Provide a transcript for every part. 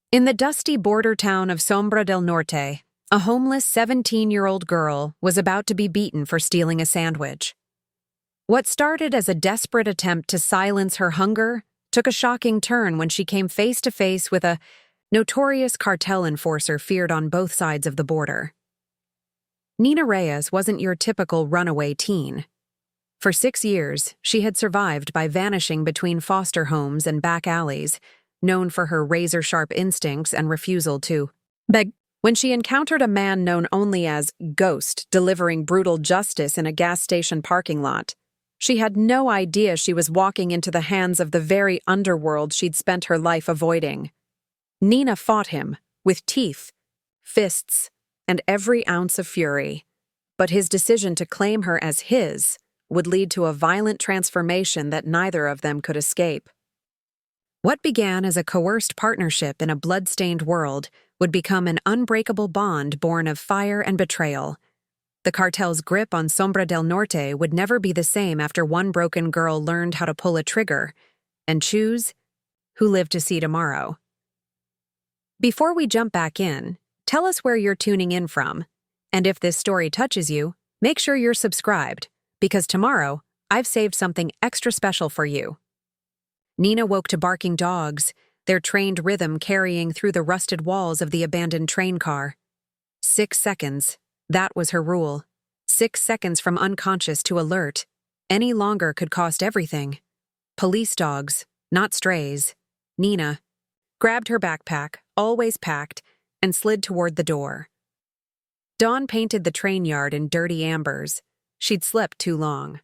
In the dusty border town of Sombra del Norte, a homeless 17-year-old girl was about to be beaten for stealing a sandwich. What started as a desperate attempt to silence her hunger took a shocking turn when she came face to face with a notorious cartel enforcer feared on both sides of the border. Nina Reyes wasn't your typical runaway teen. For 6 years, she had survived by vanishing between foster homes and back alleys, known for her razor-sharp instincts and refusal to beg. When she encountered a man known only as Ghost delivering brutal justice in a gas station parking lot, she had no idea she was walking into the hands of the very underworld she'd spent her life avoiding. Nina fought him with teeth, fists, and every ounce of fury, but his decision to claim her as his would lead to a violent transformation that neither of them could escape. What began as a coerced partnership in a blood-stained world would become an unbreakable bond born of fire and betrayal. The cartel's grip on Sombra del Norte would never be the same after one broken girl learned how to pull a trigger and choose who lived to see tomorrow. Before we jump back in, tell us where you're tuning in from, and if this story touches you, make sure you're subscribed, because tomorrow I've saved something extra special for you. Nina woke to barking dogs, their trained rhythm carrying through the rusted walls of the abandoned train car. 6 seconds. That was her rule. 6 seconds from unconscious to alert. Any longer could cost everything. Police dogs, not strays. Nina grabbed her backpack, always packed, and slid toward the door. Dawn painted the train yard in dirty ambers. She'd slept too long.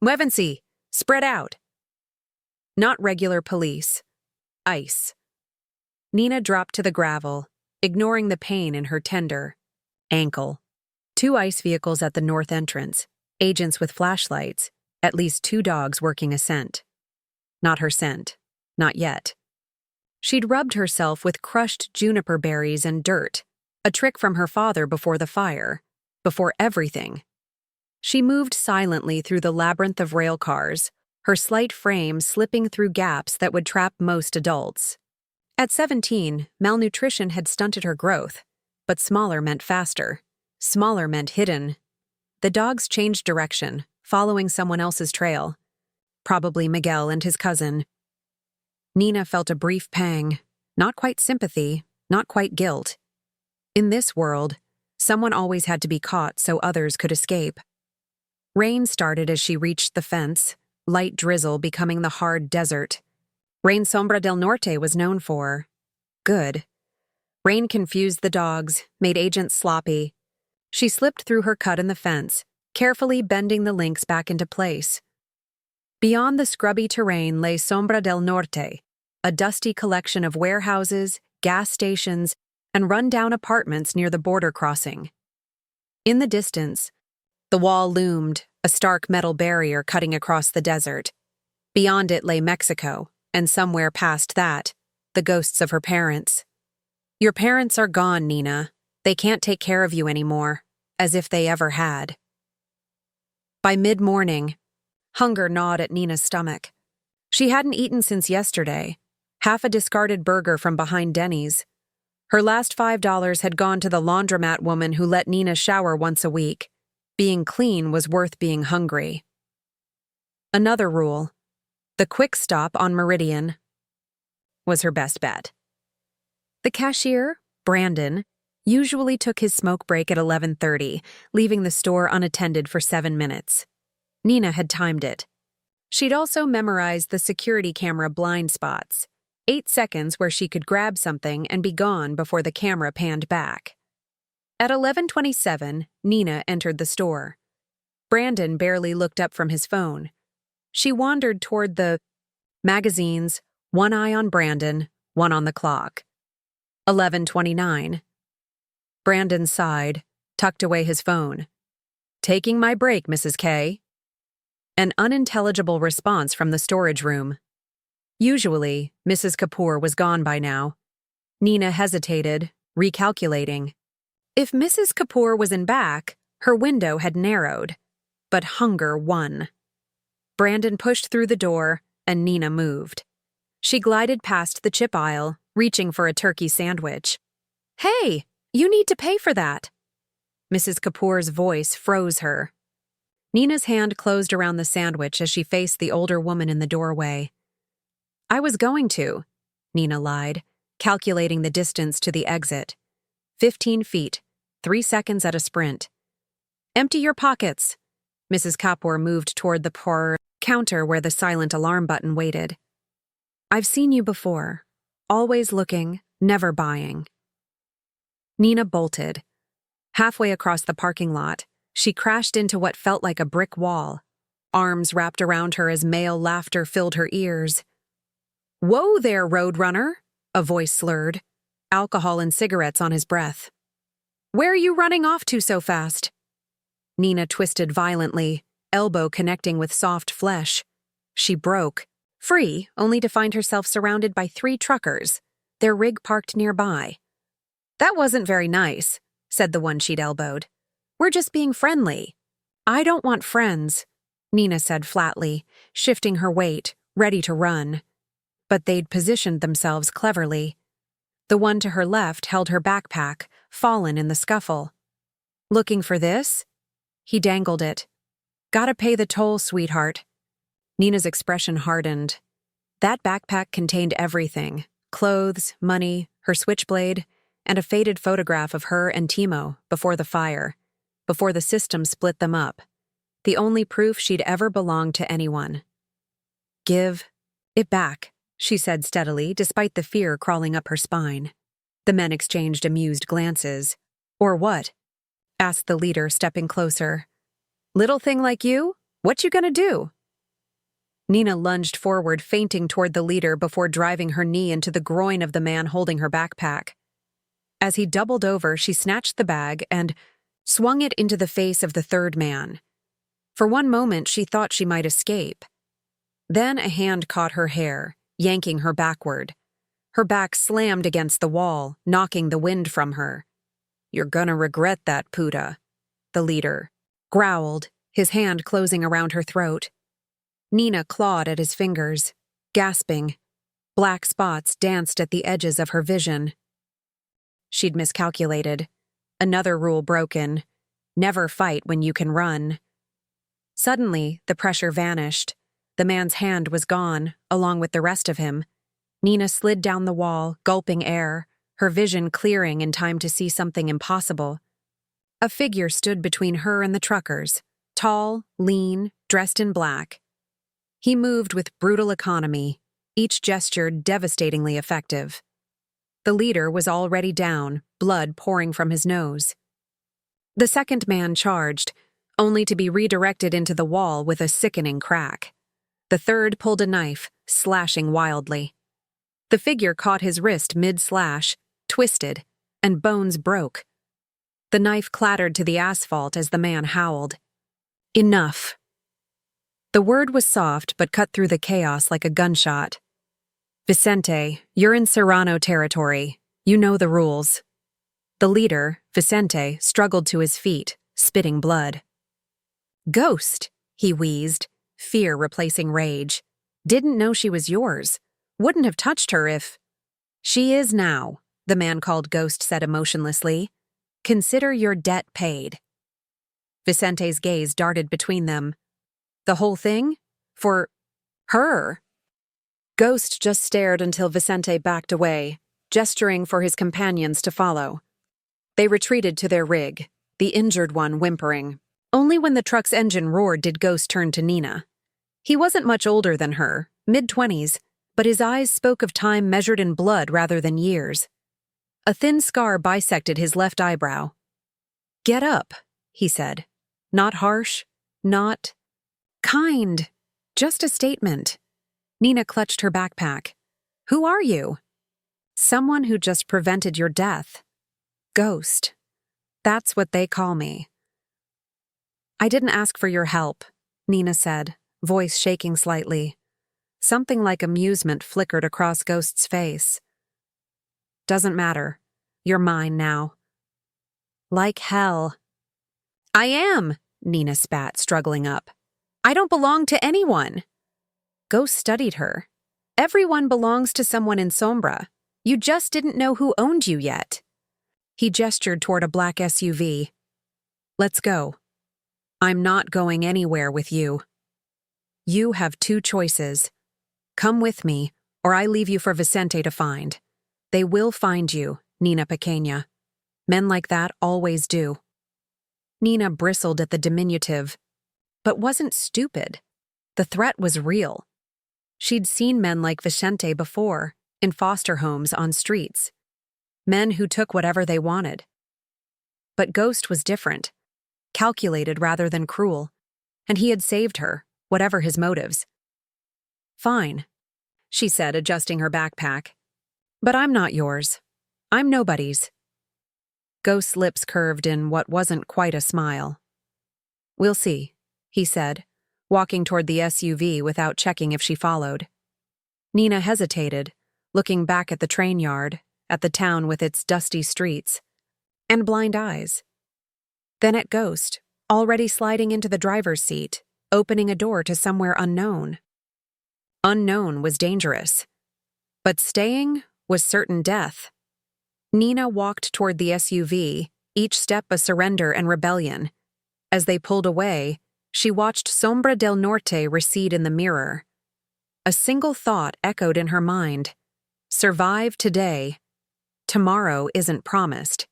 Muévanse! Spread out! Not regular police. ICE. Nina dropped to the gravel, ignoring the pain in her tender ankle. 2 ICE vehicles at the north entrance, agents with flashlights, at least 2 dogs working a scent. Not her scent. Not yet. She'd rubbed herself with crushed juniper berries and dirt, a trick from her father before the fire, before everything. She moved silently through the labyrinth of rail cars, her slight frame slipping through gaps that would trap most adults. At 17, malnutrition had stunted her growth, but smaller meant faster. Smaller meant hidden. The dogs changed direction, following someone else's trail. Probably Miguel and his cousin. Nina felt a brief pang, not quite sympathy, not quite guilt. In this world, someone always had to be caught so others could escape. Rain started as she reached the fence, light drizzle becoming the hard desert. Rain Sombra del Norte was known for good. Rain confused the dogs, made agents sloppy. She slipped through her cut in the fence, carefully bending the links back into place. Beyond the scrubby terrain lay Sombra del Norte, a dusty collection of warehouses, gas stations, and run-down apartments near the border crossing. In the distance, the wall loomed, a stark metal barrier cutting across the desert. Beyond it lay Mexico, and somewhere past that, the ghosts of her parents. Your parents are gone, Nina. They can't take care of you anymore, as if they ever had. By mid-morning, hunger gnawed at Nina's stomach. She hadn't eaten since yesterday, half a discarded burger from behind Denny's. Her last $5 had gone to the laundromat woman who let Nina shower once a week. Being clean was worth being hungry. Another rule, the quick stop on Meridian, was her best bet. The cashier, Brandon, usually took his smoke break at 11:30, leaving the store unattended for 7 minutes. Nina had timed it. She'd also memorized the security camera blind spots, 8 seconds where she could grab something and be gone before the camera panned back. At 11:27, Nina entered the store. Brandon barely looked up from his phone. She wandered toward the magazines, one eye on Brandon, one on the clock. 11:29. Brandon sighed, tucked away his phone. "Taking my break, Mrs. K." An unintelligible response from the storage room. Usually, Mrs. Kapoor was gone by now. Nina hesitated, recalculating. If Mrs. Kapoor was in back, her window had narrowed, but hunger won. Brandon pushed through the door, and Nina moved. She glided past the chip aisle, reaching for a turkey sandwich. "Hey, you need to pay for that." Mrs. Kapoor's voice froze her. Nina's hand closed around the sandwich as she faced the older woman in the doorway. "I was going to," Nina lied, calculating the distance to the exit. 15 feet, 3 seconds at a sprint. "Empty your pockets." Mrs. Kapoor moved toward the counter where the silent alarm button waited. "I've seen you before. Always looking, never buying." Nina bolted. Halfway across the parking lot, she crashed into what felt like a brick wall. Arms wrapped around her as male laughter filled her ears. "Whoa there, Roadrunner," a voice slurred, alcohol and cigarettes on his breath. "Where are you running off to so fast?" Nina twisted violently, elbow connecting with soft flesh. She broke, free, only to find herself surrounded by 3 truckers, their rig parked nearby. "That wasn't very nice," said the one she'd elbowed. "We're just being friendly." "I don't want friends," Nina said flatly, shifting her weight, ready to run. But they'd positioned themselves cleverly. The one to her left held her backpack, fallen in the scuffle. "Looking for this?" He dangled it. "Gotta pay the toll, sweetheart." Nina's expression hardened. That backpack contained everything: clothes, money, her switchblade, and a faded photograph of her and Timo before the fire, before the system split them up. The only proof she'd ever belonged to anyone. "Give it back," she said steadily, despite the fear crawling up her spine. The men exchanged amused glances. "Or what?" asked the leader, stepping closer. "Little thing like you? What you gonna do?" Nina lunged forward, feinting toward the leader before driving her knee into the groin of the man holding her backpack. As he doubled over, she snatched the bag and swung it into the face of the third man. For one moment, she thought she might escape. Then a hand caught her hair, yanking her backward. Her back slammed against the wall, knocking the wind from her. "You're gonna regret that, Puta," the leader growled, his hand closing around her throat. Nina clawed at his fingers, gasping. Black spots danced at the edges of her vision. She'd miscalculated. Another rule broken. Never fight when you can run. Suddenly, the pressure vanished. The man's hand was gone, along with the rest of him. Nina slid down the wall, gulping air, her vision clearing in time to see something impossible. A figure stood between her and the truckers, tall, lean, dressed in black. He moved with brutal economy, each gesture devastatingly effective. The leader was already down, blood pouring from his nose. The second man charged, only to be redirected into the wall with a sickening crack. The third pulled a knife, slashing wildly. The figure caught his wrist mid-slash, twisted, and bones broke. The knife clattered to the asphalt as the man howled. "Enough." The word was soft but cut through the chaos like a gunshot. "Vicente, you're in Serrano territory. You know the rules." The leader, Vicente, struggled to his feet, spitting blood. "Ghost," he wheezed, fear replacing rage. "Didn't know she was yours. Wouldn't have touched her if—" "She is now," the man called Ghost said emotionlessly. "Consider your debt paid." Vicente's gaze darted between them. "The whole thing? For her?" Ghost just stared until Vicente backed away, gesturing for his companions to follow. They retreated to their rig, the injured one whimpering. Only when the truck's engine roared did Ghost turn to Nina. He wasn't much older than her, mid-20s, but his eyes spoke of time measured in blood rather than years. A thin scar bisected his left eyebrow. "Get up," he said. Not harsh, not kind, just a statement. Nina clutched her backpack. "Who are you?" "Someone who just prevented your death. Ghost. That's what they call me." "I didn't ask for your help," Nina said, voice shaking slightly. Something like amusement flickered across Ghost's face. "Doesn't matter. You're mine now." "Like hell." "I am," Nina spat, struggling up. "I don't belong to anyone." Ghost studied her. "Everyone belongs to someone in Sombra. You just didn't know who owned you yet. He gestured toward a black SUV. Let's go. I'm not going anywhere with you. You have two choices. Come with me, or I leave you for Vicente to find. They will find you, Nina Pequeña. Men like that always do. Nina bristled at the diminutive, but wasn't stupid. The threat was real. She'd seen men like Vicente before, in foster homes on streets. Men who took whatever they wanted. But Ghost was different, calculated rather than cruel, and he had saved her, whatever his motives. Fine, she said, adjusting her backpack. But I'm not yours. I'm nobody's. Ghost's lips curved in what wasn't quite a smile. We'll see, he said, walking toward the SUV without checking if she followed. Nina hesitated, looking back at the train yard, at the town with its dusty streets, and blind eyes. Then at Ghost, already sliding into the driver's seat, opening a door to somewhere unknown. Unknown was dangerous, but staying was certain death. Nina walked toward the SUV, each step a surrender and rebellion. As they pulled away, she watched Sombra del Norte recede in the mirror. A single thought echoed in her mind. Survive today. Tomorrow isn't promised.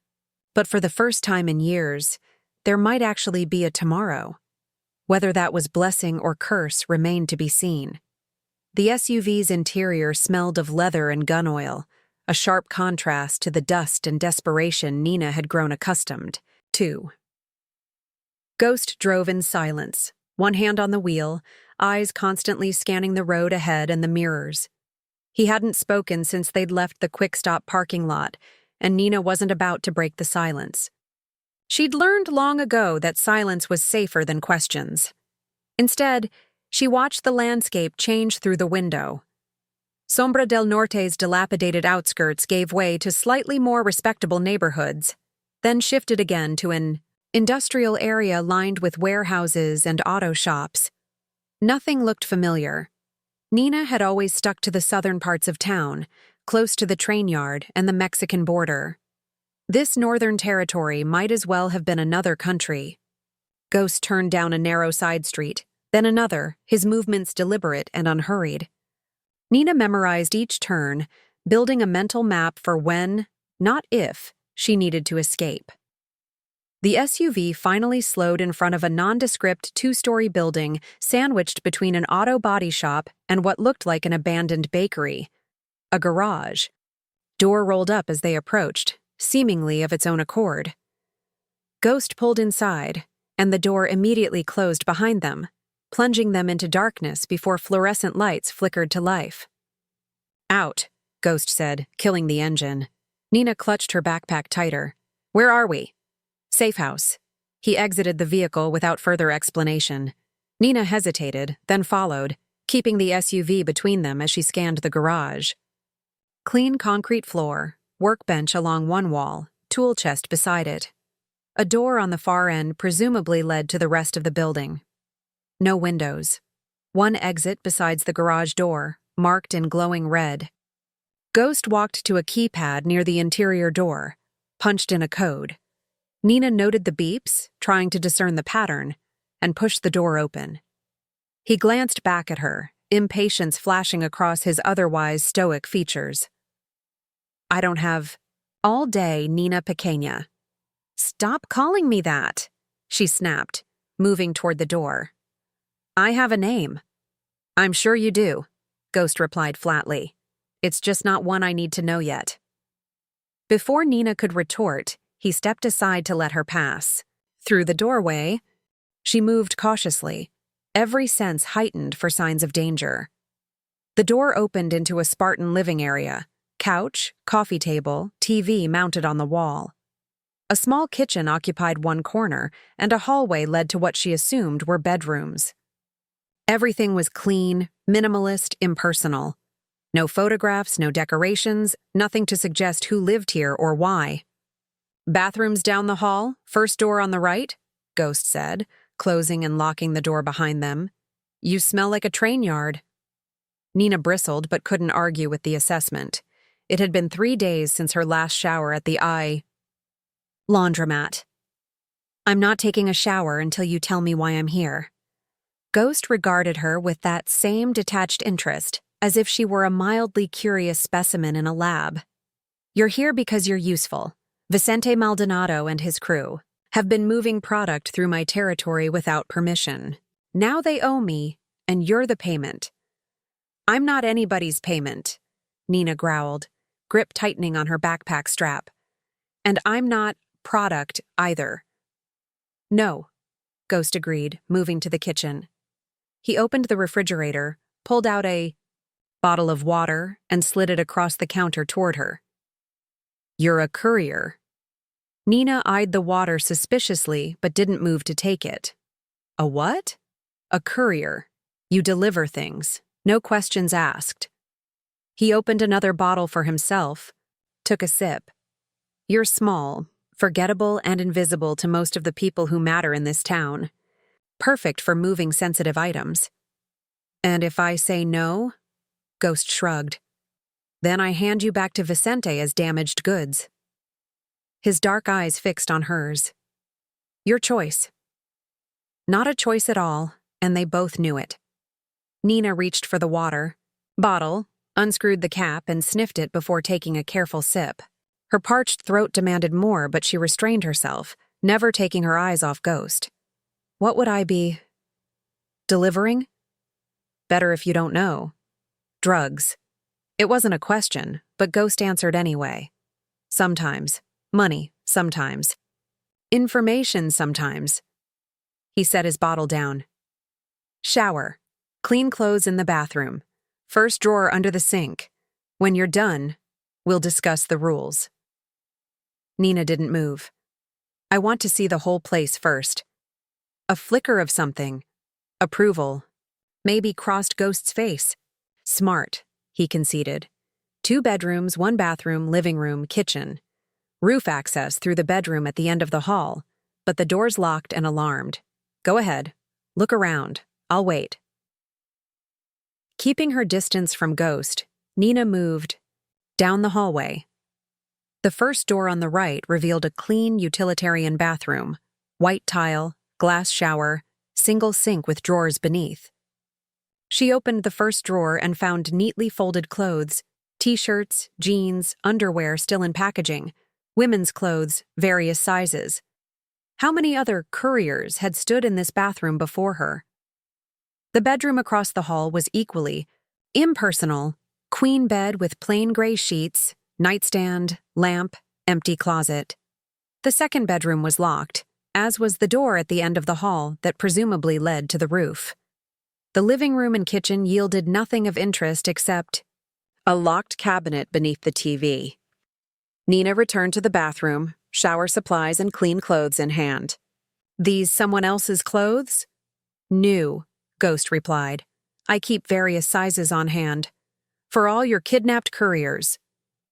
But for the first time in years, there might actually be a tomorrow. Whether that was blessing or curse remained to be seen. The SUV's interior smelled of leather and gun oil, a sharp contrast to the dust and desperation Nina had grown accustomed to. Ghost drove in silence, one hand on the wheel, eyes constantly scanning the road ahead and the mirrors. He hadn't spoken since they'd left the quick-stop parking lot, and Nina wasn't about to break the silence. She'd learned long ago that silence was safer than questions. Instead, she watched the landscape change through the window. Sombra del Norte's dilapidated outskirts gave way to slightly more respectable neighborhoods, then shifted again to an industrial area lined with warehouses and auto shops. Nothing looked familiar. Nina had always stuck to the southern parts of town, close to the train yard and the Mexican border. This northern territory might as well have been another country. Ghost turned down a narrow side street, then another, his movements deliberate and unhurried. Nina memorized each turn, building a mental map for when, not if, she needed to escape. The SUV finally slowed in front of a nondescript two-story building sandwiched between an auto body shop and what looked like an abandoned bakery. A garage. Door rolled up as they approached, seemingly of its own accord. Ghost pulled inside, and the door immediately closed behind them, plunging them into darkness before fluorescent lights flickered to life. Out, Ghost said, killing the engine. Nina clutched her backpack tighter. Where are we? Safe house. He exited the vehicle without further explanation. Nina hesitated, then followed, keeping the SUV between them as she scanned the garage. Clean concrete floor, workbench along one wall, tool chest beside it. A door on the far end presumably led to the rest of the building. No windows. One exit besides the garage door, marked in glowing red. Ghost walked to a keypad near the interior door, punched in a code. Nina noted the beeps, trying to discern the pattern, and pushed the door open. He glanced back at her, impatience flashing across his otherwise stoic features. I don't have all day, Nina Pequeña. Stop calling me that, she snapped, moving toward the door. I have a name. I'm sure you do, Ghost replied flatly. It's just not one I need to know yet. Before Nina could retort, he stepped aside to let her pass. Through the doorway, she moved cautiously, every sense heightened for signs of danger. The door opened into a Spartan living area, couch, coffee table, TV mounted on the wall. A small kitchen occupied one corner, and a hallway led to what she assumed were bedrooms. Everything was clean, minimalist, impersonal. No photographs, no decorations, nothing to suggest who lived here or why. Bathrooms down the hall, first door on the right, Ghost said, closing and locking the door behind them. You smell like a train yard. Nina bristled but couldn't argue with the assessment. It had been 3 days since her last shower at the laundromat. I'm not taking a shower until you tell me why I'm here. Ghost regarded her with that same detached interest, as if she were a mildly curious specimen in a lab. You're here because you're useful. Vicente Maldonado and his crew have been moving product through my territory without permission. Now they owe me, and you're the payment. I'm not anybody's payment, Nina growled, grip tightening on her backpack strap. And I'm not product either. No, Ghost agreed, moving to the kitchen. He opened the refrigerator, pulled out a bottle of water, and slid it across the counter toward her. You're a courier. Nina eyed the water suspiciously but didn't move to take it. A what? A courier. You deliver things. No questions asked. He opened another bottle for himself, took a sip. You're small, forgettable and invisible to most of the people who matter in this town. Perfect for moving sensitive items. And if I say no? Ghost shrugged. Then I hand you back to Vicente as damaged goods. His dark eyes fixed on hers. Your choice. Not a choice at all, and they both knew it. Nina reached for the water bottle, unscrewed the cap, and sniffed it before taking a careful sip. Her parched throat demanded more, but she restrained herself, never taking her eyes off Ghost. What would I be delivering? Better if you don't know. Drugs. It wasn't a question, but Ghost answered anyway. Sometimes. Money, sometimes. Information, sometimes. He set his bottle down. Shower. Clean clothes in the bathroom. First drawer under the sink. When you're done, we'll discuss the rules. Nina didn't move. I want to see the whole place first. A flicker of something. Approval. Maybe crossed Ghost's face. Smart, he conceded. 2 bedrooms, 1 bathroom, living room, kitchen. Roof access through the bedroom at the end of the hall, but the door's locked and alarmed. Go ahead. Look around. I'll wait. Keeping her distance from Ghost, Nina moved down the hallway. The first door on the right revealed a clean utilitarian bathroom, white tile, glass shower, single sink with drawers beneath. She opened the first drawer and found neatly folded clothes, t-shirts, jeans, underwear still in packaging, women's clothes, various sizes. How many other couriers had stood in this bathroom before her? The bedroom across the hall was equally impersonal, queen bed with plain gray sheets, nightstand, lamp, empty closet. The second bedroom was locked, as was the door at the end of the hall that presumably led to the roof. The living room and kitchen yielded nothing of interest except a locked cabinet beneath the TV. Nina returned to the bathroom, shower supplies and clean clothes in hand. These someone else's clothes? New, Ghost replied. I keep various sizes on hand. For all your kidnapped couriers.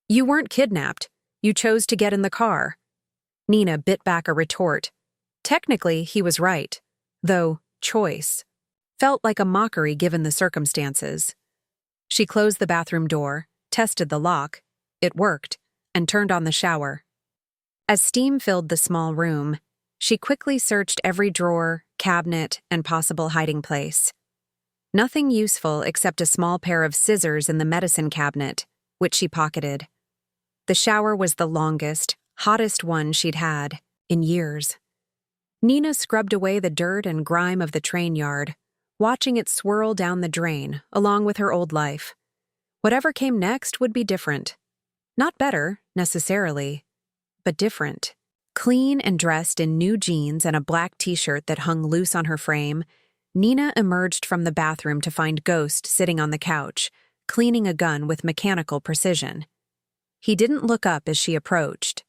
You weren't kidnapped. You chose to get in the car. Nina bit back a retort. Technically, he was right, though choice felt like a mockery given the circumstances. She closed the bathroom door, tested the lock, it worked, and turned on the shower. As steam filled the small room, she quickly searched every drawer, cabinet, and possible hiding place. Nothing useful except a small pair of scissors in the medicine cabinet, which she pocketed. The shower was the longest, hottest one she'd had in years. Nina scrubbed away the dirt and grime of the train yard, watching it swirl down the drain, along with her old life. Whatever came next would be different. Not better, necessarily, but different. Clean and dressed in new jeans and a black t-shirt that hung loose on her frame, Nina emerged from the bathroom to find Ghost sitting on the couch, cleaning a gun with mechanical precision. He didn't look up as she approached.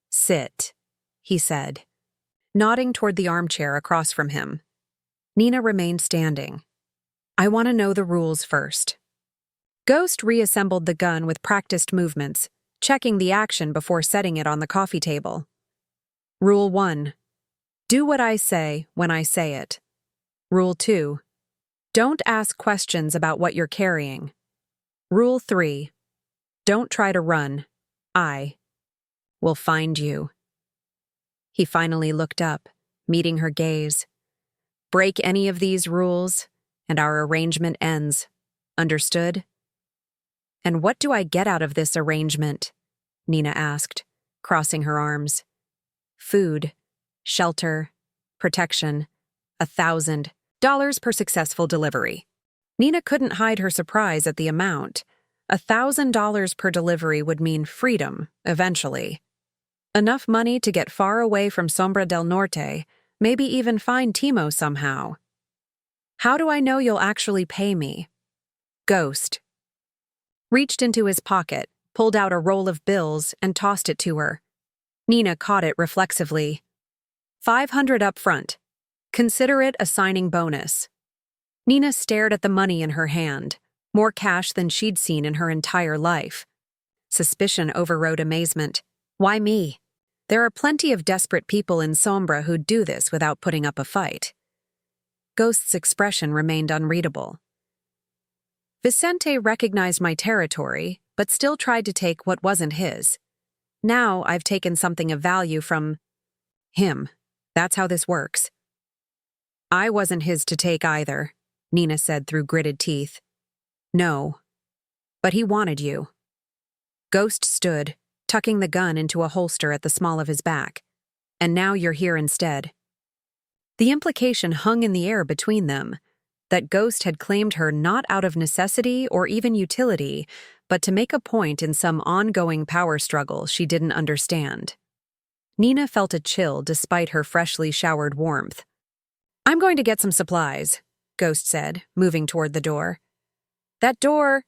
Sit, he said, nodding toward the armchair across from him. Nina remained standing. I want to know the rules first. Ghost reassembled the gun with practiced movements, checking the action before setting it on the coffee table. Rule 1. Do what I say when I say it. Rule 2. Don't ask questions about what you're carrying. Rule 3. Don't try to run. I will find you. He finally looked up, meeting her gaze. Break any of these rules, and our arrangement ends. Understood? And what do I get out of this arrangement? Nina asked, crossing her arms. Food, shelter, protection, $1,000 per successful delivery. Nina couldn't hide her surprise at the amount. $1,000 per delivery would mean freedom, eventually. Enough money to get far away from Sombra del Norte, maybe even find Timo somehow. How do I know you'll actually pay me? Ghost reached into his pocket, pulled out a roll of bills, and tossed it to her. Nina caught it reflexively. $500 up front. Consider it a signing bonus. Nina stared at the money in her hand, more cash than she'd seen in her entire life. Suspicion overrode amazement. Why me? There are plenty of desperate people in Sombra who'd do this without putting up a fight. Ghost's expression remained unreadable. Vicente recognized my territory, but still tried to take what wasn't his. Now I've taken something of value from him. That's how this works. I wasn't his to take either, Nina said through gritted teeth. No. But he wanted you. Ghost stood, tucking the gun into a holster at the small of his back. And now you're here instead. The implication hung in the air between them, that Ghost had claimed her not out of necessity or even utility, but to make a point in some ongoing power struggle she didn't understand. Nina felt a chill despite her freshly showered warmth. I'm going to get some supplies, Ghost said, moving toward the door. That door,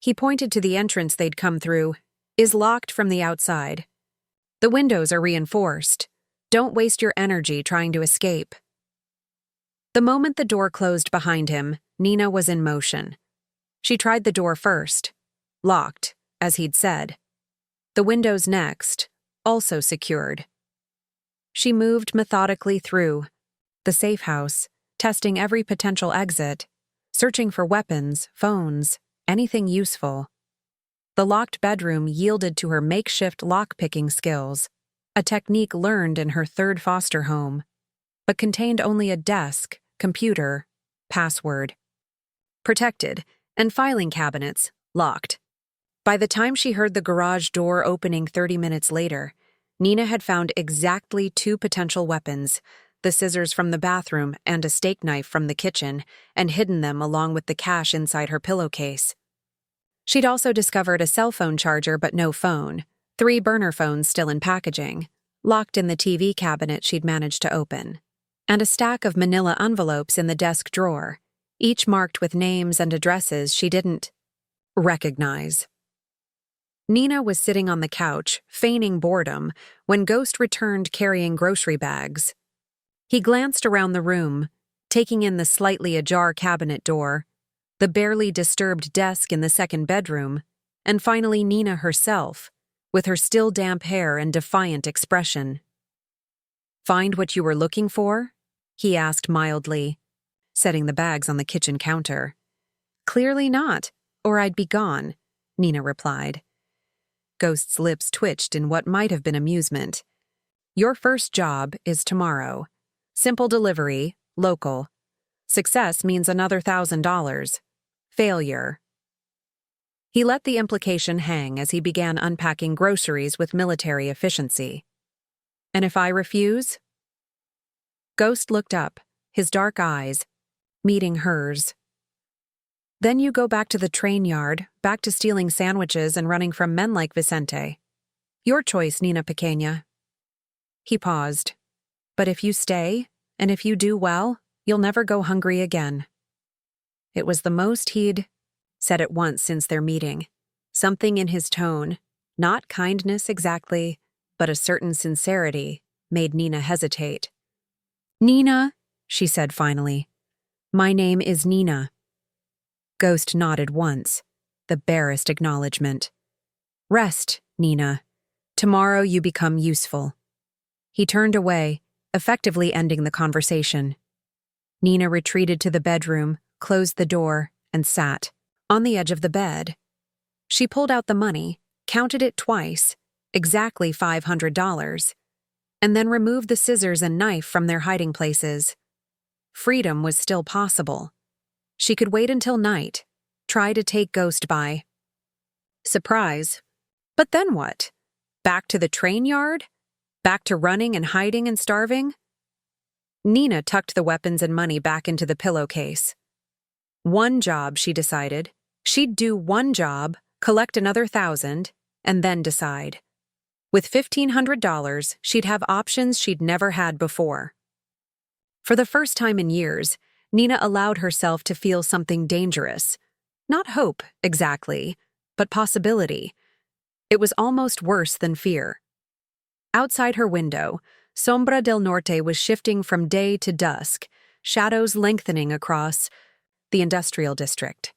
he pointed to the entrance they'd come through, is locked from the outside. The windows are reinforced. Don't waste your energy trying to escape. The moment the door closed behind him, Nina was in motion. She tried the door first. Locked, as he'd said. The windows next, also secured. She moved methodically through the safe house, testing every potential exit, searching for weapons, phones, anything useful. The locked bedroom yielded to her makeshift lock-picking skills, a technique learned in her third foster home, but contained only a desk, computer, password. Protected, and filing cabinets, locked. By the time she heard the garage door opening 30 minutes later, Nina had found exactly 2 potential weapons, the scissors from the bathroom and a steak knife from the kitchen, and hidden them along with the cash inside her pillowcase. She'd also discovered a cell phone charger but no phone, 3 burner phones still in packaging, locked in the TV cabinet she'd managed to open, and a stack of manila envelopes in the desk drawer, each marked with names and addresses she didn't recognize. Nina was sitting on the couch, feigning boredom, when Ghost returned carrying grocery bags. He glanced around the room, taking in the slightly ajar cabinet door, the barely disturbed desk in the second bedroom, and finally Nina herself, with her still damp hair and defiant expression. Find what you were looking for? He asked mildly, setting the bags on the kitchen counter. Clearly not, or I'd be gone, Nina replied. Ghost's lips twitched in what might have been amusement. Your first job is tomorrow. Simple delivery, local. Success means another $1,000. Failure. He let the implication hang as he began unpacking groceries with military efficiency. And if I refuse? Ghost looked up, his dark eyes meeting hers. Then you go back to the train yard, back to stealing sandwiches and running from men like Vicente. Your choice, Nina Pequeña. He paused. But if you stay, and if you do well, you'll never go hungry again. It was the most he'd said it once since their meeting. Something in his tone, not kindness exactly, but a certain sincerity, made Nina hesitate. Nina, she said finally. My name is Nina. Ghost nodded once, the barest acknowledgement. Rest, Nina. Tomorrow you become useful. He turned away, effectively ending the conversation. Nina retreated to the bedroom, closed the door, and sat, on the edge of the bed, She pulled out the money, counted it twice, exactly $500, and then removed the scissors and knife from their hiding places. Freedom was still possible. She could wait until night, try to take Ghost by surprise. But then what? Back to the train yard? Back to running and hiding and starving? Nina tucked the weapons and money back into the pillowcase. One job, she decided. She'd do one job, collect another 1,000, and then decide. With $1,500, she'd have options she'd never had before. For the first time in years, Nina allowed herself to feel something dangerous. Not hope, exactly, but possibility. It was almost worse than fear. Outside her window, Sombra del Norte was shifting from day to dusk, shadows lengthening across the industrial district.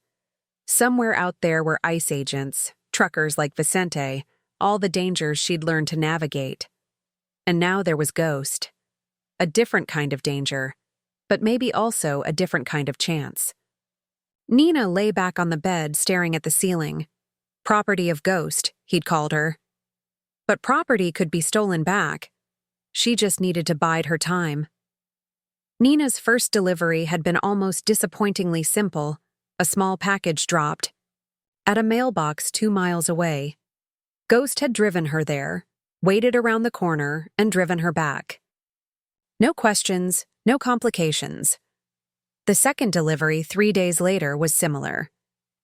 Somewhere out there were ICE agents, truckers like Vicente, all the dangers she'd learned to navigate. And now there was Ghost. A different kind of danger, but maybe also a different kind of chance. Nina lay back on the bed staring at the ceiling. Property of Ghost, he'd called her. But property could be stolen back. She just needed to bide her time. Nina's first delivery had been almost disappointingly simple. A small package dropped at a mailbox 2 miles away. Ghost had driven her there, waited around the corner, and driven her back. No questions, no complications. The second delivery 3 days later was similar.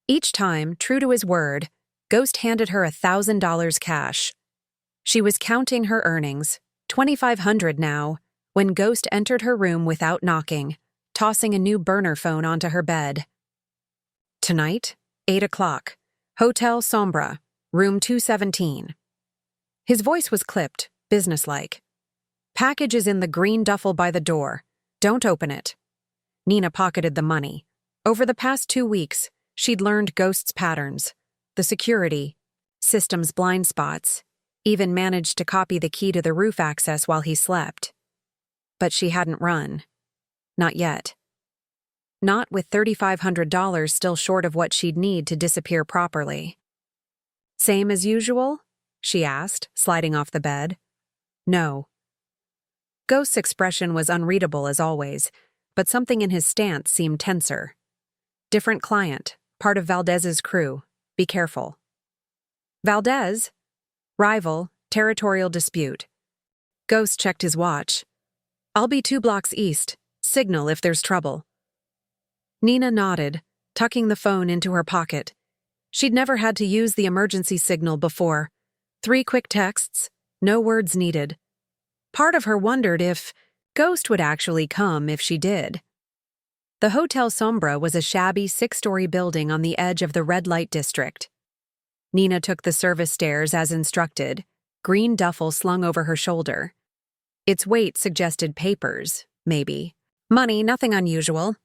Each time, true to his word, Ghost handed her $1,000 cash. She was counting her earnings, $2,500 now, when Ghost entered her room without knocking, tossing a new burner phone onto her bed. Tonight, 8 o'clock, Hotel Sombra, room 217. His voice was clipped, businesslike. Package is in the green duffel by the door. Don't open it. Nina pocketed the money. Over the past 2 weeks, she'd learned Ghost's patterns, the security, systems blind spots, even managed to copy the key to the roof access while he slept. But she hadn't run. Not yet. Not with $3,500 still short of what she'd need to disappear properly. Same as usual? She asked, sliding off the bed. No. Ghost's expression was unreadable as always, but something in his stance seemed tenser. Different client, part of Valdez's crew. Be careful. Valdez? Rival, territorial dispute. Ghost checked his watch. I'll be 2 blocks east. Signal if there's trouble. Nina nodded, tucking the phone into her pocket. She'd never had to use the emergency signal before. 3 quick texts, no words needed. Part of her wondered if Ghost would actually come if she did. The Hotel Sombra was a shabby 6-story building on the edge of the red light district. Nina took the service stairs as instructed, green duffel slung over her shoulder. Its weight suggested papers, maybe. Money, nothing unusual.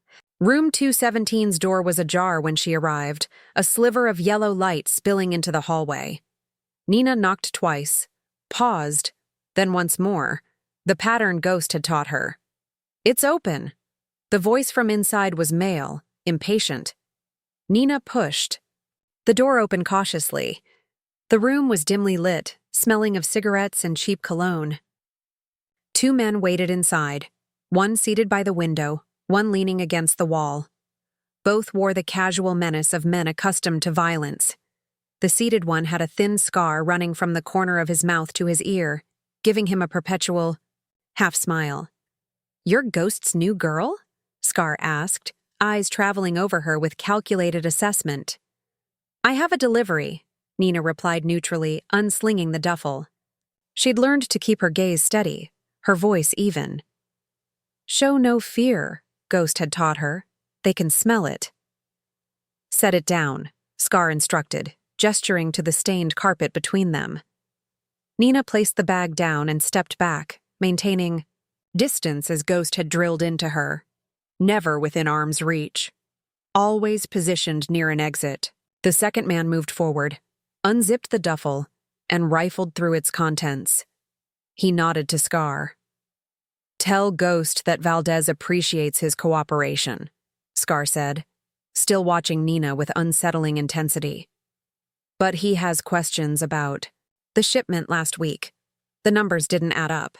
Room 217's door was ajar when she arrived, a sliver of yellow light spilling into the hallway. Nina knocked twice, paused, then once more, the pattern Ghost had taught her. It's open. The voice from inside was male, impatient. Nina pushed. The door opened cautiously. The room was dimly lit, smelling of cigarettes and cheap cologne. 2 men waited inside, one seated by the window, one leaning against the wall. Both wore the casual menace of men accustomed to violence. The seated one had a thin scar running from the corner of his mouth to his ear, giving him a perpetual half-smile. "You're Ghost's new girl?" Scar asked, eyes traveling over her with calculated assessment. "I have a delivery," Nina replied neutrally, unslinging the duffel. She'd learned to keep her gaze steady, her voice even. "Show no fear," Ghost had taught her. "They can smell it." "Set it down," Scar instructed, gesturing to the stained carpet between them. Nina placed the bag down and stepped back, maintaining distance as Ghost had drilled into her. Never within arm's reach. Always positioned near an exit. The second man moved forward, unzipped the duffel, and rifled through its contents. He nodded to Scar. "Tell Ghost that Valdez appreciates his cooperation," Scar said, still watching Nina with unsettling intensity. But he has questions about the shipment last week. The numbers didn't add up.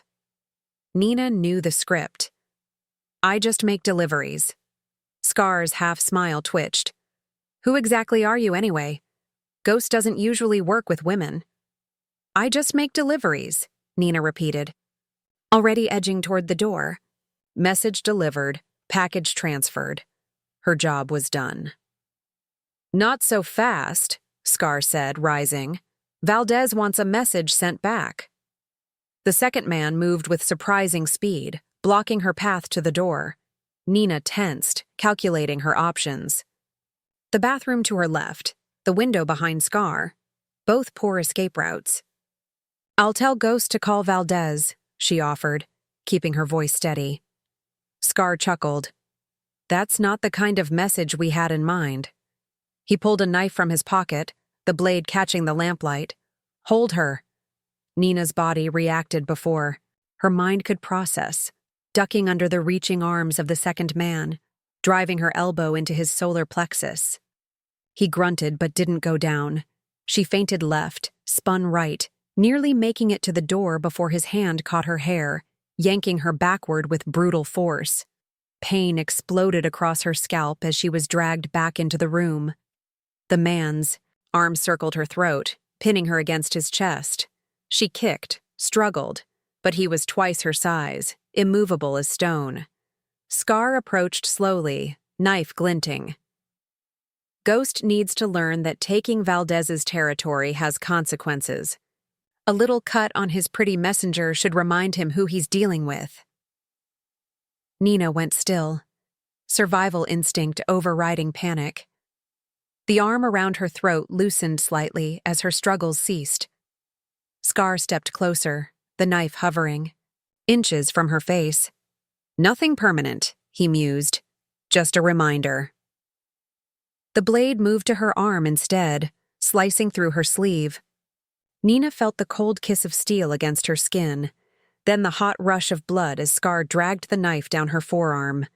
Nina knew the script. I just make deliveries. Scar's half-smile twitched. Who exactly are you anyway? Ghost doesn't usually work with women. I just make deliveries, Nina repeated, already edging toward the door. Message delivered, package transferred. Her job was done. Not so fast, Scar said, rising. Valdez wants a message sent back. The second man moved with surprising speed, blocking her path to the door. Nina tensed, calculating her options. The bathroom to her left, the window behind Scar, both poor escape routes. I'll tell Ghost to call Valdez, she offered, keeping her voice steady. Scar chuckled. That's not the kind of message we had in mind. He pulled a knife from his pocket, the blade catching the lamplight. Hold her. Nina's body reacted before her mind could process, ducking under the reaching arms of the second man, driving her elbow into his solar plexus. He grunted but didn't go down. She feinted left, spun right, nearly making it to the door before his hand caught her hair, yanking her backward with brutal force. Pain exploded across her scalp as she was dragged back into the room. The man's arm circled her throat, pinning her against his chest. She kicked, struggled, but he was twice her size, immovable as stone. Scar approached slowly, knife glinting. Ghost needs to learn that taking Valdez's territory has consequences. A little cut on his pretty messenger should remind him who he's dealing with. Nina went still, survival instinct overriding panic. The arm around her throat loosened slightly as her struggles ceased. Scar stepped closer, the knife hovering, inches from her face. Nothing permanent, he mused. Just a reminder. The blade moved to her arm instead, slicing through her sleeve. Nina felt the cold kiss of steel against her skin, then the hot rush of blood as Scar dragged the knife down her forearm.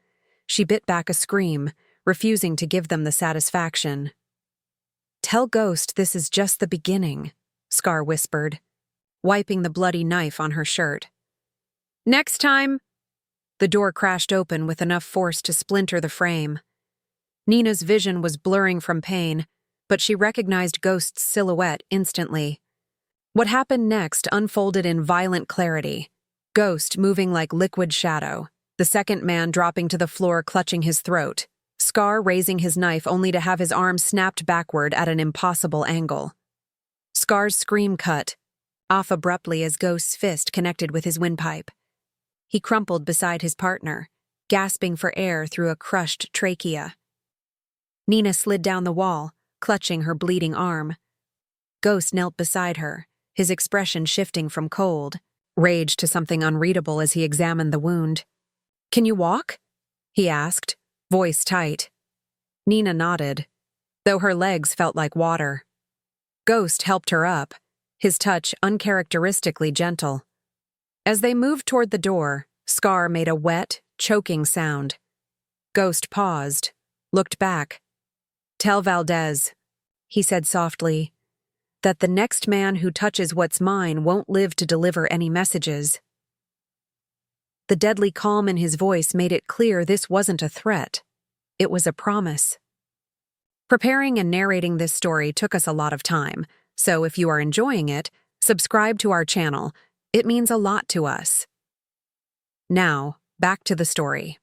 She bit back a scream, refusing to give them the satisfaction. Tell Ghost this is just the beginning, Scar whispered, wiping the bloody knife on her shirt. Next time! The door crashed open with enough force to splinter the frame. Nina's vision was blurring from pain, but she recognized Ghost's silhouette instantly. What happened next unfolded in violent clarity. Ghost moving like liquid shadow, the second man dropping to the floor clutching his throat, Scar raising his knife only to have his arm snapped backward at an impossible angle. Scar's scream cut, off abruptly as Ghost's fist connected with his windpipe. He crumpled beside his partner, gasping for air through a crushed trachea. Nina slid down the wall, clutching her bleeding arm. Ghost knelt beside her, his expression shifting from cold, rage to something unreadable as he examined the wound. Can you walk? He asked, voice tight. Nina nodded, though her legs felt like water. Ghost helped her up, his touch uncharacteristically gentle. As they moved toward the door, Scar made a wet, choking sound. Ghost paused, looked back. Tell Valdez, he said softly, that the next man who touches what's mine won't live to deliver any messages. The deadly calm in his voice made it clear this wasn't a threat. It was a promise. Preparing and narrating this story took us a lot of time, so if you are enjoying it, subscribe to our channel. It means a lot to us. Now, back to the story.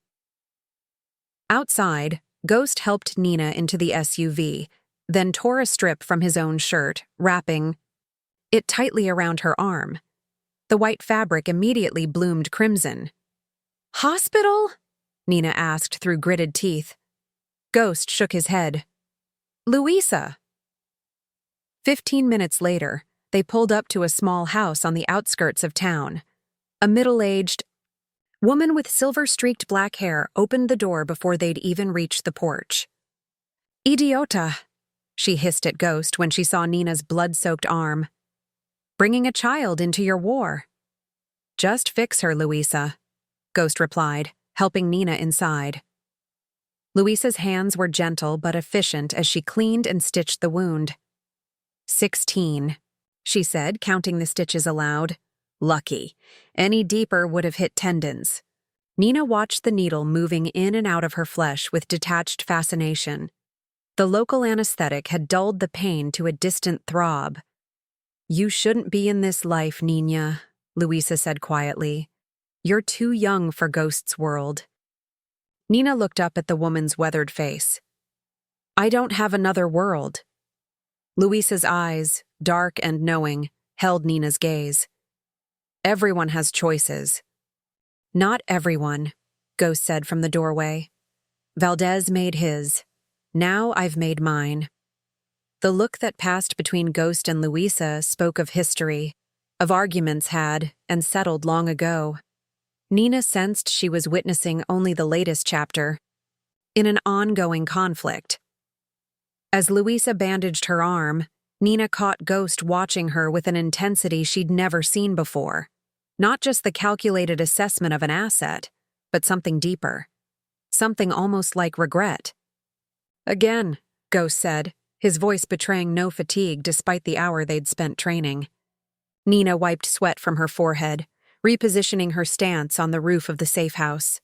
Outside, Ghost helped Nina into the SUV, then tore a strip from his own shirt, wrapping it tightly around her arm. The white fabric immediately bloomed crimson. Hospital? Nina asked through gritted teeth. Ghost shook his head. Louisa. 15 minutes later, they pulled up to a small house on the outskirts of town. A middle-aged woman with silver-streaked black hair opened the door before they'd even reached the porch. Idiota, she hissed at Ghost when she saw Nina's blood-soaked arm. Bringing a child into your war. Just fix her, Louisa, Ghost replied, helping Nina inside. Louisa's hands were gentle but efficient as she cleaned and stitched the wound. 16, she said, counting the stitches aloud. Lucky. Any deeper would have hit tendons. Nina watched the needle moving in and out of her flesh with detached fascination. The local anesthetic had dulled the pain to a distant throb. You shouldn't be in this life, Nina, Louisa said quietly. You're too young for Ghost's world. Nina looked up at the woman's weathered face. I don't have another world. Louisa's eyes, dark and knowing, held Nina's gaze. Everyone has choices. Not everyone, Ghost said from the doorway. Valdez made his. Now I've made mine. The look that passed between Ghost and Louisa spoke of history, of arguments had and settled long ago. Nina sensed she was witnessing only the latest chapter, in an ongoing conflict. As Louisa bandaged her arm, Nina caught Ghost watching her with an intensity she'd never seen before. Not just the calculated assessment of an asset, but something deeper. Something almost like regret. Again, Ghost said, his voice betraying no fatigue despite the hour they'd spent training. Nina wiped sweat from her forehead, repositioning her stance on the roof of the safe house.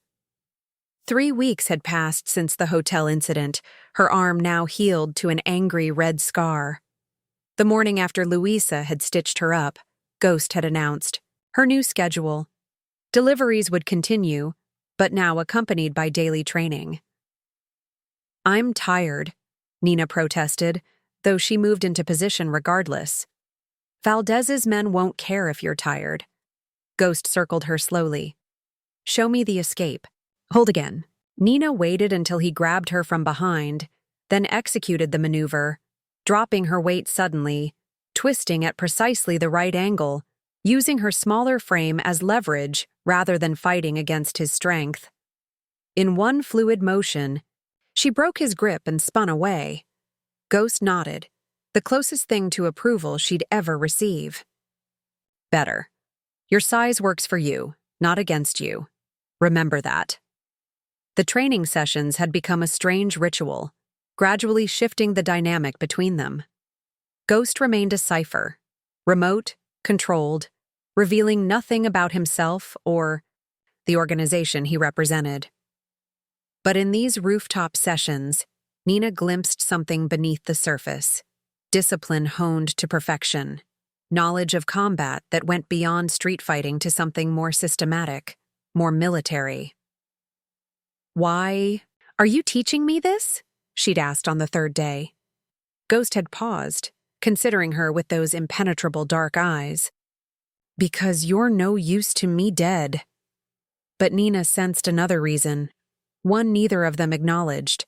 3 weeks had passed since the hotel incident, her arm now healed to an angry red scar. The morning after Louisa had stitched her up, Ghost had announced her new schedule. Deliveries would continue, but now accompanied by daily training. I'm tired, Nina protested, though she moved into position regardless. Valdez's men won't care if you're tired. Ghost circled her slowly. Show me the escape. Hold again. Nina waited until he grabbed her from behind, then executed the maneuver, dropping her weight suddenly, twisting at precisely the right angle, using her smaller frame as leverage rather than fighting against his strength. In one fluid motion, she broke his grip and spun away. Ghost nodded, the closest thing to approval she'd ever receive. Better. Your size works for you, not against you. Remember that. The training sessions had become a strange ritual, gradually shifting the dynamic between them. Ghost remained a cipher, remote, controlled, revealing nothing about himself or the organization he represented. But in these rooftop sessions, Nina glimpsed something beneath the surface, discipline honed to perfection, knowledge of combat that went beyond street fighting to something more systematic, more military. Why? Are you teaching me this? She'd asked on the third day. Ghost had paused, considering her with those impenetrable dark eyes. Because you're no use to me dead. But Nina sensed another reason, one neither of them acknowledged.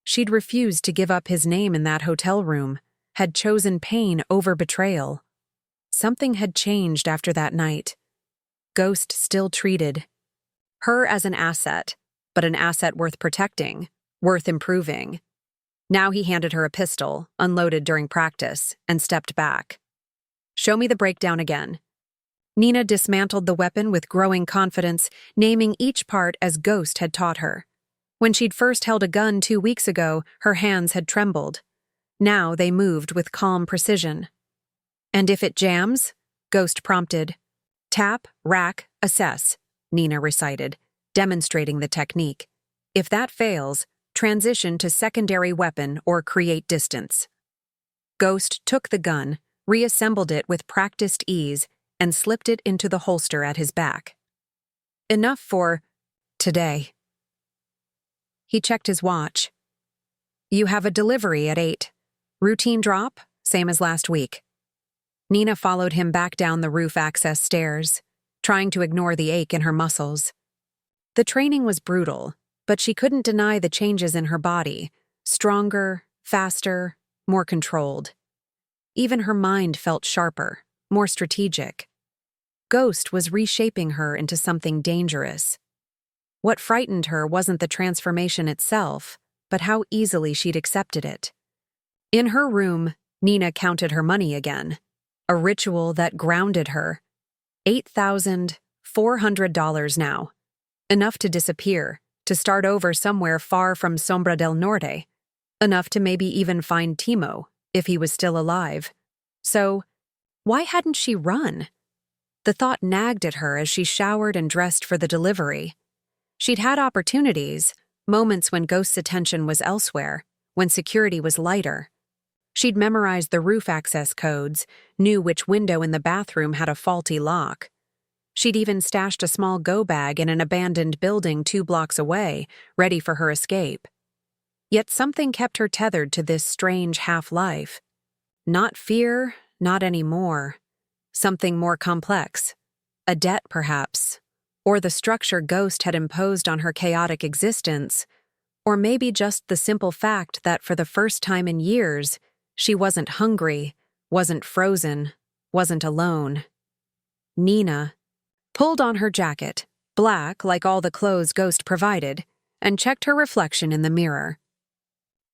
She'd refused to give up his name in that hotel room, had chosen pain over betrayal. Something had changed after that night. Ghost still treated her as an asset, but an asset worth protecting, worth improving. Now he handed her a pistol, unloaded during practice, and stepped back. Show me the breakdown again. Nina dismantled the weapon with growing confidence, naming each part as Ghost had taught her. When she'd first held a gun 2 weeks ago, her hands had trembled. Now they moved with calm precision. And if it jams? Ghost prompted. Tap, rack, assess, Nina recited, demonstrating the technique. If that fails, transition to secondary weapon or create distance. Ghost took the gun, reassembled it with practiced ease, and slipped it into the holster at his back. Enough for today. He checked his watch. You have a delivery at 8. Routine drop, same as last week. Nina followed him back down the roof access stairs, trying to ignore the ache in her muscles. The training was brutal, but she couldn't deny the changes in her body, stronger, faster, more controlled. Even her mind felt sharper, more strategic. Ghost was reshaping her into something dangerous. What frightened her wasn't the transformation itself, but how easily she'd accepted it. In her room, Nina counted her money again, a ritual that grounded her. $8,400 now. Enough to disappear, to start over somewhere far from Sombra del Norte. Enough to maybe even find Timo, if he was still alive. So, why hadn't she run? The thought nagged at her as she showered and dressed for the delivery. She'd had opportunities, moments when Ghost's attention was elsewhere, when security was lighter. She'd memorized the roof access codes, knew which window in the bathroom had a faulty lock. She'd even stashed a small go-bag in an abandoned building 2 blocks away, ready for her escape. Yet something kept her tethered to this strange half-life. Not fear, not anymore. Something more complex. A debt, perhaps. Or the structure Ghost had imposed on her chaotic existence. Or maybe just the simple fact that for the first time in years, she wasn't hungry, wasn't frozen, wasn't alone. Nina pulled on her jacket, black like all the clothes Ghost provided, and checked her reflection in the mirror.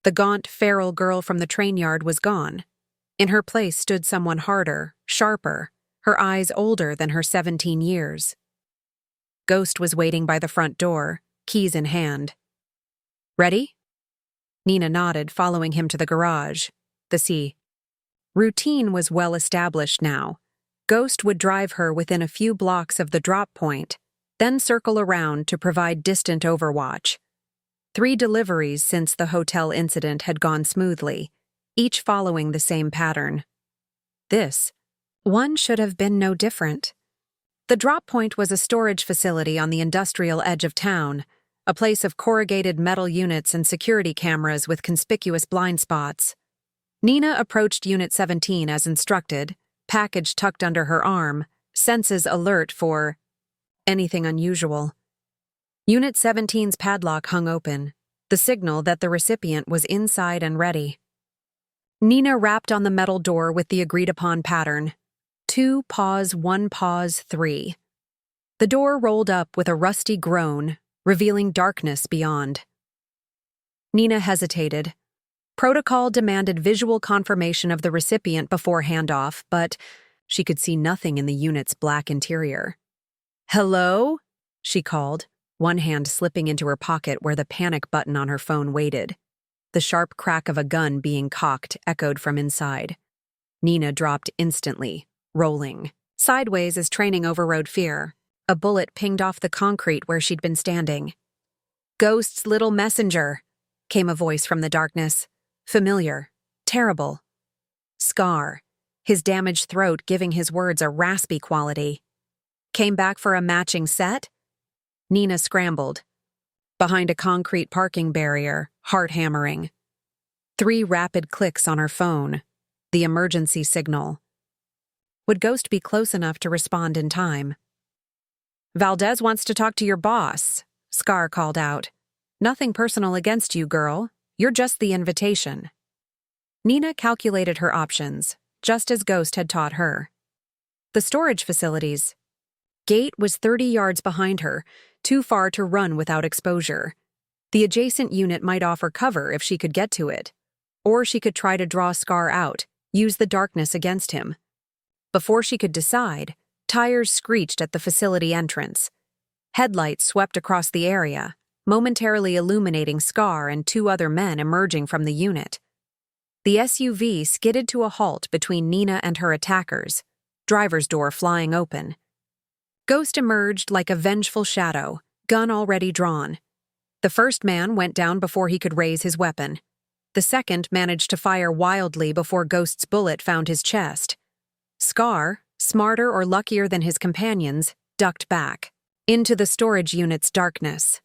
The gaunt, feral girl from the train yard was gone. In her place stood someone harder, sharper, her eyes older than her 17 years. Ghost was waiting by the front door, keys in hand. "Ready?" Nina nodded, following him to the garage. Routine was well established now. Ghost would drive her within a few blocks of the drop point, then circle around to provide distant overwatch. 3 deliveries since the hotel incident had gone smoothly, each following the same pattern. This one should have been no different. The drop point was a storage facility on the industrial edge of town, a place of corrugated metal units and security cameras with conspicuous blind spots. Nina approached Unit 17 as instructed, package tucked under her arm, senses alert for anything unusual. Unit 17's padlock hung open, the signal that the recipient was inside and ready. Nina rapped on the metal door with the agreed-upon pattern. 2 pause, 1 pause, 3. The door rolled up with a rusty groan, revealing darkness beyond. Nina hesitated. Protocol demanded visual confirmation of the recipient before handoff, but she could see nothing in the unit's black interior. "Hello?" she called, one hand slipping into her pocket where the panic button on her phone waited. The sharp crack of a gun being cocked echoed from inside. Nina dropped instantly, rolling. Sideways as training overrode fear. A bullet pinged off the concrete where she'd been standing. "Ghost's little messenger," came a voice from the darkness. Familiar. Terrible. Scar, his damaged throat giving his words a raspy quality. "Came back for a matching set?" Nina scrambled. Behind a concrete parking barrier, heart hammering. 3 rapid clicks on her phone. The emergency signal. Would Ghost be close enough to respond in time? "Valdez wants to talk to your boss," Scar called out. "Nothing personal against you, girl. You're just the invitation." Nina calculated her options, just as Ghost had taught her. The storage facilities. Gate was 30 yards behind her, too far to run without exposure. The adjacent unit might offer cover if she could get to it. Or she could try to draw Scar out, use the darkness against him. Before she could decide, tires screeched at the facility entrance. Headlights swept across the area, momentarily illuminating Scar and 2 other men emerging from the unit. The SUV skidded to a halt between Nina and her attackers, driver's door flying open. Ghost emerged like a vengeful shadow, gun already drawn. The first man went down before he could raise his weapon. The second managed to fire wildly before Ghost's bullet found his chest. Scar, smarter or luckier than his companions, ducked back, into the storage unit's darkness.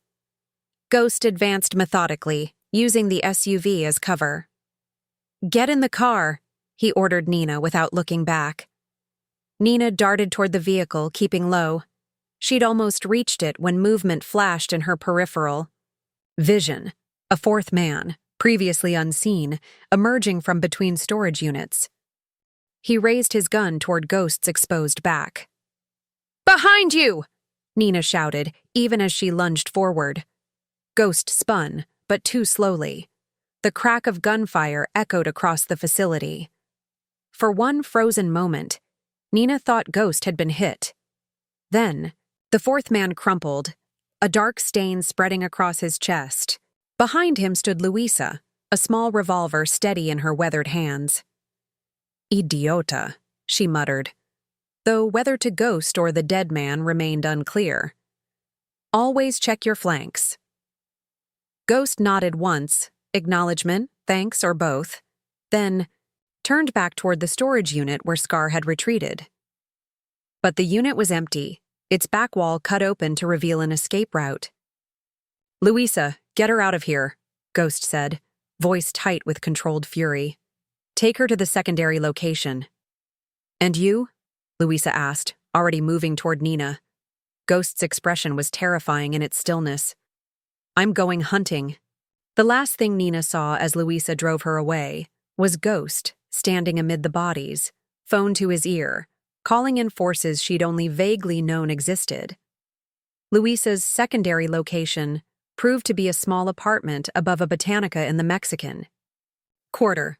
Ghost advanced methodically, using the SUV as cover. "Get in the car," he ordered Nina without looking back. Nina darted toward the vehicle, keeping low. She'd almost reached it when movement flashed in her peripheral. Vision. A 4th man, previously unseen, emerging from between storage units. He raised his gun toward Ghost's exposed back. "Behind you!" Nina shouted, even as she lunged forward. Ghost spun, but too slowly. The crack of gunfire echoed across the facility. For one frozen moment, Nina thought Ghost had been hit. Then, the 4th man crumpled, a dark stain spreading across his chest. Behind him stood Louisa, a small revolver steady in her weathered hands. Idiota, she muttered, though whether to Ghost or the dead man remained unclear. Always check your flanks. Ghost nodded once, acknowledgement, thanks, or both, then turned back toward the storage unit where Scar had retreated. But the unit was empty, its back wall cut open to reveal an escape route. "Louisa, get her out of here," Ghost said, voice tight with controlled fury. "Take her to the secondary location." "And you?" Louisa asked, already moving toward Nina. Ghost's expression was terrifying in its stillness. "I'm going hunting." The last thing Nina saw as Louisa drove her away was Ghost standing amid the bodies, phone to his ear, calling in forces she'd only vaguely known existed. Louisa's secondary location proved to be a small apartment above a botanica in the Mexican Quarter.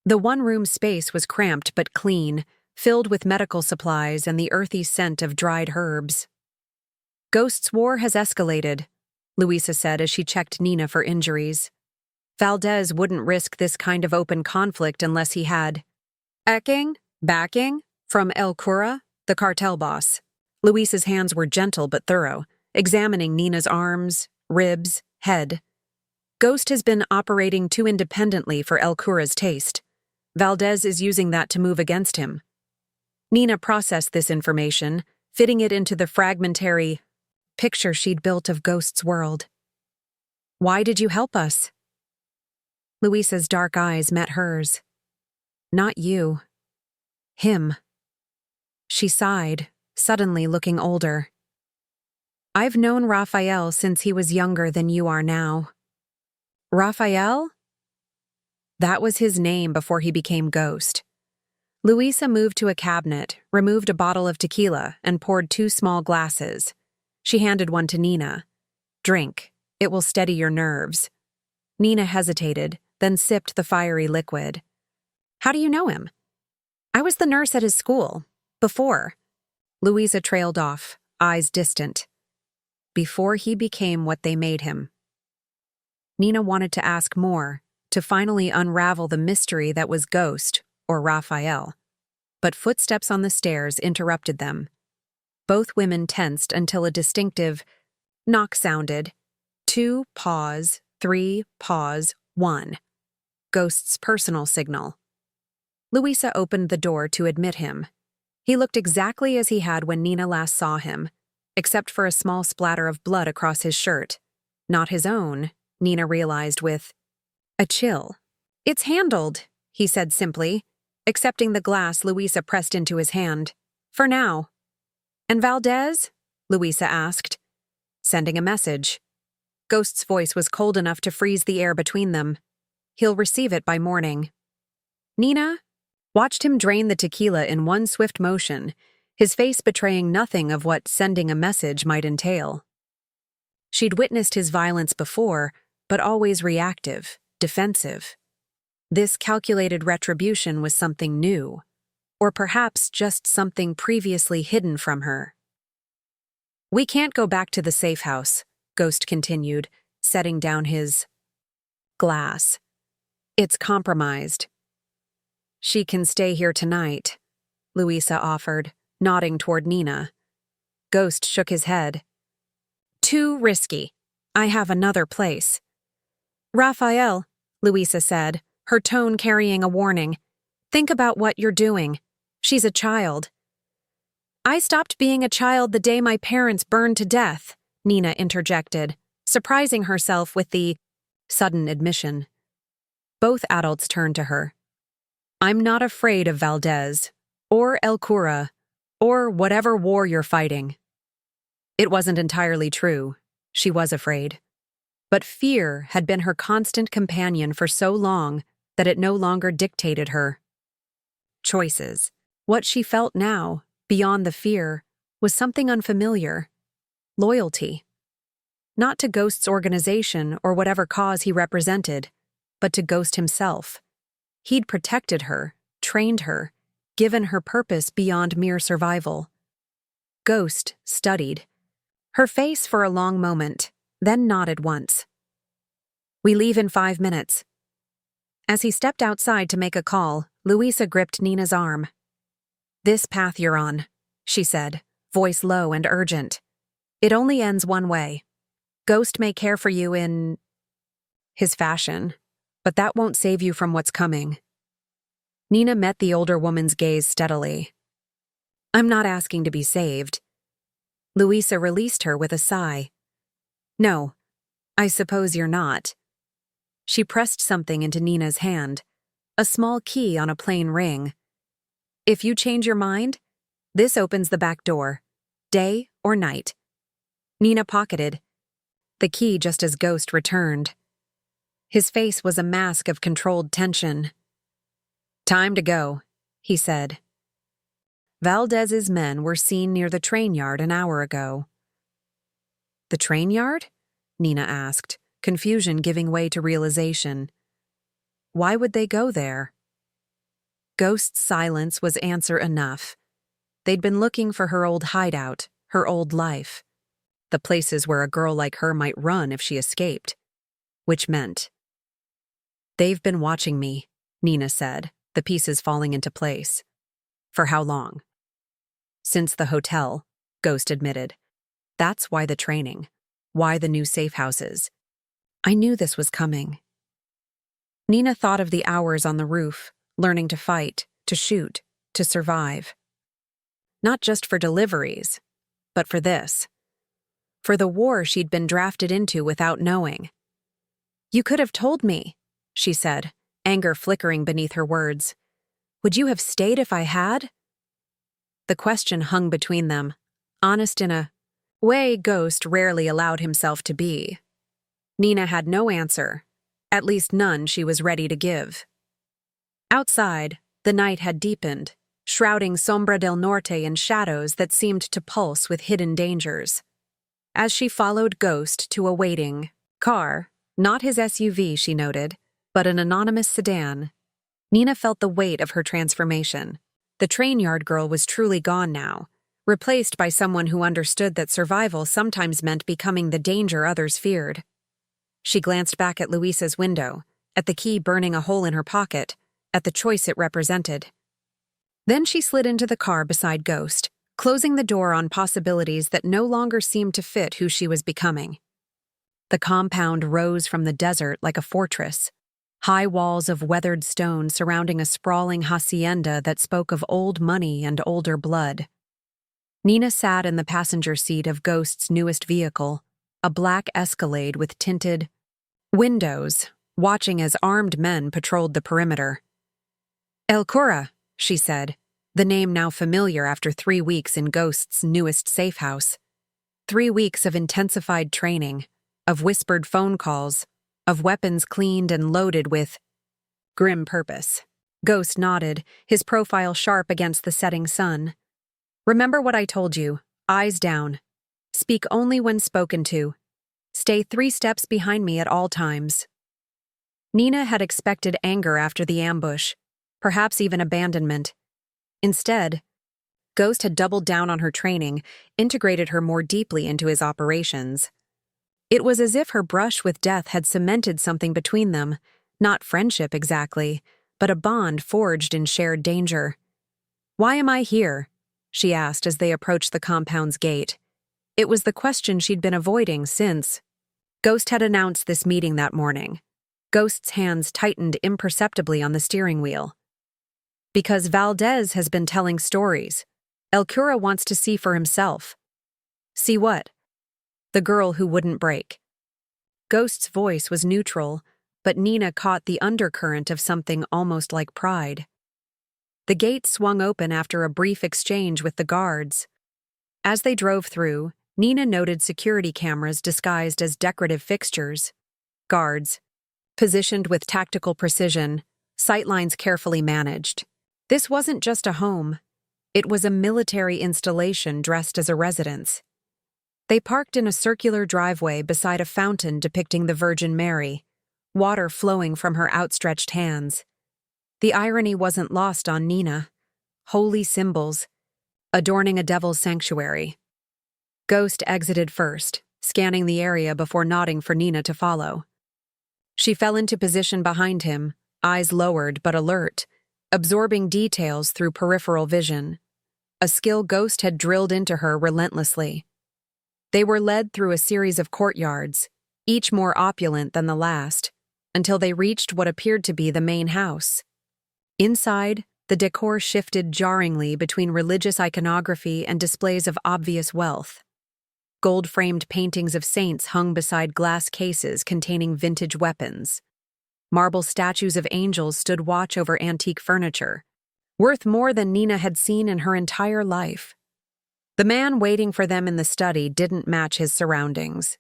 The one-room space was cramped but clean, filled with medical supplies and the earthy scent of dried herbs. "Ghost's war has escalated," Louisa said as she checked Nina for injuries. "Valdez wouldn't risk this kind of open conflict unless he had backing from El Cura, the cartel boss." Louisa's hands were gentle but thorough, examining Nina's arms, ribs, head. "Ghost has been operating too independently for El Cura's taste. Valdez is using that to move against him." Nina processed this information, fitting it into the fragmentary picture she'd built of Ghost's world. "Why did you help us?" Louisa's dark eyes met hers. "Not you. Him." She sighed, suddenly looking older. "I've known Raphael since he was younger than you are now." "Raphael?" That was his name before he became Ghost. Louisa moved to a cabinet, removed a bottle of tequila, and poured 2 small glasses. She handed one to Nina. "Drink. It will steady your nerves." Nina hesitated, then sipped the fiery liquid. "How do you know him?" "I was the nurse at his school. Before." Louisa trailed off, eyes distant. "Before he became what they made him." Nina wanted to ask more, to finally unravel the mystery that was Ghost, or Raphael. But footsteps on the stairs interrupted them. Both women tensed until a distinctive knock sounded. 2, pause, 3, pause, 1. Ghost's personal signal. Louisa opened the door to admit him. He looked exactly as he had when Nina last saw him, except for a small splatter of blood across his shirt. Not his own, Nina realized with a chill. "It's handled," he said simply, accepting the glass Louisa pressed into his hand. "For now." "And Valdez?" Louisa asked. "Sending a message." Ghost's voice was cold enough to freeze the air between them. "He'll receive it by morning." Nina watched him drain the tequila in one swift motion, his face betraying nothing of what sending a message might entail. She'd witnessed his violence before, but always reactive, defensive. This calculated retribution was something new, or perhaps just something previously hidden from her. "We can't go back to the safe house," Ghost continued, setting down his glass. "It's compromised." "She can stay here tonight," Louisa offered, nodding toward Nina. Ghost shook his head. "Too risky. I have another place." "Raphael," Louisa said, her tone carrying a warning. "Think about what you're doing. She's a child." "I stopped being a child the day my parents burned to death," Nina interjected, surprising herself with the sudden admission. Both adults turned to her. "I'm not afraid of Valdez, or El Cura, or whatever war you're fighting." It wasn't entirely true. She was afraid. But fear had been her constant companion for so long that it no longer dictated her choices. What she felt now, beyond the fear, was something unfamiliar. Loyalty. Not to Ghost's organization or whatever cause he represented, but to Ghost himself. He'd protected her, trained her, given her purpose beyond mere survival. Ghost studied her face for a long moment, then nodded once. "We leave in 5 minutes." As he stepped outside to make a call, Louisa gripped Nina's arm. "This path you're on," she said, voice low and urgent. "It only ends one way. Ghost may care for you in his fashion, but that won't save you from what's coming." Nina met the older woman's gaze steadily. "I'm not asking to be saved." Louisa released her with a sigh. "No, I suppose you're not." She pressed something into Nina's hand, a small key on a plain ring. "If you change your mind, this opens the back door, day or night." Nina pocketed the key just as Ghost returned. His face was a mask of controlled tension. "Time to go," he said. Valdez's men were seen near the train yard an hour ago. "The train yard?" Nina asked, confusion giving way to realization. Why would they go there? Ghost's silence was answer enough. They'd been looking for her old hideout, her old life. The places where a girl like her might run if she escaped. Which meant, "They've been watching me," Nina said, the pieces falling into place. "For how long?" "Since the hotel," Ghost admitted. "That's why the training. Why the new safe houses. I knew this was coming." Nina thought of the hours on the roof, learning to fight, to shoot, to survive. Not just for deliveries, but for this. For the war she'd been drafted into without knowing. "You could have told me," she said, anger flickering beneath her words. "Would you have stayed if I had?" The question hung between them, honest in a way Ghost rarely allowed himself to be. Nina had no answer, at least none she was ready to give. Outside, the night had deepened, shrouding Sombra del Norte in shadows that seemed to pulse with hidden dangers. As she followed Ghost to a waiting car, not his SUV, she noted, but an anonymous sedan, Nina felt the weight of her transformation. The train yard girl was truly gone now, replaced by someone who understood that survival sometimes meant becoming the danger others feared. She glanced back at Louisa's window, at the key burning a hole in her pocket, at the choice it represented. Then she slid into the car beside Ghost, closing the door on possibilities that no longer seemed to fit who she was becoming. The compound rose from the desert like a fortress, high walls of weathered stone surrounding a sprawling hacienda that spoke of old money and older blood. Nina sat in the passenger seat of Ghost's newest vehicle, a black Escalade with tinted windows, watching as armed men patrolled the perimeter. "El Cura," she said, the name now familiar after 3 weeks in Ghost's newest safe house. 3 weeks of intensified training, of whispered phone calls, of weapons cleaned and loaded with grim purpose. Ghost nodded, his profile sharp against the setting sun. "Remember what I told you, eyes down. Speak only when spoken to. Stay 3 steps behind me at all times." Nina had expected anger after the ambush, perhaps even abandonment. Instead, Ghost had doubled down on her training, integrated her more deeply into his operations. It was as if her brush with death had cemented something between them, not friendship exactly, but a bond forged in shared danger. "Why am I here?" she asked as they approached the compound's gate. It was the question she'd been avoiding since Ghost had announced this meeting that morning. Ghost's hands tightened imperceptibly on the steering wheel. "Because Valdez has been telling stories. El Cura wants to see for himself." "See what?" "The girl who wouldn't break." Ghost's voice was neutral, but Nina caught the undercurrent of something almost like pride. The gate swung open after a brief exchange with the guards. As they drove through, Nina noted security cameras disguised as decorative fixtures. Guards, positioned with tactical precision, sightlines carefully managed. This wasn't just a home. It was a military installation dressed as a residence. They parked in a circular driveway beside a fountain depicting the Virgin Mary, water flowing from her outstretched hands. The irony wasn't lost on Nina. Holy symbols, adorning a devil's sanctuary. Ghost exited first, scanning the area before nodding for Nina to follow. She fell into position behind him, eyes lowered but alert, absorbing details through peripheral vision. A skill Ghost had drilled into her relentlessly. They were led through a series of courtyards, each more opulent than the last, until they reached what appeared to be the main house. Inside, the decor shifted jarringly between religious iconography and displays of obvious wealth. Gold-framed paintings of saints hung beside glass cases containing vintage weapons. Marble statues of angels stood watch over antique furniture, worth more than Nina had seen in her entire life. The man waiting for them in the study didn't match his surroundings.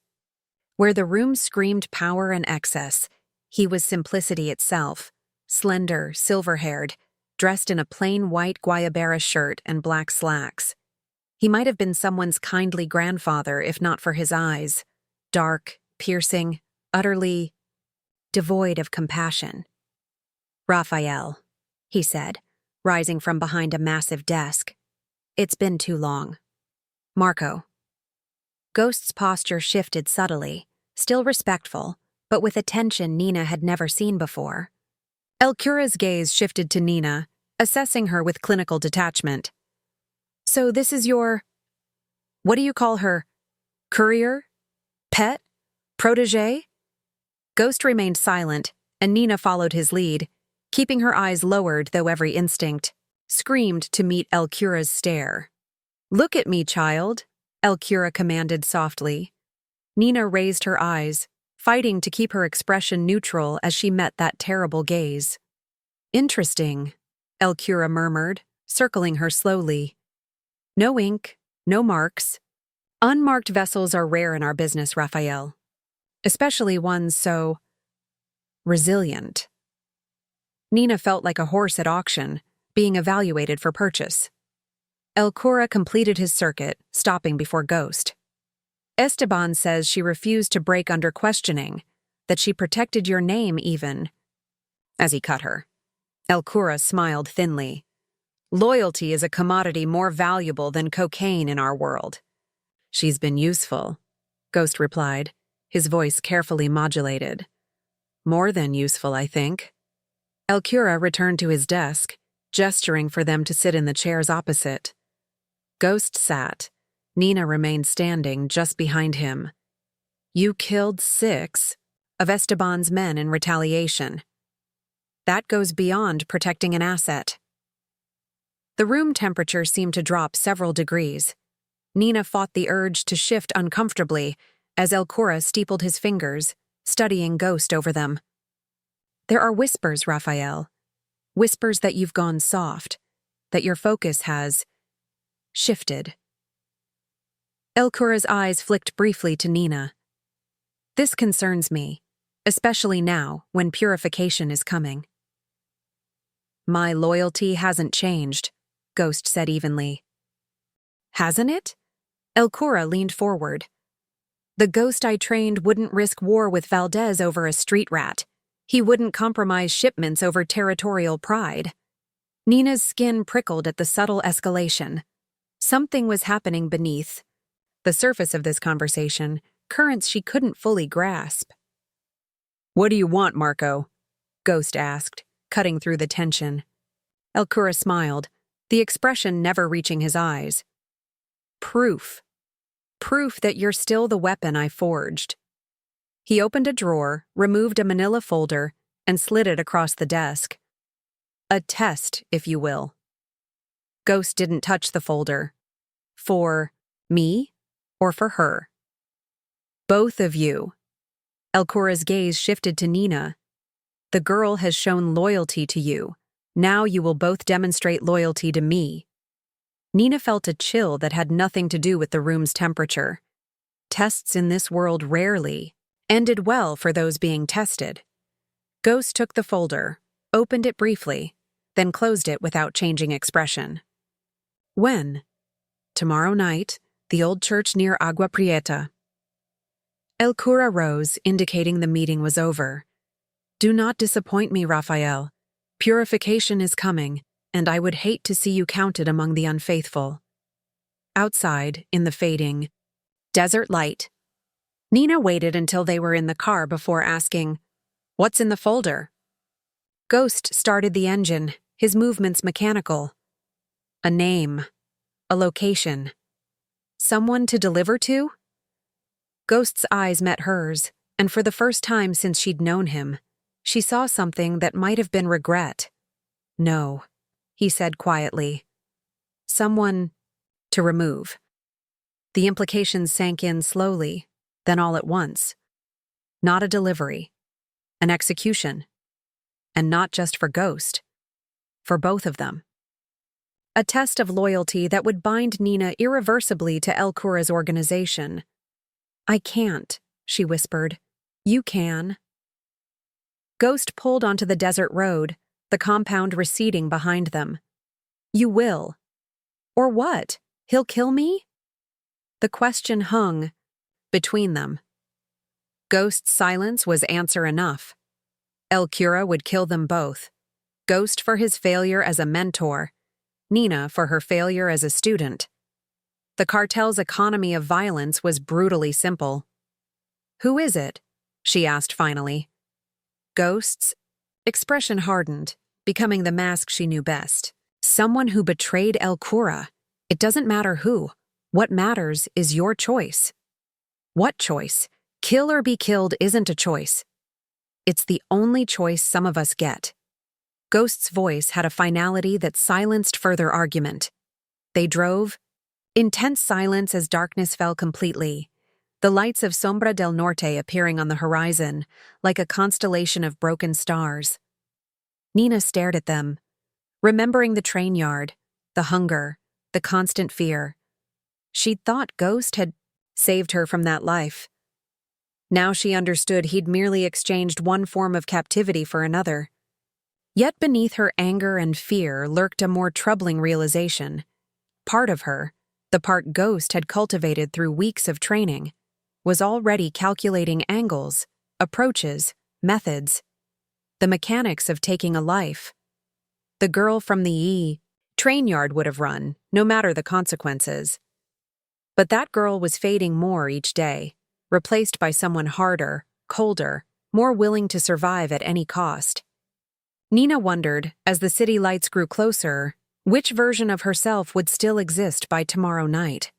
Where the room screamed power and excess, he was simplicity itself, slender, silver-haired, dressed in a plain white guayabera shirt and black slacks. He might have been someone's kindly grandfather if not for his eyes, dark, piercing, utterly devoid of compassion. "Raphael," he said, rising from behind a massive desk. "It's been too long. Marco." Ghost's posture shifted subtly, still respectful, but with a tension Nina had never seen before. El Cura's gaze shifted to Nina, assessing her with clinical detachment. "So this is your... what do you call her? Courier? Pet? Protégé?" Ghost remained silent, and Nina followed his lead, keeping her eyes lowered though every instinct screamed to meet El Cura's stare. "Look at me, child," El Cura commanded softly. Nina raised her eyes, fighting to keep her expression neutral as she met that terrible gaze. "Interesting," El Cura murmured, circling her slowly. "No ink, no marks. Unmarked vessels are rare in our business, Raphael. Especially ones so resilient." Nina felt like a horse at auction, being evaluated for purchase. El Cura completed his circuit, stopping before Ghost. "Esteban says she refused to break under questioning, that she protected your name even." As he cut her, El Cura smiled thinly. "Loyalty is a commodity more valuable than cocaine in our world." "She's been useful," Ghost replied, his voice carefully modulated. "More than useful, I think." El Cura returned to his desk, gesturing for them to sit in the chairs opposite. Ghost sat. Nina remained standing just behind him. "You killed 6 of Esteban's men in retaliation. That goes beyond protecting an asset." The room temperature seemed to drop several degrees. Nina fought the urge to shift uncomfortably as El Cura steepled his fingers, studying Ghost over them. "There are whispers, Raphael. Whispers that you've gone soft, that your focus has shifted." El Cura's eyes flicked briefly to Nina. "This concerns me, especially now when purification is coming." "My loyalty hasn't changed," Ghost said evenly. "Hasn't it?" El Cura leaned forward. "The Ghost I trained wouldn't risk war with Valdez over a street rat. He wouldn't compromise shipments over territorial pride." Nina's skin prickled at the subtle escalation. Something was happening beneath the surface of this conversation, currents she couldn't fully grasp. "What do you want, Marco?" Ghost asked, cutting through the tension. El Cura smiled, the expression never reaching his eyes. "Proof. Proof that you're still the weapon I forged." He opened a drawer, removed a manila folder, and slid it across the desk. "A test, if you will." Ghost didn't touch the folder. "For me or for her?" "Both of you." El Cura's gaze shifted to Nina. "The girl has shown loyalty to you. Now you will both demonstrate loyalty to me." Nina felt a chill that had nothing to do with the room's temperature. Tests in this world rarely ended well for those being tested. Ghost took the folder, opened it briefly, then closed it without changing expression. "When?" "Tomorrow night, the old church near Agua Prieta." El Cura rose, indicating the meeting was over. "Do not disappoint me, Raphael. Purification is coming, and I would hate to see you counted among the unfaithful." Outside, in the fading desert light, Nina waited until they were in the car before asking, "What's in the folder?" Ghost started the engine, his movements mechanical. A name. A location. Someone to deliver to? Ghost's eyes met hers, and for the first time since she'd known him, she saw something that might have been regret. No, he said quietly. Someone to remove. The implications sank in slowly, then all at once. Not a delivery. An execution. And not just for Ghost. For both of them. A test of loyalty that would bind Nina irreversibly to El Cura's organization. I can't, she whispered. You can. Ghost pulled onto the desert road, the compound receding behind them. You will. Or what? He'll kill me? The question hung between them. Ghost's silence was answer enough. El Cura would kill them both. Ghost for his failure as a mentor, Nina for her failure as a student. The cartel's economy of violence was brutally simple. Who is it? She asked finally. Ghost's expression hardened, becoming the mask she knew best. Someone who betrayed El Cura. It doesn't matter who. What matters is your choice. What choice? Kill or be killed isn't a choice. It's the only choice some of us get. Ghost's voice had a finality that silenced further argument. They drove. Intense silence as darkness fell completely, the lights of Sombra del Norte appearing on the horizon, like a constellation of broken stars. Nina stared at them, remembering the train yard, the hunger, the constant fear. She'd thought Ghost had saved her from that life. Now she understood he'd merely exchanged one form of captivity for another. Yet beneath her anger and fear lurked a more troubling realization. Part of her, the part Ghost had cultivated through weeks of training, was already calculating angles, approaches, methods, the mechanics of taking a life. The girl from the train yard would have run, no matter the consequences. But that girl was fading more each day, replaced by someone harder, colder, more willing to survive at any cost. Nina wondered, as the city lights grew closer, which version of herself would still exist by tomorrow night.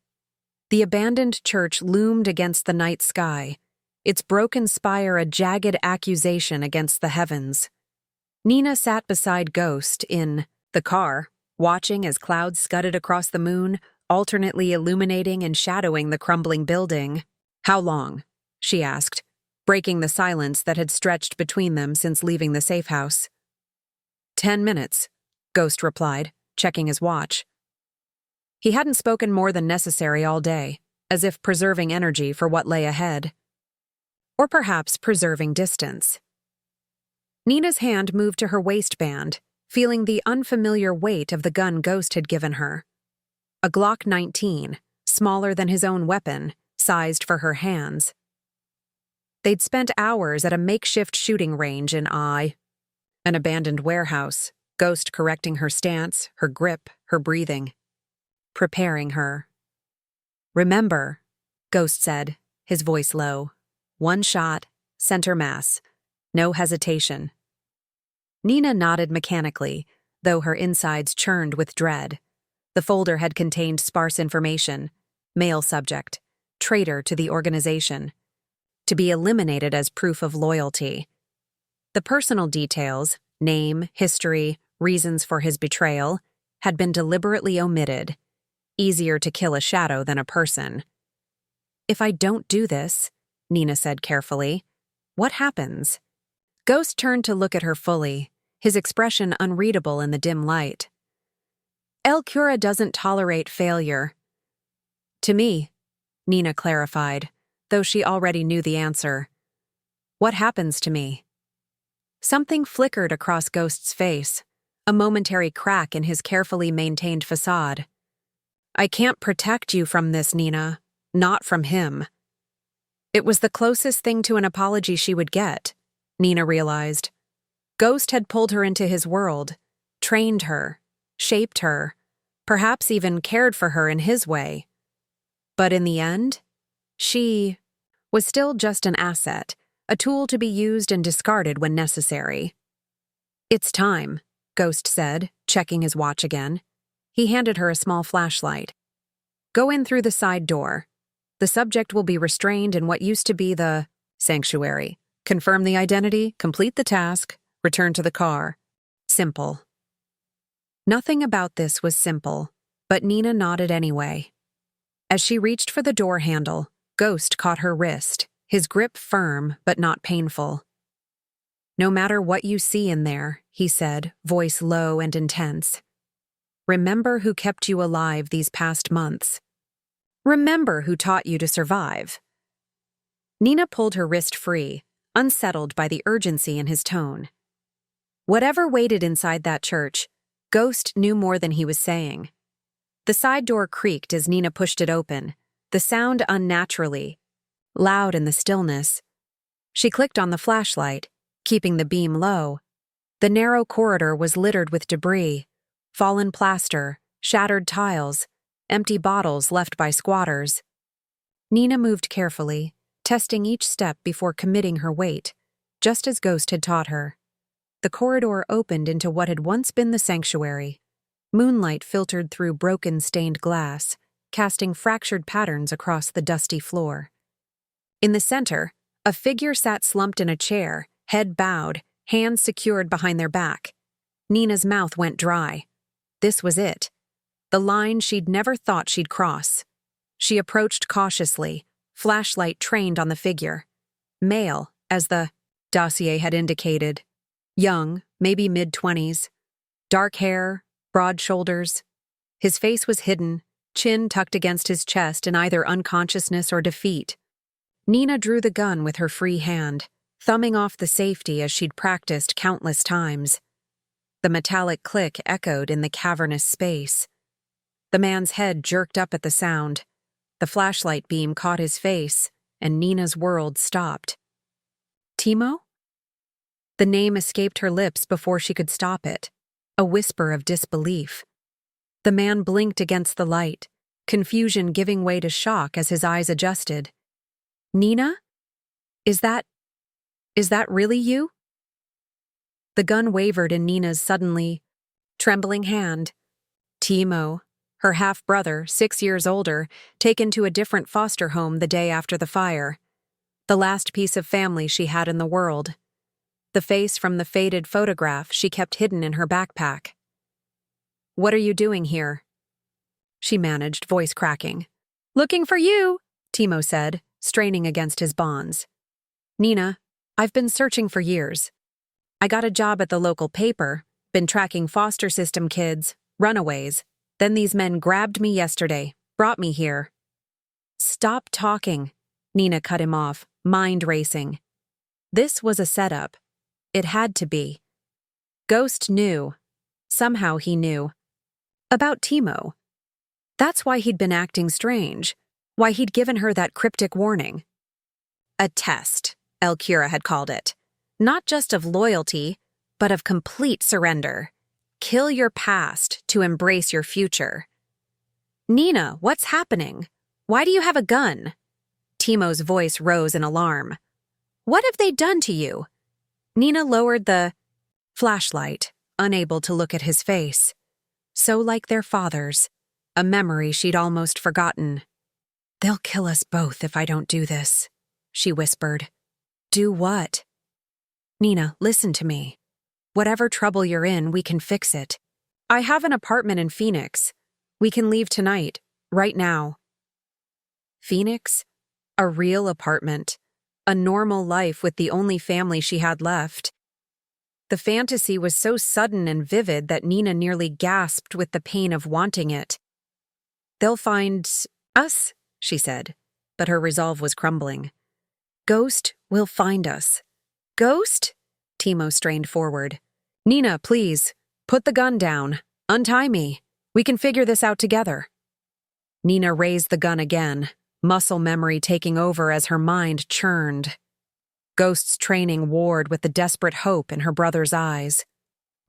The abandoned church loomed against the night sky, its broken spire a jagged accusation against the heavens. Nina sat beside Ghost in the car, watching as clouds scudded across the moon, alternately illuminating and shadowing the crumbling building. How long? She asked, breaking the silence that had stretched between them since leaving the safe house. 10 minutes, Ghost replied, checking his watch. He hadn't spoken more than necessary all day, as if preserving energy for what lay ahead. Or perhaps preserving distance. Nina's hand moved to her waistband, feeling the unfamiliar weight of the gun Ghost had given her. A Glock 19, smaller than his own weapon, sized for her hands. They'd spent hours at a makeshift shooting range in an abandoned warehouse, Ghost correcting her stance, her grip, her breathing. Preparing her. Remember, Ghost said, his voice low. One shot, center mass. No hesitation. Nina nodded mechanically, though her insides churned with dread. The folder had contained sparse information. Male subject. Traitor to the organization. To be eliminated as proof of loyalty. The personal details, name, history, reasons for his betrayal, had been deliberately omitted. Easier to kill a shadow than a person. If I don't do this, Nina said carefully, what happens? Ghost turned to look at her fully, his expression unreadable in the dim light. El Cura doesn't tolerate failure. To me, Nina clarified, though she already knew the answer. What happens to me? Something flickered across Ghost's face, a momentary crack in his carefully maintained facade. I can't protect you from this, Nina. Not from him. It was the closest thing to an apology she would get, Nina realized. Ghost had pulled her into his world, trained her, shaped her, perhaps even cared for her in his way. But in the end, she was still just an asset, a tool to be used and discarded when necessary. It's time, Ghost said, checking his watch again. He handed her a small flashlight. Go in through the side door. The subject will be restrained in what used to be the sanctuary. Confirm the identity, complete the task, return to the car. Simple. Nothing about this was simple, but Nina nodded anyway. As she reached for the door handle, Ghost caught her wrist, his grip firm but not painful. No matter what you see in there, he said, voice low and intense. Remember who kept you alive these past months. Remember who taught you to survive. Nina pulled her wrist free, unsettled by the urgency in his tone. Whatever waited inside that church, Ghost knew more than he was saying. The side door creaked as Nina pushed it open, the sound unnaturally, loud in the stillness. She clicked on the flashlight, keeping the beam low. The narrow corridor was littered with debris, fallen plaster, shattered tiles, empty bottles left by squatters. Nina moved carefully, testing each step before committing her weight, just as Ghost had taught her. The corridor opened into what had once been the sanctuary. Moonlight filtered through broken stained glass, casting fractured patterns across the dusty floor. In the center, a figure sat slumped in a chair, head bowed, hands secured behind their back. Nina's mouth went dry. This was it. The line she'd never thought she'd cross. She approached cautiously, flashlight trained on the figure. Male, as the dossier had indicated. Young, maybe mid-20s. Dark hair, broad shoulders. His face was hidden, chin tucked against his chest in either unconsciousness or defeat. Nina drew the gun with her free hand, thumbing off the safety as she'd practiced countless times. The metallic click echoed in the cavernous space. The man's head jerked up at the sound. The flashlight beam caught his face, and Nina's world stopped. Timo? The name escaped her lips before she could stop it, a whisper of disbelief. The man blinked against the light, confusion giving way to shock as his eyes adjusted. Nina? Is that really you? The gun wavered in Nina's suddenly trembling hand. Timo, her half-brother, 6 years older, taken to a different foster home the day after the fire. The last piece of family she had in the world. The face from the faded photograph she kept hidden in her backpack. What are you doing here? She managed, voice cracking. Looking for you, Timo said, straining against his bonds. Nina, I've been searching for years. I got a job at the local paper, been tracking foster system kids, runaways. Then these men grabbed me yesterday, brought me here. Stop talking, Nina cut him off, mind racing. This was a setup. It had to be. Ghost knew. Somehow he knew. About Timo. That's why he'd been acting strange, why he'd given her that cryptic warning. A test, El Cura had called it. Not just of loyalty, but of complete surrender. Kill your past to embrace your future. Nina, what's happening? Why do you have a gun? Timo's voice rose in alarm. What have they done to you? Nina lowered the flashlight, unable to look at his face. So like their fathers, a memory she'd almost forgotten. They'll kill us both if I don't do this, she whispered. Do what? Nina, listen to me. Whatever trouble you're in, we can fix it. I have an apartment in Phoenix. We can leave tonight, right now. Phoenix? A real apartment. A normal life with the only family she had left. The fantasy was so sudden and vivid that Nina nearly gasped with the pain of wanting it. They'll find us, she said, but her resolve was crumbling. Ghost will find us. Ghost? Timo strained forward. Nina, please, put the gun down. Untie me. We can figure this out together. Nina raised the gun again, muscle memory taking over as her mind churned. Ghost's training warred with the desperate hope in her brother's eyes.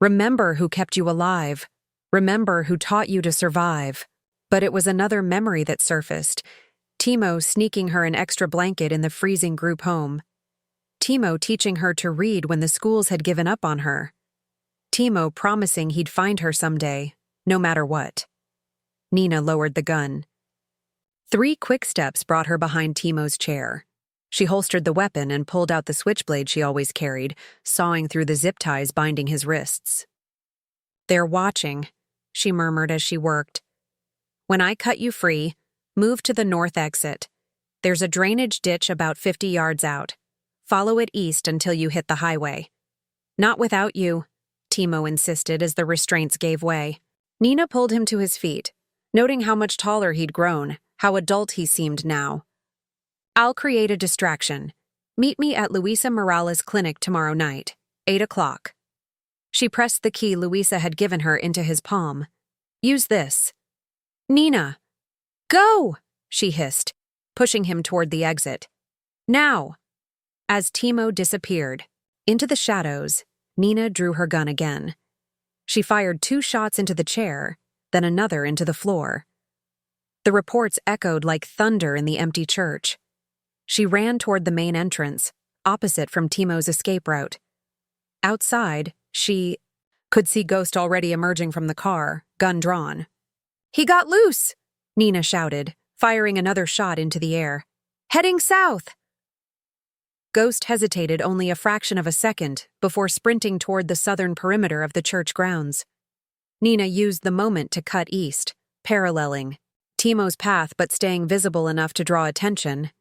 Remember who kept you alive. Remember who taught you to survive. But it was another memory that surfaced. Timo sneaking her an extra blanket in the freezing group home. Timo teaching her to read when the schools had given up on her. Timo promising he'd find her someday, no matter what. Nina lowered the gun. 3 quick steps brought her behind Timo's chair. She holstered the weapon and pulled out the switchblade she always carried, sawing through the zip ties binding his wrists. "They're watching," she murmured as she worked. "When I cut you free, move to the north exit. There's a drainage ditch about 50 yards out. Follow it east until you hit the highway." "Not without you," Timo insisted as the restraints gave way. Nina pulled him to his feet, noting how much taller he'd grown, how adult he seemed now. "I'll create a distraction. Meet me at Luisa Morales' clinic tomorrow night, 8 o'clock. She pressed the key Luisa had given her into his palm. "Use this." "Nina!" "Go!" she hissed, pushing him toward the exit. "Now!" As Timo disappeared into the shadows, Nina drew her gun again. She fired 2 shots into the chair, then another into the floor. The reports echoed like thunder in the empty church. She ran toward the main entrance, opposite from Timo's escape route. Outside, she could see Ghost already emerging from the car, gun drawn. "He got loose!" Nina shouted, firing another shot into the air. "Heading south!" Ghost hesitated only a fraction of a second before sprinting toward the southern perimeter of the church grounds. Nina used the moment to cut east, paralleling Timo's path but staying visible enough to draw attention.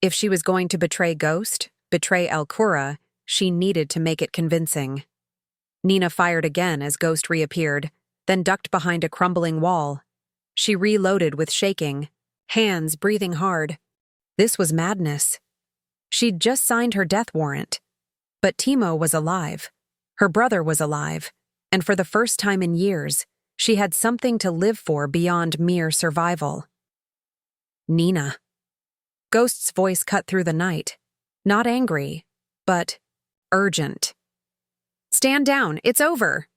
If she was going to betray Ghost, betray Alcura, she needed to make it convincing. Nina fired again as Ghost reappeared, then ducked behind a crumbling wall. She reloaded with shaking, hands breathing hard. This was madness. She'd just signed her death warrant. But Timo was alive. Her brother was alive. And for the first time in years, she had something to live for beyond mere survival. "Nina." Ghost's voice cut through the night. Not angry, but urgent. "Stand down, it's over."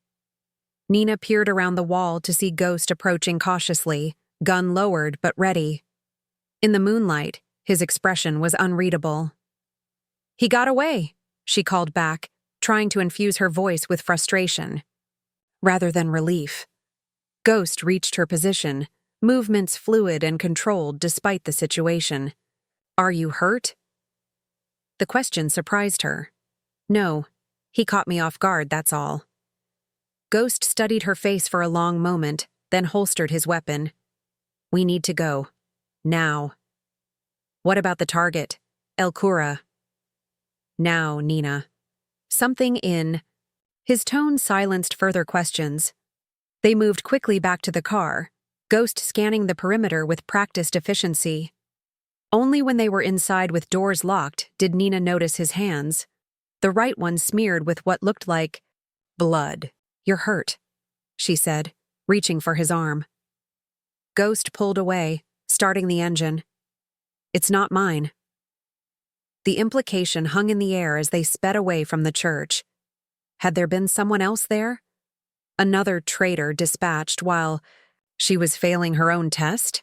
Nina peered around the wall to see Ghost approaching cautiously, gun lowered but ready. In the moonlight, his expression was unreadable. "He got away," she called back, trying to infuse her voice with frustration, rather than relief. Ghost reached her position, movements fluid and controlled despite the situation. "Are you hurt?" The question surprised her. "No, he caught me off guard, that's all." Ghost studied her face for a long moment, then holstered his weapon. "We need to go. Now." "What about the target? Alcura?" "Now, Nina." Something in his tone silenced further questions. They moved quickly back to the car, Ghost scanning the perimeter with practiced efficiency. Only when they were inside with doors locked did Nina notice his hands, the right one smeared with what looked like blood. "You're hurt," she said, reaching for his arm. Ghost pulled away, starting the engine. "It's not mine." The implication hung in the air as they sped away from the church. Had there been someone else there? Another traitor dispatched while she was failing her own test?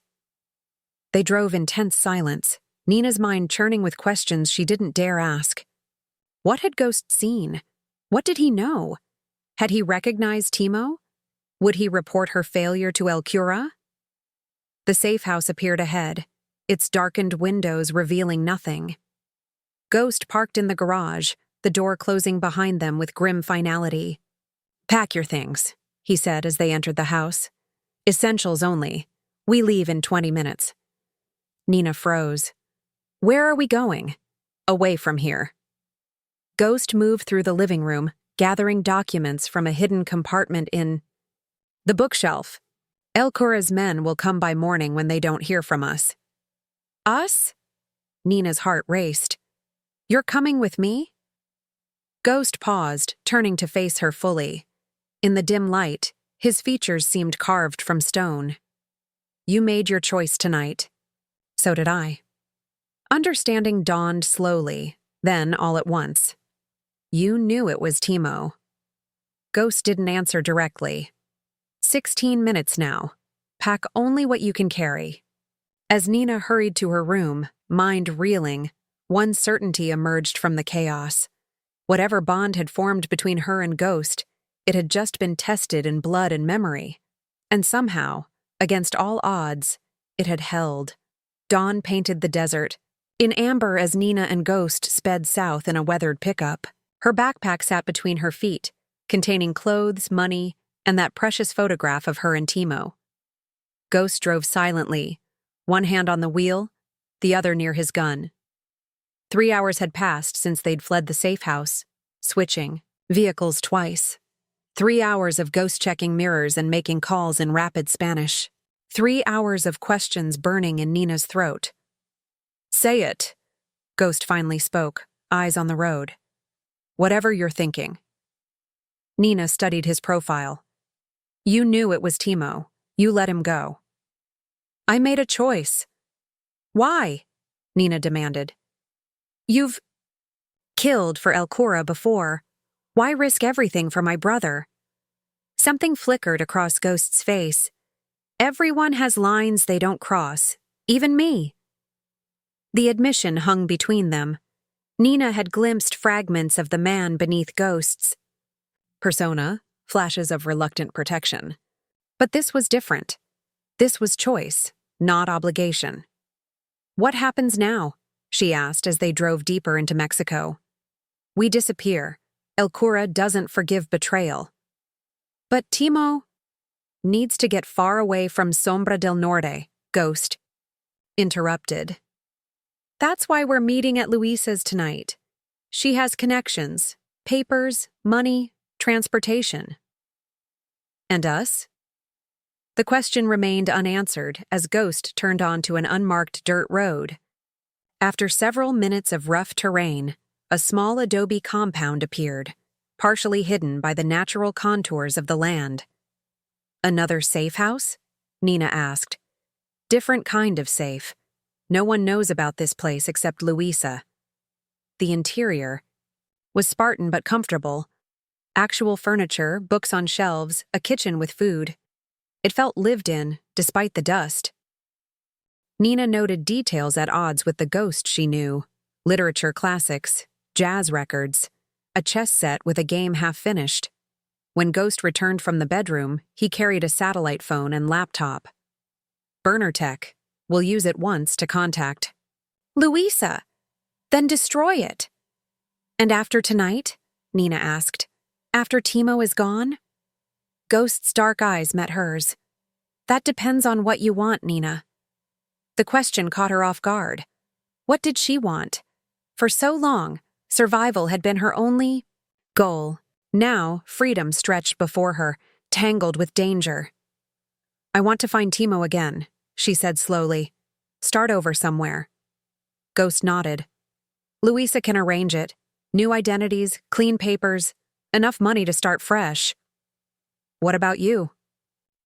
They drove in tense silence, Nina's mind churning with questions she didn't dare ask. What had Ghost seen? What did he know? Had he recognized Timo? Would he report her failure to Alcura? The safe house appeared ahead, its darkened windows revealing nothing. Ghost parked in the garage, the door closing behind them with grim finality. "Pack your things," he said as they entered the house. "Essentials only. We leave in 20 minutes. Nina froze. "Where are we going?" "Away from here." Ghost moved through the living room, gathering documents from a hidden compartment in the bookshelf. "Alcura's men will come by morning when they don't hear from us." "Us?" Nina's heart raced. "You're coming with me?" Ghost paused, turning to face her fully. In the dim light, his features seemed carved from stone. "You made your choice tonight. So did I." Understanding dawned slowly, then all at once. "You knew it was Timo." Ghost didn't answer directly. 16 minutes now. Pack only what you can carry." As Nina hurried to her room, mind reeling, one certainty emerged from the chaos. Whatever bond had formed between her and Ghost, It had just been tested in blood and memory. And somehow, against all odds, it had held. Dawn painted the desert, in amber as Nina and Ghost sped south in a weathered pickup. Her backpack sat between her feet, containing clothes, money, and that precious photograph of her and Timo. Ghost drove silently, one hand on the wheel, the other near his gun. 3 hours had passed since they'd fled the safe house, switching vehicles twice. 3 hours of ghost-checking mirrors and making calls in rapid Spanish. 3 hours of questions burning in Nina's throat. "Say it," Ghost finally spoke, eyes on the road. "Whatever you're thinking." Nina studied his profile. "You knew it was Timo. You let him go." "I made a choice." "Why?" Nina demanded. "You've killed for El Cura before. Why risk everything for my brother?" Something flickered across Ghost's face. "Everyone has lines they don't cross, even me." The admission hung between them. Nina had glimpsed fragments of the man beneath Ghost's persona, flashes of reluctant protection. But this was different. This was choice, not obligation. "What happens now?" she asked as they drove deeper into Mexico. "We disappear. El Cura doesn't forgive betrayal." "But Timo needs to get far away from Sombra del Norte," Ghost interrupted. "That's why we're meeting at Luisa's tonight. She has connections, papers, money, transportation." "And us?" The question remained unanswered as Ghost turned onto an unmarked dirt road. After several minutes of rough terrain, a small adobe compound appeared, partially hidden by the natural contours of the land. "Another safe house?" Nina asked. "Different kind of safe. No one knows about this place except Luisa." The interior was Spartan but comfortable. Actual furniture, books on shelves, a kitchen with food. It felt lived in, despite the dust. Nina noted details at odds with the Ghost she knew: literature classics, jazz records, a chess set with a game half finished. When Ghost returned from the bedroom, he carried a satellite phone and laptop. "Burner tech. We'll use it once to contact Luisa. Then destroy it." "And after tonight?" Nina asked. "After Timo is gone?" Ghost's dark eyes met hers. "That depends on what you want, Nina." The question caught her off guard. What did she want? For so long, survival had been her only goal. Now, freedom stretched before her, tangled with danger. "I want to find Timo again," she said slowly. "Start over somewhere." Ghost nodded. "Luisa can arrange it. New identities, clean papers, enough money to start fresh." "What about you?"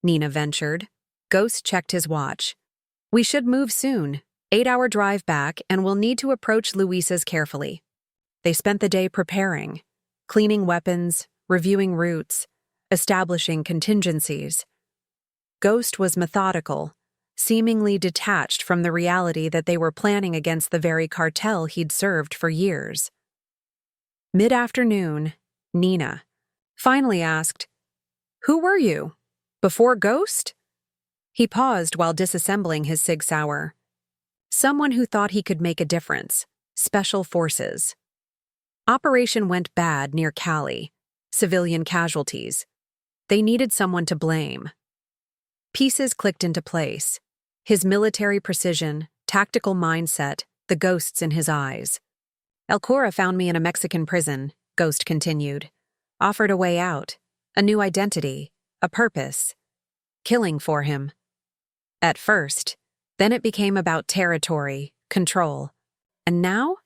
Nina ventured. Ghost checked his watch. "We should move soon. 8-hour drive back, and we'll need to approach Luisa's carefully." They spent the day preparing, cleaning weapons, reviewing routes, establishing contingencies. Ghost was methodical, seemingly detached from the reality that they were planning against the very cartel he'd served for years. Mid-afternoon, Nina finally asked, "Who were you? Before Ghost?" He paused while disassembling his Sig Sauer. "Someone who thought he could make a difference. Special Forces. Operation went bad near Cali. Civilian casualties. They needed someone to blame." Pieces clicked into place. His military precision, tactical mindset, the ghosts in his eyes. "El Cura found me in a Mexican prison," Ghost continued. "Offered a way out, a new identity, a purpose. Killing for him. At first, then it became about territory, control. And now?"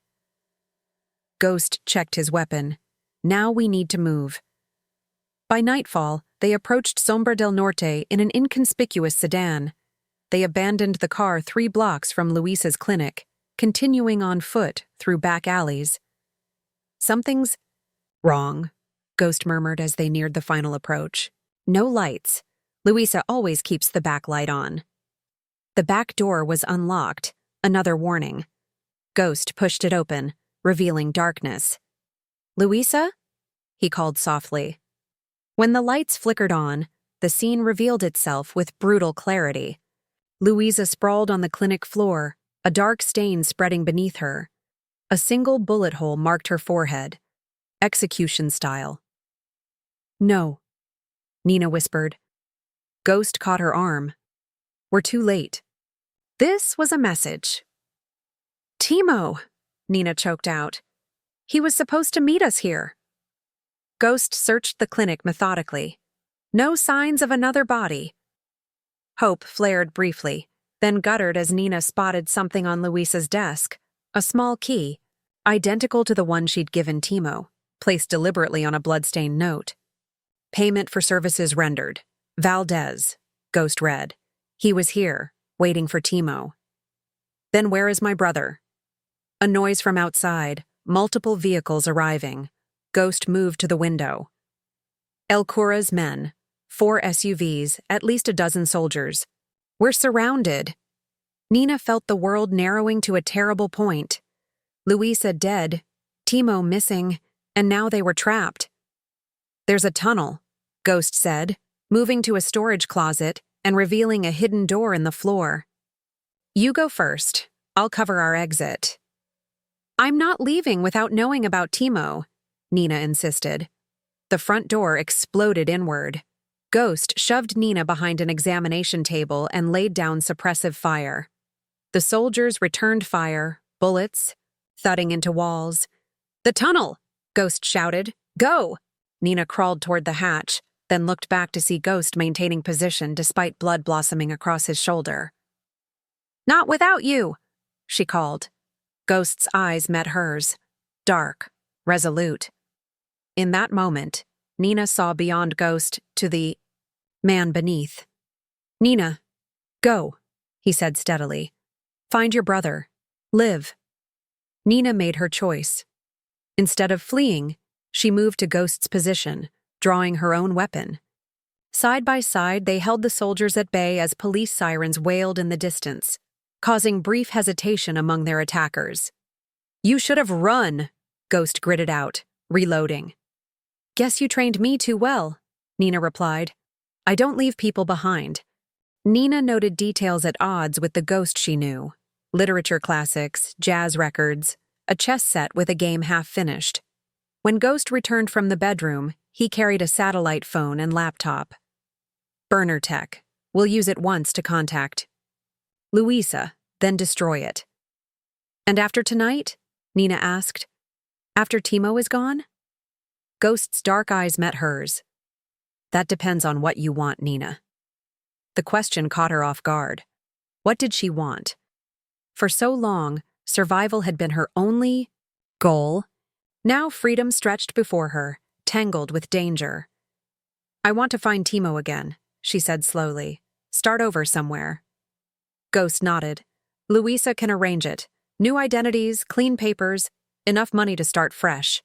Ghost checked his weapon. "Now we need to move." By nightfall, they approached Sombra del Norte in an inconspicuous sedan. They abandoned the car 3 blocks from Luisa's clinic, continuing on foot through back alleys. "Something's wrong," Ghost murmured as they neared the final approach. "No lights. Luisa always keeps the back light on." The back door was unlocked, another warning. Ghost pushed it open, revealing darkness. "Luisa?" he called softly. When the lights flickered on, the scene revealed itself with brutal clarity. Louisa sprawled on the clinic floor, a dark stain spreading beneath her. A single bullet hole marked her forehead. Execution style. "No," Nina whispered. Ghost caught her arm. "We're too late." This was a message. "Timo," Nina choked out. "He was supposed to meet us here." Ghost searched the clinic methodically. No signs of another body. Hope flared briefly, then guttered as Nina spotted something on Louisa's desk, a small key, identical to the one she'd given Timo, placed deliberately on a bloodstained note. "Payment for services rendered. Valdez," Ghost read. "He was here, waiting for Timo." "Then where is my brother?" A noise from outside, multiple vehicles arriving. Ghost moved to the window. El Cura's men, 4 SUVs, at least a dozen soldiers. "We're surrounded." Nina felt the world narrowing to a terrible point. Louisa dead, Timo missing, and now they were trapped. "There's a tunnel," Ghost said, moving to a storage closet and revealing a hidden door in the floor. "You go first. I'll cover our exit." "I'm not leaving without knowing about Timo," Nina insisted. The front door exploded inward. Ghost shoved Nina behind an examination table and laid down suppressive fire. The soldiers returned fire, bullets, thudding into walls. "The tunnel!" Ghost shouted. "Go!" Nina crawled toward the hatch, then looked back to see Ghost maintaining position despite blood blossoming across his shoulder. "Not without you," she called. Ghost's eyes met hers, dark, resolute. In that moment, Nina saw beyond Ghost to the man beneath. "Nina, go," he said steadily. "Find your brother. Live." Nina made her choice. Instead of fleeing, she moved to Ghost's position, drawing her own weapon. Side by side, they held the soldiers at bay as police sirens wailed in the distance, causing brief hesitation among their attackers. "You should have run," Ghost gritted out, reloading. "Guess you trained me too well," Nina replied. "I don't leave people behind." Nina noted details at odds with the Ghost she knew. Literature classics, jazz records, a chess set with a game half finished. When Ghost returned from the bedroom, he carried a satellite phone and laptop. "Burner tech. We'll use it once to contact Louisa, then destroy it." "And after tonight?" Nina asked. "After Timo is gone?" Ghost's dark eyes met hers. "That depends on what you want, Nina." The question caught her off guard. What did she want? For so long, survival had been her only goal. Now freedom stretched before her, tangled with danger. "I want to find Timo again," she said slowly. "Start over somewhere." Ghost nodded. "Louisa can arrange it. New identities, clean papers, enough money to start fresh."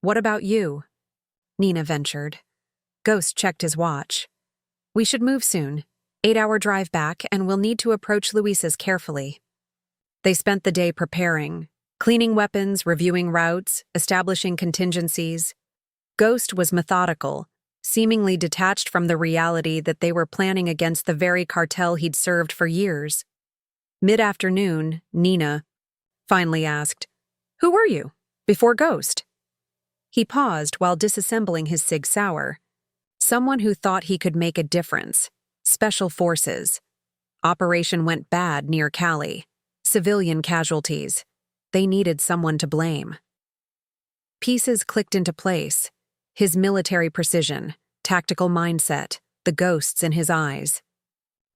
"What about you?" Nina ventured. Ghost checked his watch. "We should move soon. 8-hour drive back, and we'll need to approach Louisa's carefully." They spent the day preparing, cleaning weapons, reviewing routes, establishing contingencies. Ghost was methodical, seemingly detached from the reality that they were planning against the very cartel he'd served for years. Mid-afternoon, Nina finally asked, "Who were you, before Ghost?" He paused while disassembling his Sig Sauer. "Someone who thought he could make a difference. Special forces. Operation went bad near Cali. Civilian casualties. They needed someone to blame." Pieces clicked into place. His military precision, tactical mindset, the ghosts in his eyes.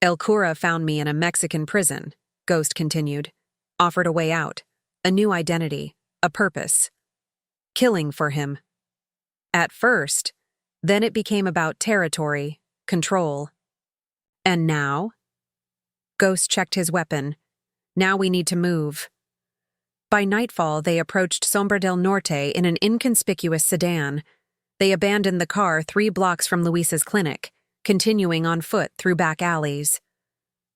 "El Cura found me in a Mexican prison," Ghost continued. "Offered a way out, a new identity, a purpose. Killing for him. At first, then it became about territory, control. And now?" Ghost checked his weapon. "Now we need to move." By nightfall, they approached Sombra del Norte in an inconspicuous sedan. They abandoned the car 3 blocks from Luisa's clinic, continuing on foot through back alleys.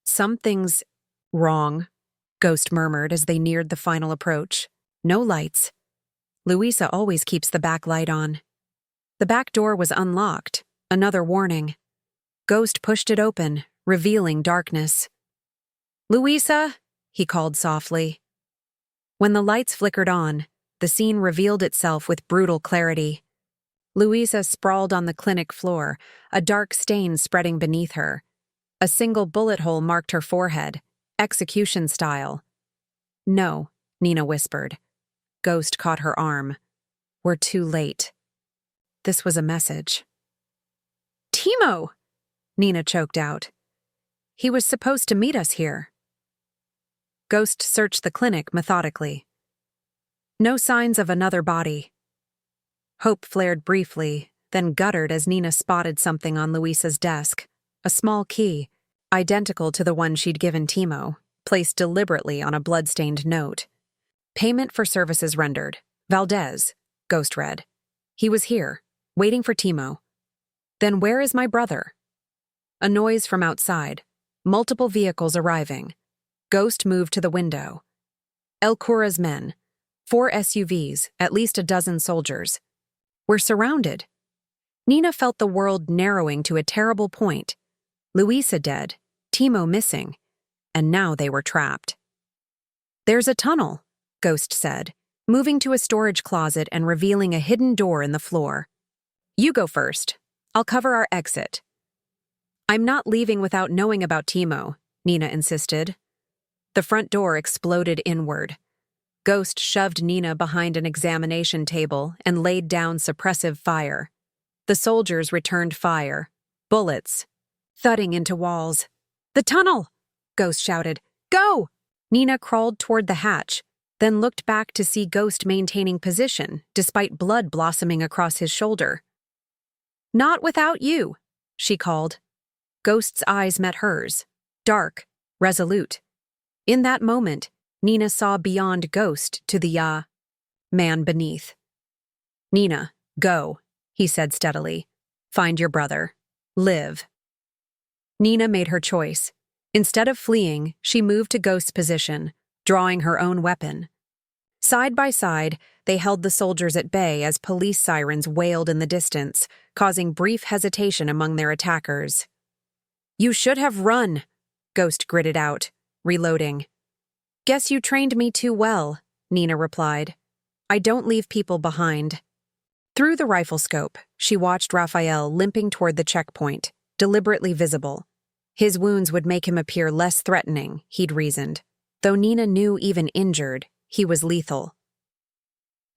"Something's wrong," Ghost murmured as they neared the final approach. "No lights. Louisa always keeps the back light on." The back door was unlocked, Another warning. Ghost pushed it open, revealing darkness. "Louisa," he called softly. When the lights flickered on, the scene revealed itself with brutal clarity. Louisa sprawled on the clinic floor, a dark stain spreading beneath her. A single bullet hole marked her forehead, execution style. "No," Nina whispered. Ghost caught her arm. "We're too late." This was a message. "Timo!" Nina choked out. "He was supposed to meet us here." Ghost searched the clinic methodically. No signs of another body. Hope flared briefly, then guttered as Nina spotted something on Louisa's desk. A small key, identical to the one she'd given Timo, placed deliberately on a blood-stained note. "Payment for services rendered. Valdez," Ghost read. "He was here, waiting for Timo." "Then where is my brother?" A noise from outside. Multiple vehicles arriving. Ghost moved to the window. El Cura's men. 4 SUVs, at least a dozen soldiers. "We're surrounded." Nina felt the world narrowing to a terrible point. Louisa dead, Timo missing, and now they were trapped. "There's a tunnel," Ghost said, moving to a storage closet and revealing a hidden door in the floor. "You go first. I'll cover our exit." "I'm not leaving without knowing about Timo," Nina insisted. The front door exploded inward. Ghost shoved Nina behind an examination table and laid down suppressive fire. The soldiers returned fire. Bullets. Thudding into walls. "The tunnel!" Ghost shouted. "Go!" Nina crawled toward the hatch, then looked back to see Ghost maintaining position, despite blood blossoming across his shoulder. "Not without you," she called. Ghost's eyes met hers. Dark, resolute. In that moment, Nina saw beyond Ghost to the man beneath. "Nina, go," he said steadily. "Find your brother. Live." Nina made her choice. Instead of fleeing, she moved to Ghost's position, drawing her own weapon. Side by side, they held the soldiers at bay as police sirens wailed in the distance, causing brief hesitation among their attackers. "You should have run," Ghost gritted out, reloading. "Guess you trained me too well," Nina replied. "I don't leave people behind." Through the rifle scope, she watched Raphael limping toward the checkpoint, deliberately visible. His wounds would make him appear less threatening, he'd reasoned. Though Nina knew even injured, he was lethal.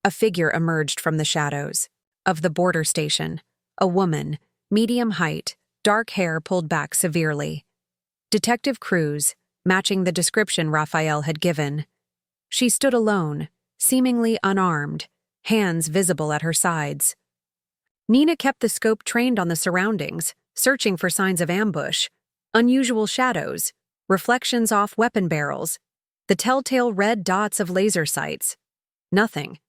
A figure emerged from the shadows. Of the border station. A woman, medium height, dark hair pulled back severely. Detective Cruz, matching the description Raphael had given. She stood alone, seemingly unarmed, hands visible at her sides. Nina kept the scope trained on the surroundings, searching for signs of ambush, unusual shadows, reflections off weapon barrels, the telltale red dots of laser sights. Nothing.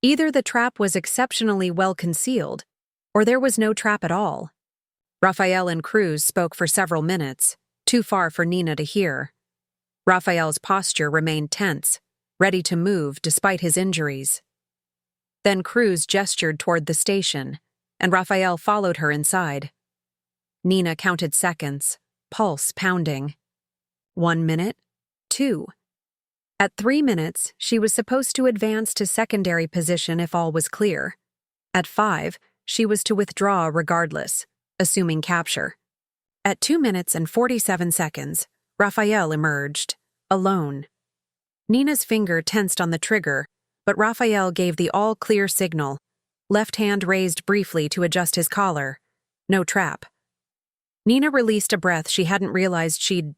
Either the trap was exceptionally well concealed, or there was no trap at all. Raphael and Cruz spoke for several minutes, too far for Nina to hear. Raphael's posture remained tense, ready to move despite his injuries. Then Cruz gestured toward the station, and Raphael followed her inside. Nina counted seconds, pulse pounding. 1 minute, 2. At 3 minutes, she was supposed to advance to secondary position if all was clear. At 5, she was to withdraw regardless, assuming capture. At 2 minutes and 47 seconds, Raphael emerged, alone. Nina's finger tensed on the trigger, but Raphael gave the all-clear signal, left hand raised briefly to adjust his collar. No trap. Nina released a breath she hadn't realized she'd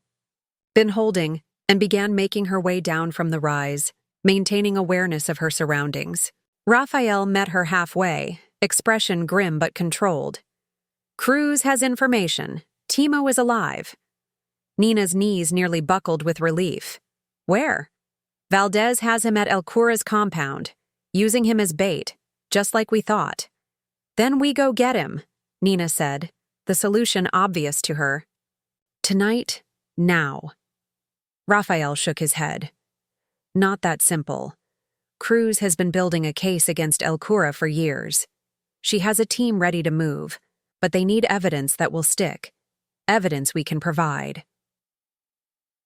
been holding and began making her way down from the rise, maintaining awareness of her surroundings. Raphael met her halfway, expression grim but controlled. "Cruz has information. Timo is alive." Nina's knees nearly buckled with relief. "Where?" "Valdez has him at El Cura's compound, using him as bait, just like we thought." "Then we go get him," Nina said, the solution obvious to her. "Tonight, now." Raphael shook his head. "Not that simple. Cruz has been building a case against El Cura for years. She has a team ready to move, but they need evidence that will stick, evidence we can provide.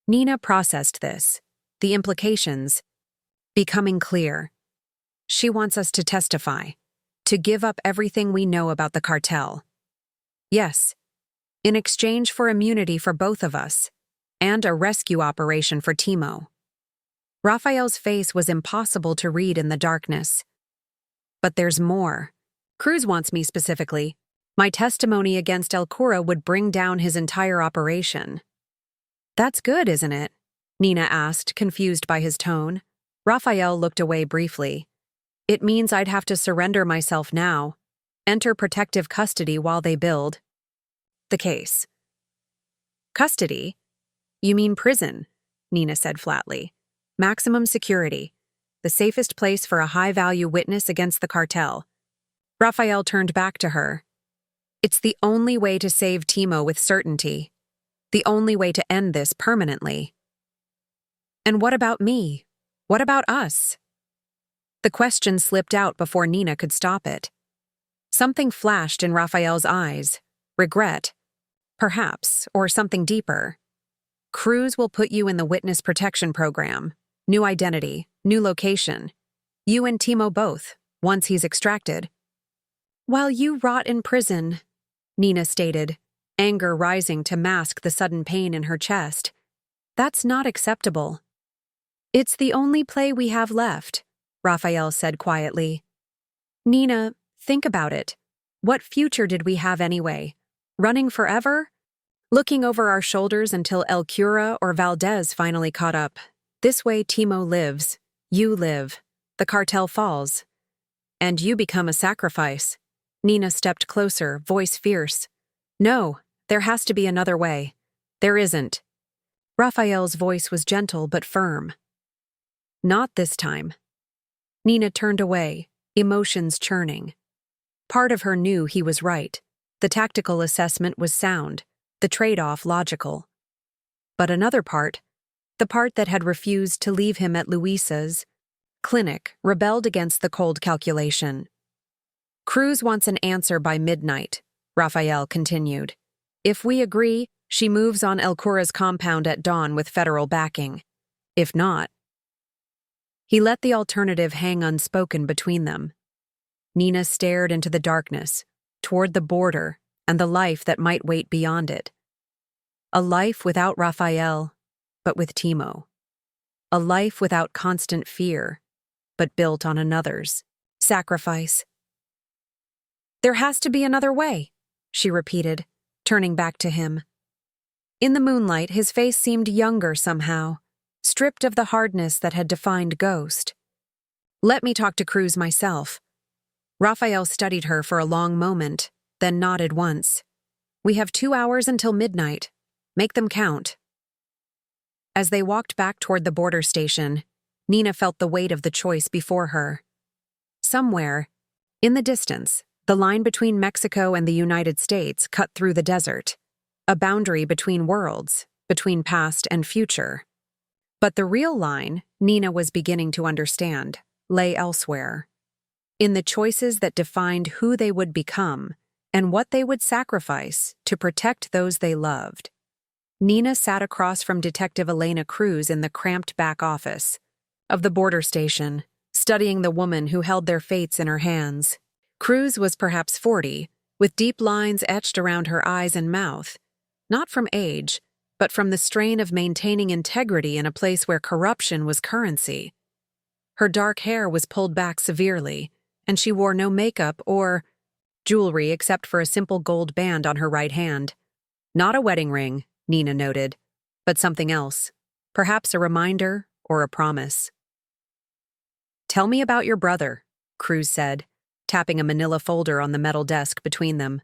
Nina processed this, the implications, becoming clear. She wants us to testify, to give up everything we know about the cartel. Yes, in exchange for immunity for both of us, and a rescue operation for Timo. Raphael's face was impossible to read in the darkness. But there's more. Cruz wants me specifically. My testimony against El Cura would bring down his entire operation. That's good, isn't it? Nina asked, confused by his tone. Raphael looked away briefly. It means I'd have to surrender myself now, enter protective custody while they build the case. Custody? You mean prison, Nina said flatly. Maximum security, the safest place for a high-value witness against the cartel. Raphael turned back to her. It's the only way to save Timo with certainty. The only way to end this permanently. And what about me? What about us? The question slipped out before Nina could stop it. Something flashed in Raphael's eyes. Regret. Perhaps, or something deeper. Cruz will put you in the witness protection program. New identity, new location. You and Timo both, once he's extracted. While you rot in prison, Nina stated, anger rising to mask the sudden pain in her chest. That's not acceptable. It's the only play we have left, Raphael said quietly. Nina, think about it. What future did we have anyway? Running forever? Looking over our shoulders until El Cura or Valdez finally caught up. This way Timo lives, you live, the cartel falls. And you become a sacrifice. Nina stepped closer, voice fierce. No, there has to be another way. There isn't. Raphael's voice was gentle but firm. Not this time. Nina turned away, emotions churning. Part of her knew he was right. The tactical assessment was sound, the trade-off logical. But another part, the part that had refused to leave him at Luisa's clinic, rebelled against the cold calculation. Cruz wants an answer by midnight, Raphael continued. If we agree, she moves on El Cura's compound at dawn with federal backing. If not... He let the alternative hang unspoken between them. Nina stared into the darkness, toward the border and the life that might wait beyond it. A life without Raphael, but with Timo. A life without constant fear, but built on another's sacrifice. There has to be another way, she repeated, turning back to him. In the moonlight, his face seemed younger somehow, stripped of the hardness that had defined Ghost. Let me talk to Cruz myself. Raphael studied her for a long moment, then nodded once. We have 2 hours until midnight. Make them count. As they walked back toward the border station, Nina felt the weight of the choice before her. Somewhere, in the distance, the line between Mexico and the United States cut through the desert, a boundary between worlds, between past and future. But the real line, Nina was beginning to understand, lay elsewhere. In the choices that defined who they would become and what they would sacrifice to protect those they loved. Nina sat across from Detective Elena Cruz in the cramped back office of the border station, studying the woman who held their fates in her hands. Cruz was perhaps 40, with deep lines etched around her eyes and mouth, not from age, but from the strain of maintaining integrity in a place where corruption was currency. Her dark hair was pulled back severely, and she wore no makeup or jewelry except for a simple gold band on her right hand. Not a wedding ring, Nina noted, but something else, perhaps a reminder or a promise. Tell me about your brother, Cruz said, tapping a manila folder on the metal desk between them.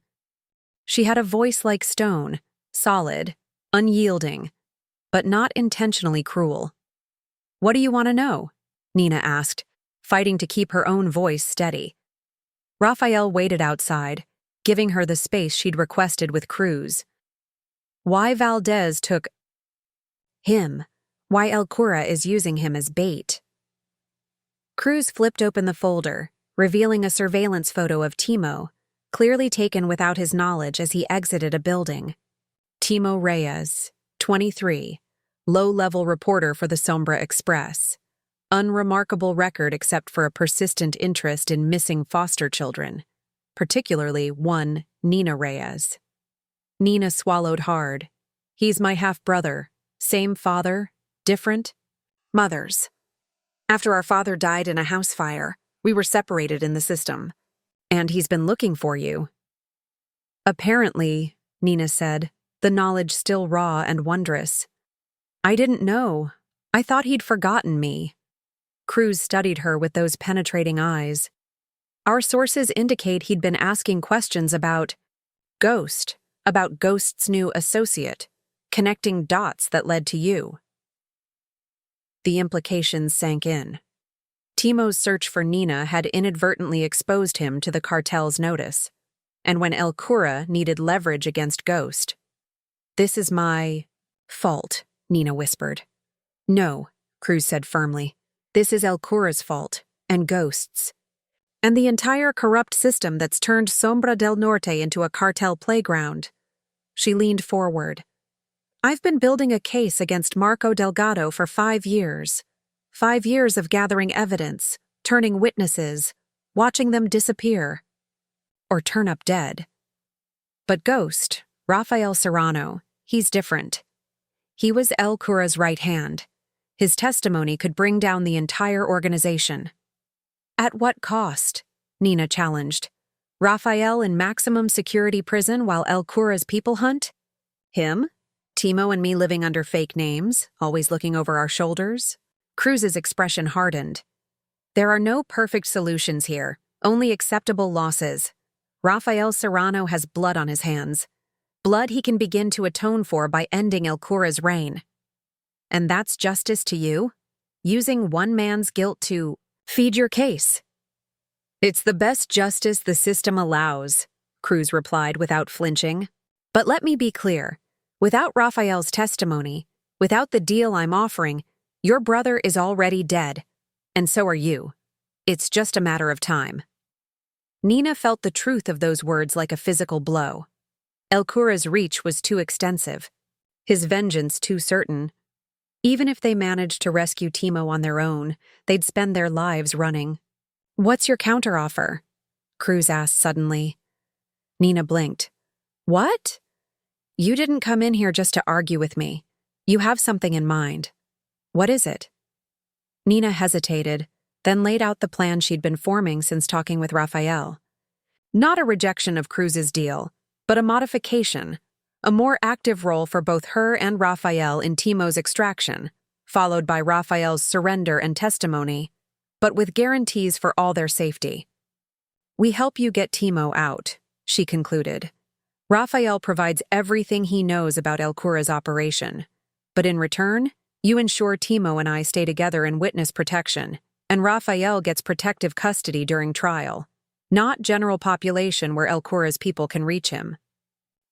She had a voice like stone, solid, unyielding, but not intentionally cruel. What do you want to know? Nina asked, fighting to keep her own voice steady. Raphael waited outside, giving her the space she'd requested with Cruz. Why Valdez took him, why El Cura is using him as bait. Cruz flipped open the folder, revealing a surveillance photo of Timo, clearly taken without his knowledge as he exited a building. Timo Reyes, 23, low-level reporter for the Sombra Express. Unremarkable record except for a persistent interest in missing foster children, particularly one Nina Reyes. Nina swallowed hard. He's my half-brother. Same father, different mothers. After our father died in a house fire, we were separated in the system. And he's been looking for you. Apparently, Nina said, the knowledge still raw and wondrous. I didn't know. I thought he'd forgotten me. Cruz studied her with those penetrating eyes. Our sources indicate he'd been asking questions about Ghost, about Ghost's new associate, connecting dots that led to you. The implications sank in. Timo's search for Nina had inadvertently exposed him to the cartel's notice, and when El Cura needed leverage against Ghost. This is my fault, Nina whispered. No, Cruz said firmly. This is El Cura's fault, and Ghost's. And the entire corrupt system that's turned Sombra del Norte into a cartel playground. She leaned forward. I've been building a case against Marco Delgado for 5 years. 5 years of gathering evidence, turning witnesses, watching them disappear. Or turn up dead. But Ghost, Rafael Serrano, he's different. He was El Cura's right hand. His testimony could bring down the entire organization. At what cost? Nina challenged. Rafael in maximum security prison while El Cura's people hunt? Him? Timo and me living under fake names, always looking over our shoulders? Cruz's expression hardened. There are no perfect solutions here, only acceptable losses. Rafael Serrano has blood on his hands. Blood he can begin to atone for by ending El Cura's reign. And that's justice to you? Using one man's guilt to feed your case? It's the best justice the system allows, Cruz replied without flinching. But let me be clear. Without Rafael's testimony, without the deal I'm offering, your brother is already dead. And so are you. It's just a matter of time. Nina felt the truth of those words like a physical blow. El Cura's reach was too extensive. His vengeance too certain. Even if they managed to rescue Timo on their own, they'd spend their lives running. What's your counteroffer? Cruz asked suddenly. Nina blinked. What? You didn't come in here just to argue with me. You have something in mind. What is it? Nina hesitated, then laid out the plan she'd been forming since talking with Rafael. Not a rejection of Cruz's deal, but a modification, a more active role for both her and Rafael in Timo's extraction, followed by Rafael's surrender and testimony, but with guarantees for all their safety. We help you get Timo out, she concluded. Rafael provides everything he knows about El Cura's operation, but in return, you ensure Timo and I stay together in witness protection, and Rafael gets protective custody during trial, not general population where El Cura's people can reach him.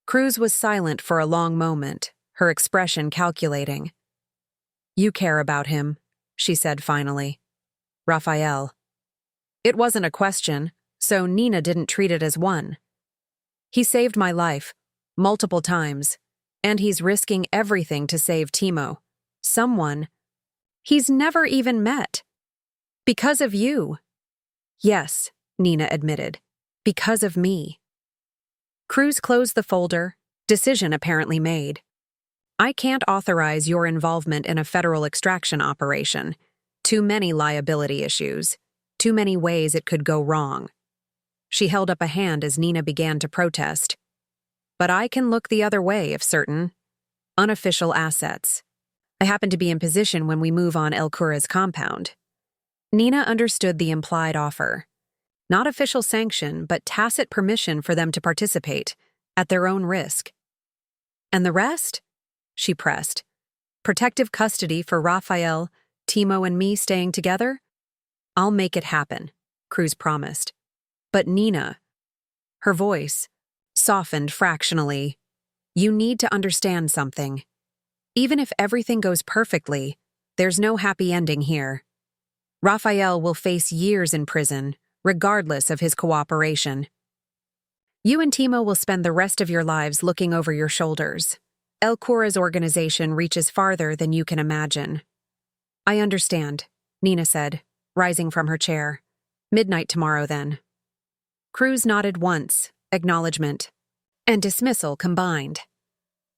Cruz was silent for a long moment, her expression calculating. You care about him, she said finally. Rafael. It wasn't a question, so Nina didn't treat it as one. He saved my life, multiple times, and he's risking everything to save Timo. Someone he's never even met. Because of you. Yes, Nina admitted. Because of me. Cruz closed the folder, decision apparently made. I can't authorize your involvement in a federal extraction operation. Too many liability issues. Too many ways it could go wrong. She held up a hand as Nina began to protest. But I can look the other way if certain unofficial assets. I happen to be in position when we move on El Cura's compound. Nina understood the implied offer. Not official sanction, but tacit permission for them to participate, at their own risk. And the rest? She pressed. Protective custody for Rafael, Timo and me staying together? I'll make it happen, Cruz promised. But Nina, her voice, softened fractionally. You need to understand something. Even if everything goes perfectly, there's no happy ending here. Rafael will face years in prison, regardless of his cooperation. You and Timo will spend the rest of your lives looking over your shoulders. El Cura's organization reaches farther than you can imagine. I understand, Nina said, rising from her chair. Midnight tomorrow, then. Cruz nodded once, acknowledgement, and dismissal combined.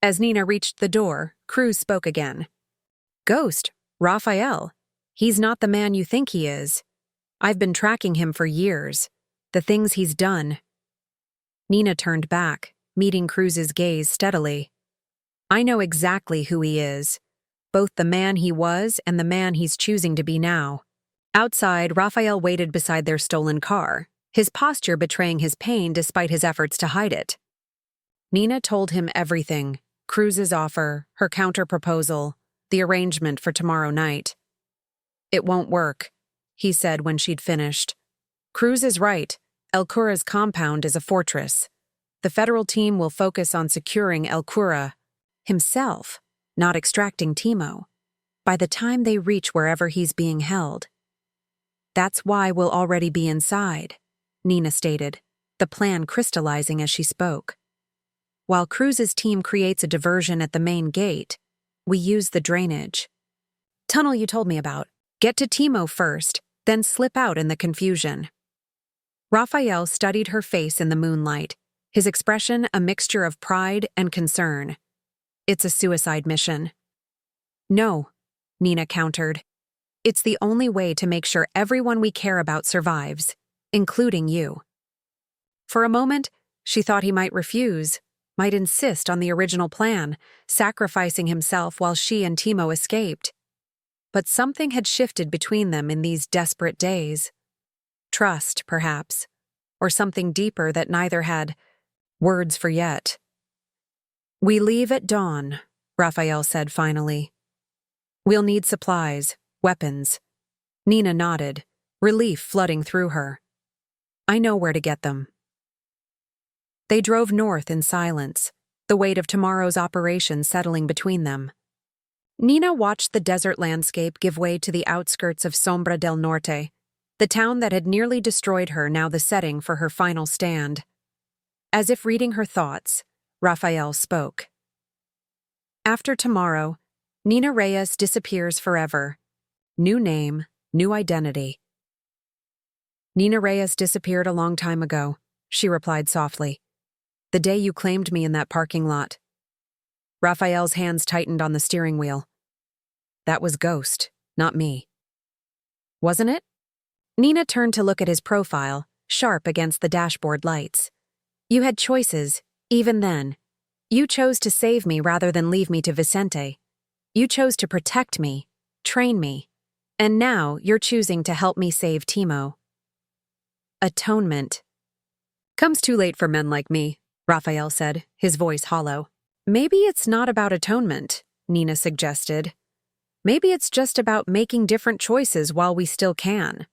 As Nina reached the door, Cruz spoke again. Ghost, Raphael. He's not the man you think he is. I've been tracking him for years. The things he's done. Nina turned back, meeting Cruz's gaze steadily. I know exactly who he is, both the man he was and the man he's choosing to be now. Outside, Raphael waited beside their stolen car, his posture betraying his pain despite his efforts to hide it. Nina told him everything, Cruz's offer, her counter-proposal, the arrangement for tomorrow night. It won't work, he said when she'd finished. Cruz is right. El Cura's compound is a fortress. The federal team will focus on securing El Cura himself, not extracting Timo, by the time they reach wherever he's being held. That's why we'll already be inside, Nina stated, the plan crystallizing as she spoke. While Cruz's team creates a diversion at the main gate, we use the drainage tunnel you told me about. Get to Timo first, then slip out in the confusion. Raphael studied her face in the moonlight, his expression a mixture of pride and concern. It's a suicide mission. No, Nina countered. It's the only way to make sure everyone we care about survives, including you. For a moment, she thought he might refuse, might insist on the original plan, sacrificing himself while she and Timo escaped. But something had shifted between them in these desperate days. Trust, perhaps, or something deeper that neither had words for yet. We leave at dawn, Raphael said finally. We'll need supplies, weapons. Nina nodded, relief flooding through her. I know where to get them. They drove north in silence, the weight of tomorrow's operation settling between them. Nina watched the desert landscape give way to the outskirts of Sombra del Norte, the town that had nearly destroyed her, now the setting for her final stand. As if reading her thoughts, Raphael spoke. After tomorrow, Nina Reyes disappears forever. New name, new identity. Nina Reyes disappeared a long time ago, she replied softly. The day you claimed me in that parking lot. Raphael's hands tightened on the steering wheel. That was Ghost, not me. Wasn't it? Nina turned to look at his profile, sharp against the dashboard lights. You had choices, even then. You chose to save me rather than leave me to Vicente. You chose to protect me, train me, and now you're choosing to help me save Timo. Atonement. Comes too late for men like me, Raphael said, his voice hollow. Maybe it's not about atonement, Nina suggested. Maybe it's just about making different choices while we still can.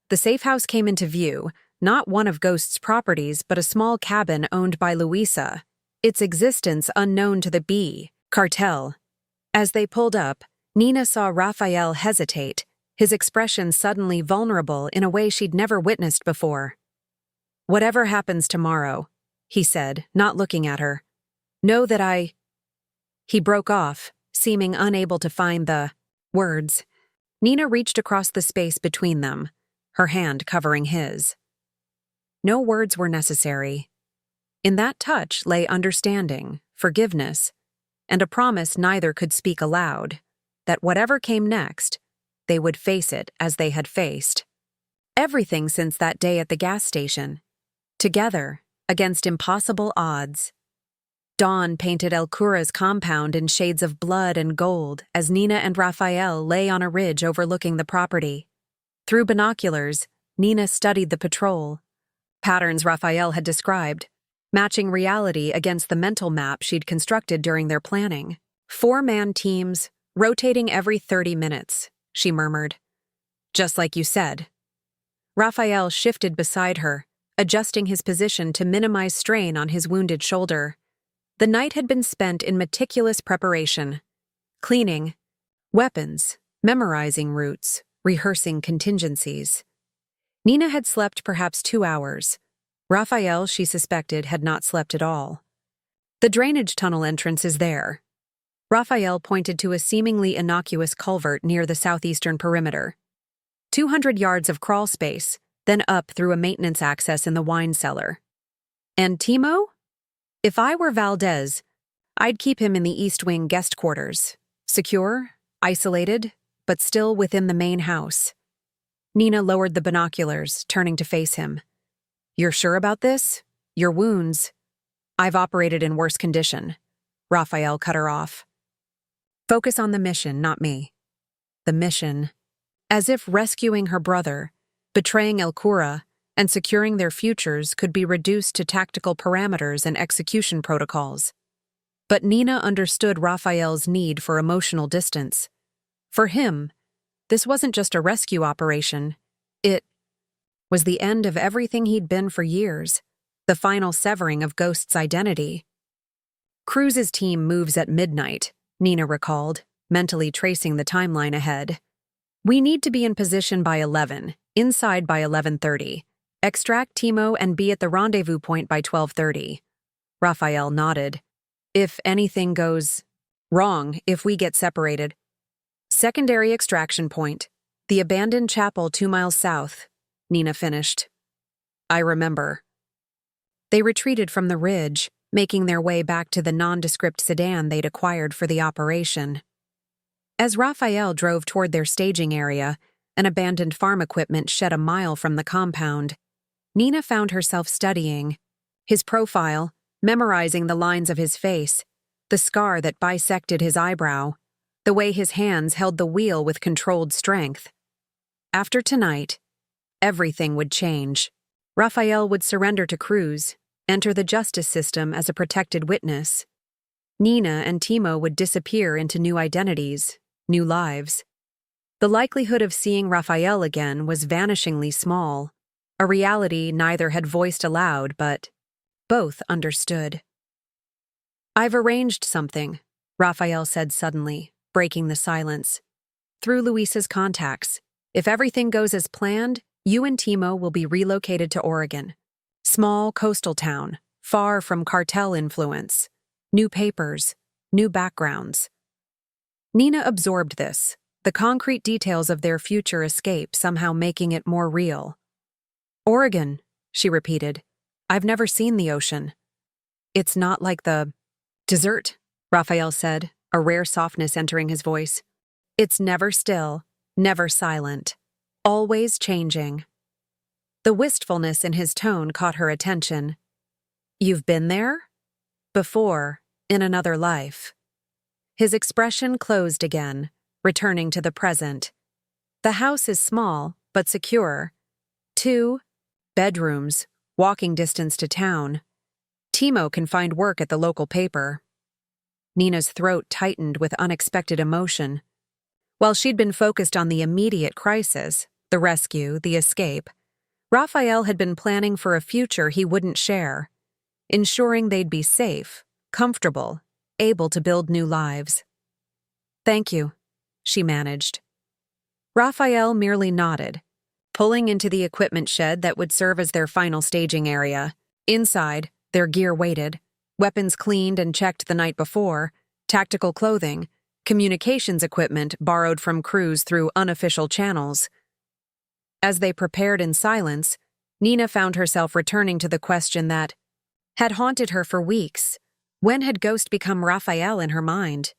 The safe house came into view, not one of Ghost's properties, but a small cabin owned by Luisa, its existence unknown to the cartel. As they pulled up, Nina saw Raphael hesitate, his expression suddenly vulnerable in a way she'd never witnessed before. Whatever happens tomorrow, he said, not looking at her. Know that He broke off, seeming unable to find the words. Nina reached across the space between them, her hand covering his. No words were necessary. In that touch lay understanding, forgiveness, and a promise neither could speak aloud, that whatever came next, they would face it as they had faced everything since that day at the gas station, together, against impossible odds. Dawn painted El Cura's compound in shades of blood and gold as Nina and Raphael lay on a ridge overlooking the property. Through binoculars, Nina studied the patrol, patterns Raphael had described, matching reality against the mental map she'd constructed during their planning. 4-man teams, rotating every 30 minutes, she murmured. Just like you said. Raphael shifted beside her, adjusting his position to minimize strain on his wounded shoulder. The night had been spent in meticulous preparation. Cleaning, weapons, memorizing routes, rehearsing contingencies. Nina had slept perhaps 2 hours, Raphael, she suspected, had not slept at all. The drainage tunnel entrance is there. Raphael pointed to a seemingly innocuous culvert near the southeastern perimeter. 200 yards of crawl space, then up through a maintenance access in the wine cellar. And Timo? If I were Valdez, I'd keep him in the East Wing guest quarters. Secure, isolated, but still within the main house. Nina lowered the binoculars, turning to face him. You're sure about this? Your wounds? I've operated in worse condition. Raphael cut her off. Focus on the mission, not me. The mission. As if rescuing her brother, betraying El Cura, and securing their futures could be reduced to tactical parameters and execution protocols. But Nina understood Raphael's need for emotional distance. For him, this wasn't just a rescue operation. It was the end of everything he'd been for years, the final severing of Ghost's identity. Cruz's team moves at midnight, Nina recalled, mentally tracing the timeline ahead. We need to be in position by 11, inside by 11:30. Extract Timo and be at the rendezvous point by 12:30. Raphael nodded. If anything goes wrong, if we get separated. Secondary extraction point. The abandoned chapel 2 miles south, Nina finished. I remember. They retreated from the ridge, making their way back to the nondescript sedan they'd acquired for the operation. As Raphael drove toward their staging area, an abandoned farm equipment shed a mile from the compound, Nina found herself studying his profile, memorizing the lines of his face, the scar that bisected his eyebrow, the way his hands held the wheel with controlled strength. After tonight, everything would change. Raphael would surrender to Cruz, enter the justice system as a protected witness. Nina and Timo would disappear into new identities, new lives. The likelihood of seeing Raphael again was vanishingly small, a reality neither had voiced aloud but both understood. I've arranged something, Raphael said suddenly, breaking the silence. Through Luisa's contacts, if everything goes as planned, you and Timo will be relocated to Oregon. Small coastal town, far from cartel influence. New papers, new backgrounds. Nina absorbed this, the concrete details of their future escape somehow making it more real. Oregon, she repeated. I've never seen the ocean. It's not like the desert, Raphael said, a rare softness entering his voice. It's never still, never silent, always changing. The wistfulness in his tone caught her attention. You've been there? Before, in another life. His expression closed again, returning to the present. The house is small, but secure. 2 bedrooms, walking distance to town. Timo can find work at the local paper. Nina's throat tightened with unexpected emotion. While she'd been focused on the immediate crisis, the rescue, the escape, Raphael had been planning for a future he wouldn't share, ensuring they'd be safe, comfortable, able to build new lives. Thank you, she managed. Raphael merely nodded, pulling into the equipment shed that would serve as their final staging area. Inside, their gear waited, weapons cleaned and checked the night before, tactical clothing, communications equipment borrowed from crews through unofficial channels. As they prepared in silence, Nina found herself returning to the question that had haunted her for weeks. When had Ghost become Raphael in her mind?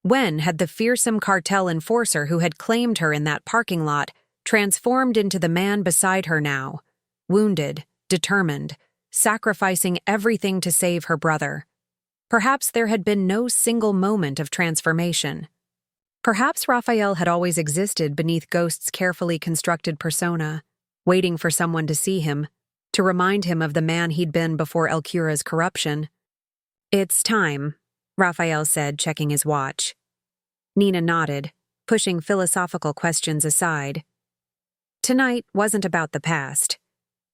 When had the fearsome cartel enforcer who had claimed her in that parking lot transformed into the man beside her now, wounded, determined, sacrificing everything to save her brother? Perhaps there had been no single moment of transformation. Perhaps Raphael had always existed beneath Ghost's carefully constructed persona, waiting for someone to see him, to remind him of the man he'd been before El Cura's corruption. It's time, Raphael said, checking his watch. Nina nodded, pushing philosophical questions aside. Tonight wasn't about the past.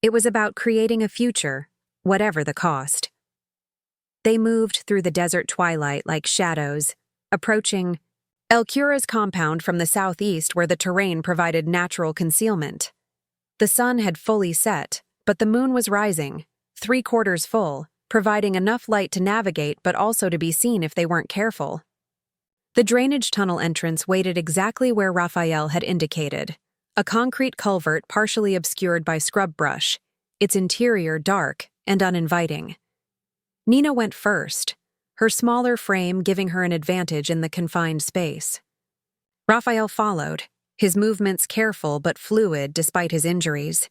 It was about creating a future, whatever the cost. They moved through the desert twilight like shadows, approaching El Cura's compound from the southeast where the terrain provided natural concealment. The sun had fully set, But the moon was rising, 3/4 full, providing enough light to navigate but also to be seen if they weren't careful. The drainage tunnel entrance waited exactly where Raphael had indicated, a concrete culvert partially obscured by scrub brush, its interior dark and uninviting. Nina went first, her smaller frame giving her an advantage in the confined space. Raphael followed, his movements careful but fluid despite his injuries.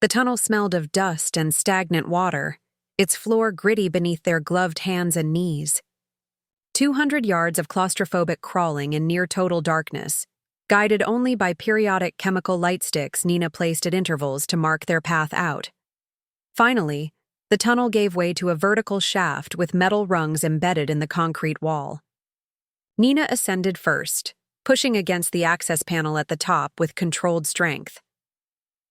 The tunnel smelled of dust and stagnant water, its floor gritty beneath their gloved hands and knees. 200 yards of claustrophobic crawling in near-total darkness, guided only by periodic chemical light sticks Nina placed at intervals to mark their path out. Finally, the tunnel gave way to a vertical shaft with metal rungs embedded in the concrete wall. Nina ascended first, pushing against the access panel at the top with controlled strength.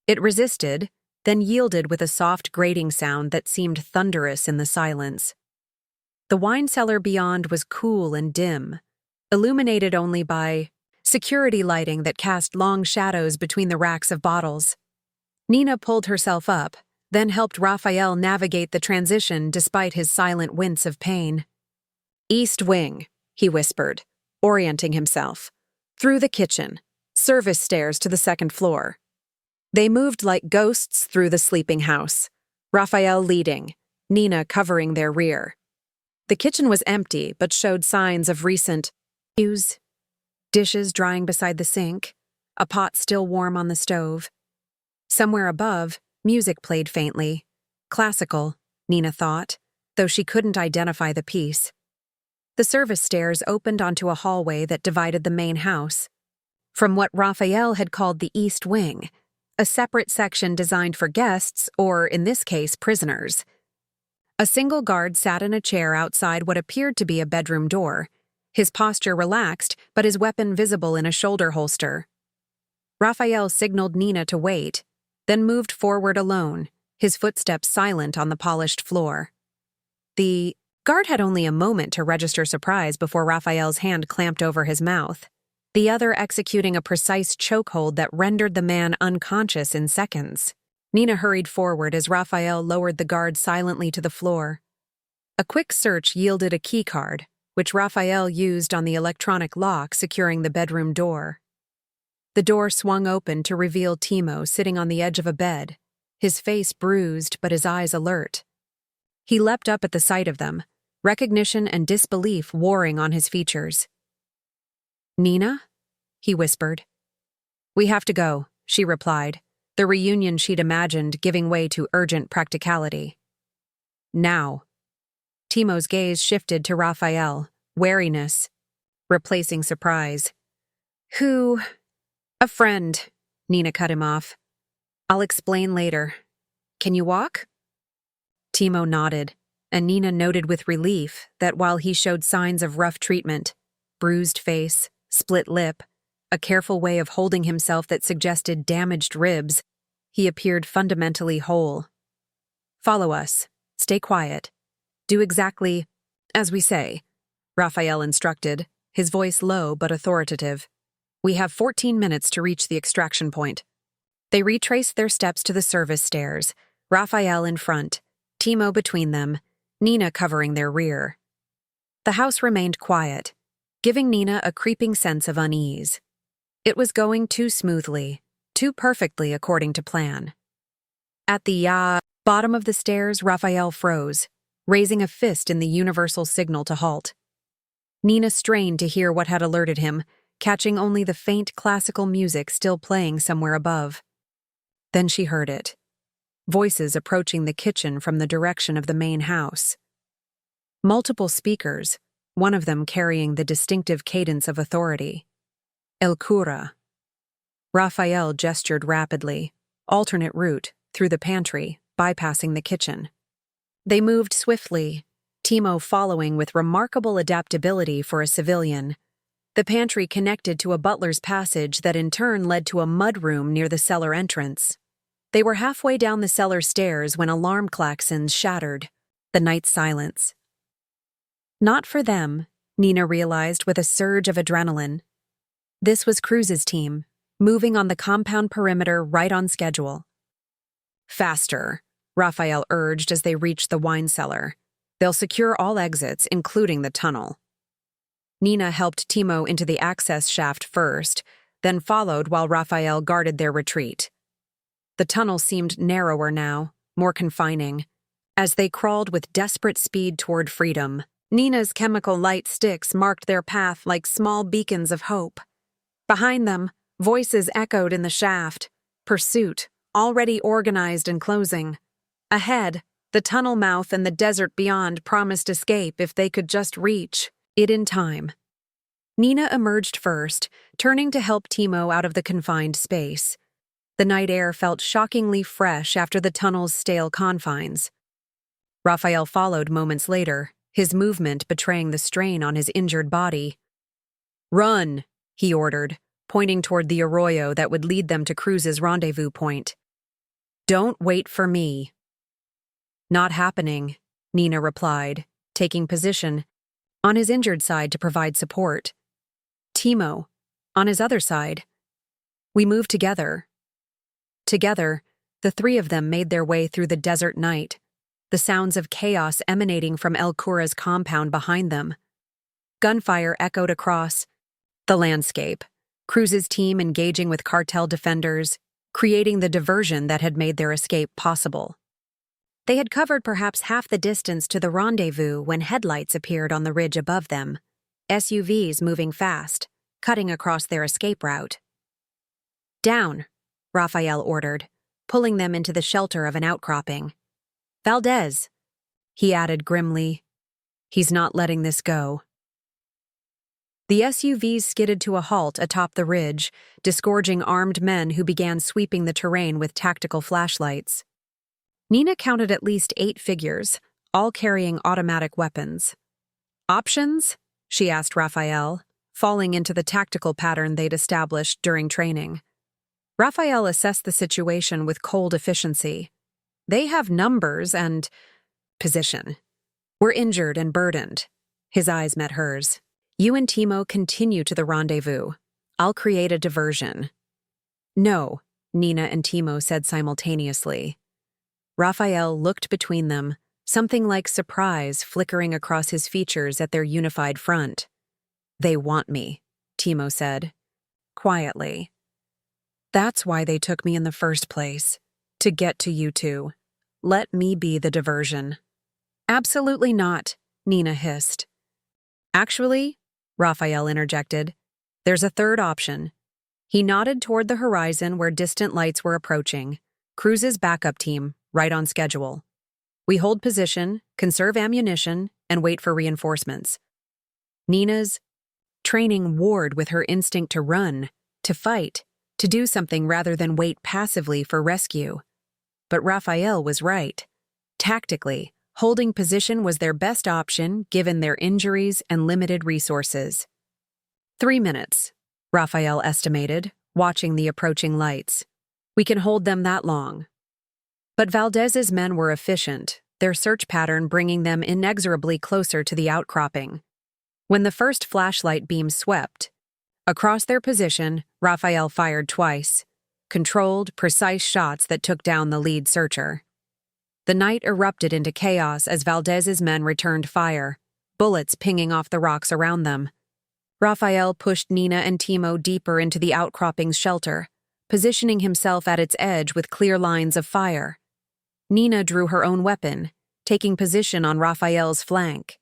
It resisted, then yielded with a soft grating sound that seemed thunderous in the silence. The wine cellar beyond was cool and dim, illuminated only by security lighting that cast long shadows between the racks of bottles. Nina pulled herself up, then helped Raphael navigate the transition despite his silent wince of pain. "East wing," he whispered, orienting himself. "Through the kitchen, service stairs to the second floor." They moved like ghosts through the sleeping house, Raphael leading, Nina covering their rear. The kitchen was empty but showed signs of recent use. Dishes drying beside the sink, a pot still warm on the stove. Somewhere above, music played faintly. Classical, Nina thought, though she couldn't identify the piece. The service stairs opened onto a hallway that divided the main house from what Raphael had called the East Wing, a separate section designed for guests, or in this case, prisoners. A single guard sat in a chair outside what appeared to be a bedroom door, his posture relaxed but his weapon visible in a shoulder holster. Raphael signaled Nina to wait, then moved forward alone, his footsteps silent on the polished floor. The guard had only a moment to register surprise before Raphael's hand clamped over his mouth, the other executing a precise chokehold that rendered the man unconscious in seconds. Nina hurried forward as Raphael lowered the guard silently to the floor. A quick search yielded a keycard, which Raphael used on the electronic lock securing the bedroom door. The door swung open to reveal Timo sitting on the edge of a bed, his face bruised but his eyes alert. He leapt up at the sight of them, recognition and disbelief warring on his features. "Nina?" he whispered. "We have to go," she replied, the reunion she'd imagined giving way to urgent practicality. "Now." Timo's gaze shifted to Raphael, wariness, replacing surprise. "Who?" "A friend," Nina cut him off. "I'll explain later. Can you walk?" Timo nodded, and Nina noted with relief that while he showed signs of rough treatment, bruised face, split lip, a careful way of holding himself that suggested damaged ribs, he appeared fundamentally whole. "Follow us. Stay quiet. Do exactly as we say," Raphael instructed, his voice low but authoritative. "We have 14 minutes to reach the extraction point." They retraced their steps to the service stairs, Raphael in front, Timo between them, Nina covering their rear. The house remained quiet, giving Nina a creeping sense of unease. It was going too smoothly, too perfectly according to plan. At the bottom of the stairs, Raphael froze, raising a fist in the universal signal to halt. Nina strained to hear what had alerted him, catching only the faint classical music still playing somewhere above. Then she heard it. Voices approaching the kitchen from the direction of the main house. Multiple speakers, one of them carrying the distinctive cadence of authority. El cura. Raphael gestured rapidly, alternate route, through the pantry, bypassing the kitchen. They moved swiftly, Timo following with remarkable adaptability for a civilian. The pantry connected to a butler's passage that in turn led to a mudroom near the cellar entrance. They were halfway down the cellar stairs when alarm klaxons shattered the night silence. Not for them, Nina realized with a surge of adrenaline. This was Cruz's team, moving on the compound perimeter right on schedule. Faster, Raphael urged as they reached the wine cellar. They'll secure all exits, including the tunnel. Nina helped Timo into the access shaft first, then followed while Raphael guarded their retreat. The tunnel seemed narrower now, more confining. As they crawled with desperate speed toward freedom, Nina's chemical light sticks marked their path like small beacons of hope. Behind them, voices echoed in the shaft. Pursuit, already organized and closing. Ahead, the tunnel mouth and the desert beyond promised escape if they could just reach it in time. Nina emerged first, turning to help Timo out of the confined space. The night air felt shockingly fresh after the tunnel's stale confines. Raphael followed moments later, his movement betraying the strain on his injured body. "Run," he ordered, pointing toward the arroyo that would lead them to Cruz's rendezvous point. "Don't wait for me." "Not happening," Nina replied, taking position on his injured side to provide support. Timo, on his other side. We moved together. Together, the three of them made their way through the desert night, the sounds of chaos emanating from El Cura's compound behind them. Gunfire echoed across the landscape, Cruz's team engaging with cartel defenders, creating the diversion that had made their escape possible. They had covered perhaps half the distance to the rendezvous when headlights appeared on the ridge above them, SUVs moving fast, cutting across their escape route. "Down," Raphael ordered, pulling them into the shelter of an outcropping. "Valdez," he added grimly. "He's not letting this go." The SUVs skidded to a halt atop the ridge, disgorging armed men who began sweeping the terrain with tactical flashlights. Nina counted at least 8 figures, all carrying automatic weapons. "Options?" she asked Raphael, falling into the tactical pattern they'd established during training. Raphael assessed the situation with cold efficiency. "They have numbers and position. We're injured and burdened." His eyes met hers. "You and Timo continue to the rendezvous. I'll create a diversion." "No," Nina and Timo said simultaneously. Raphael looked between them, something like surprise flickering across his features at their unified front. "They want me," Timo said, quietly. "That's why they took me in the first place, to get to you two. Let me be the diversion." "Absolutely not," Nina hissed. "Actually," Raphael interjected, "there's a third option." He nodded toward the horizon where distant lights were approaching. "Cruz's backup team, right on schedule. We hold position, conserve ammunition, and wait for reinforcements." Nina's training warred with her instinct to run, to fight, to do something rather than wait passively for rescue. But Raphael was right. Tactically, holding position was their best option given their injuries and limited resources. 3 minutes, Raphael estimated, watching the approaching lights. "We can hold them that long." But Valdez's men were efficient, their search pattern bringing them inexorably closer to the outcropping. When the first flashlight beam swept across their position, Raphael fired twice, controlled, precise shots that took down the lead searcher. The night erupted into chaos as Valdez's men returned fire, bullets pinging off the rocks around them. Raphael pushed Nina and Timo deeper into the outcropping's shelter, positioning himself at its edge with clear lines of fire. Nina drew her own weapon, taking position on Raphael's flank.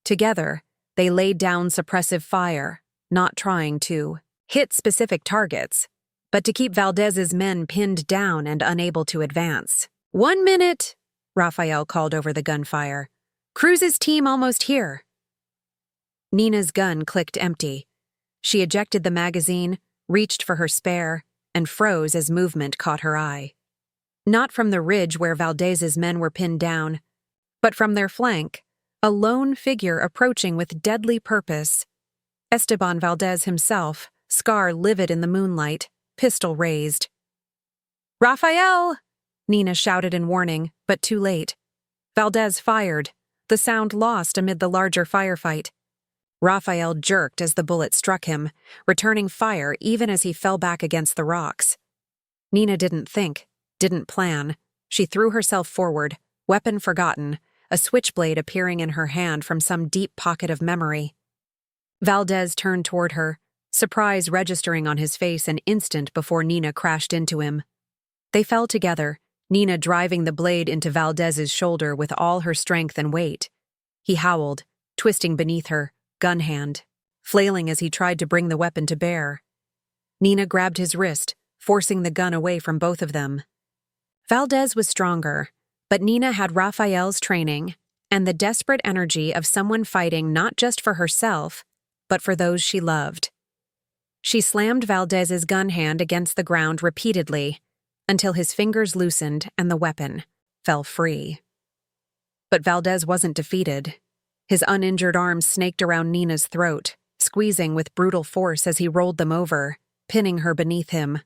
Together, they laid down suppressive fire, not trying to hit specific targets, but to keep Valdez's men pinned down and unable to advance. 1 minute, Raphael called over the gunfire. "Cruz's team almost here." Nina's gun clicked empty. She ejected the magazine, reached for her spare, and froze as movement caught her eye. Not from the ridge where Valdez's men were pinned down, but from their flank, a lone figure approaching with deadly purpose. Esteban Valdez himself, scar livid in the moonlight, pistol raised. "Raphael!" Nina shouted in warning, but too late. Valdez fired, the sound lost amid the larger firefight. Raphael jerked as the bullet struck him, returning fire even as he fell back against the rocks. Nina didn't think, didn't plan, She threw herself forward, weapon forgotten, a switchblade appearing in her hand from some deep pocket of memory. Valdez turned toward her, surprise registering on his face an instant before Nina crashed into him. They fell together, Nina driving the blade into Valdez's shoulder with all her strength and weight. He howled, twisting beneath her, gun hand, flailing as he tried to bring the weapon to bear. Nina grabbed his wrist, forcing the gun away from both of them. Valdez was stronger, but Nina had Raphael's training and the desperate energy of someone fighting not just for herself, but for those she loved. She slammed Valdez's gun hand against the ground repeatedly until his fingers loosened and the weapon fell free. But Valdez wasn't defeated. His uninjured arms snaked around Nina's throat, squeezing with brutal force as he rolled them over, pinning her beneath him.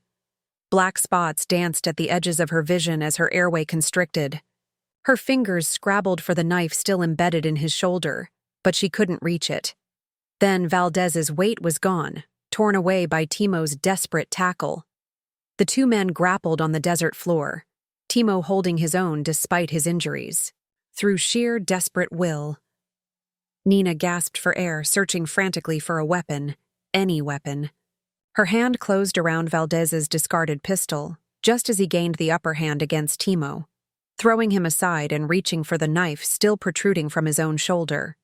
Black spots danced at the edges of her vision as her airway constricted. Her fingers scrabbled for the knife still embedded in his shoulder, but she couldn't reach it. Then Valdez's weight was gone, torn away by Timo's desperate tackle. The two men grappled on the desert floor, Timo holding his own despite his injuries, through sheer desperate will. Nina gasped for air, searching frantically for a weapon, any weapon. Her hand closed around Valdez's discarded pistol, just as he gained the upper hand against Timo, throwing him aside and reaching for the knife still protruding from his own shoulder.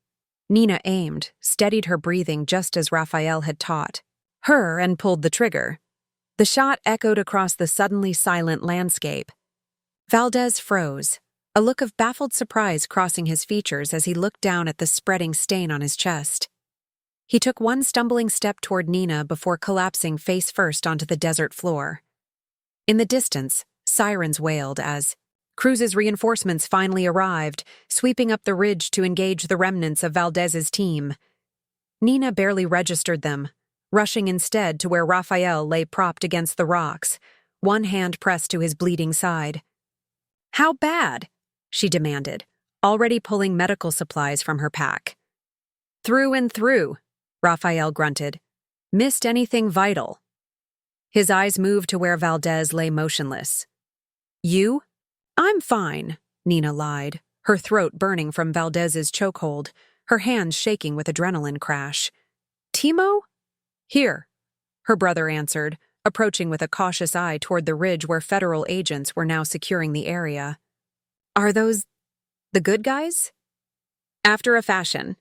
Nina aimed, steadied her breathing just as Raphael had taught her, and pulled the trigger. The shot echoed across the suddenly silent landscape. Valdez froze, a look of baffled surprise crossing his features as he looked down at the spreading stain on his chest. He took one stumbling step toward Nina before collapsing face first onto the desert floor. In the distance, sirens wailed as Cruz's reinforcements finally arrived, sweeping up the ridge to engage the remnants of Valdez's team. Nina barely registered them, rushing instead to where Raphael lay propped against the rocks, one hand pressed to his bleeding side. "How bad?" she demanded, already pulling medical supplies from her pack. "Through and through," Raphael grunted. "Missed anything vital?" His eyes moved to where Valdez lay motionless. "You?" "I'm fine," Nina lied, her throat burning from Valdez's chokehold, her hands shaking with adrenaline crash. "Timo?" "Here," her brother answered, approaching with a cautious eye toward the ridge where federal agents were now securing the area. "Are those the good guys?" "After a fashion,"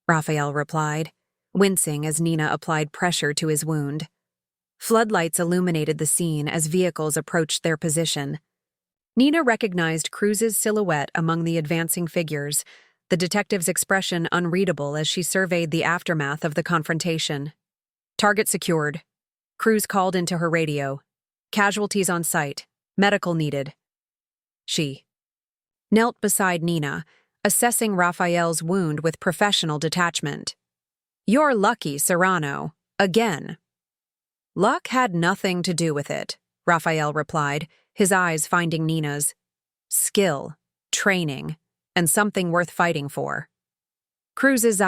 Raphael replied, wincing as Nina applied pressure to his wound. Floodlights illuminated the scene as vehicles approached their position. Nina recognized Cruz's silhouette among the advancing figures, the detective's expression unreadable as she surveyed the aftermath of the confrontation. "Target secured," Cruz called into her radio. "Casualties on site. Medical needed." She knelt beside Nina, assessing Raphael's wound with professional detachment. "You're lucky, Serrano. Again." "Luck had nothing to do with it," Raphael replied, his eyes finding Nina's. "Skill, training, and something worth fighting for." Cruz's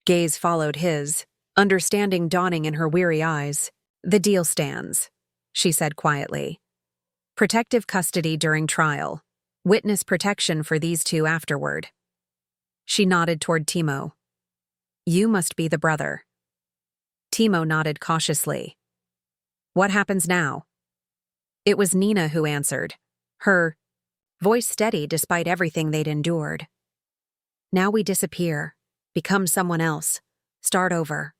gaze followed his, understanding dawning in her weary eyes. "The deal stands," she said quietly. "Protective custody during trial. Witness protection for these two afterward." She nodded toward Timo. "You must be the brother." Timo nodded cautiously. "What happens now?" It was Nina who answered, her voice steady despite everything they'd endured. "Now we disappear, become someone else, start over."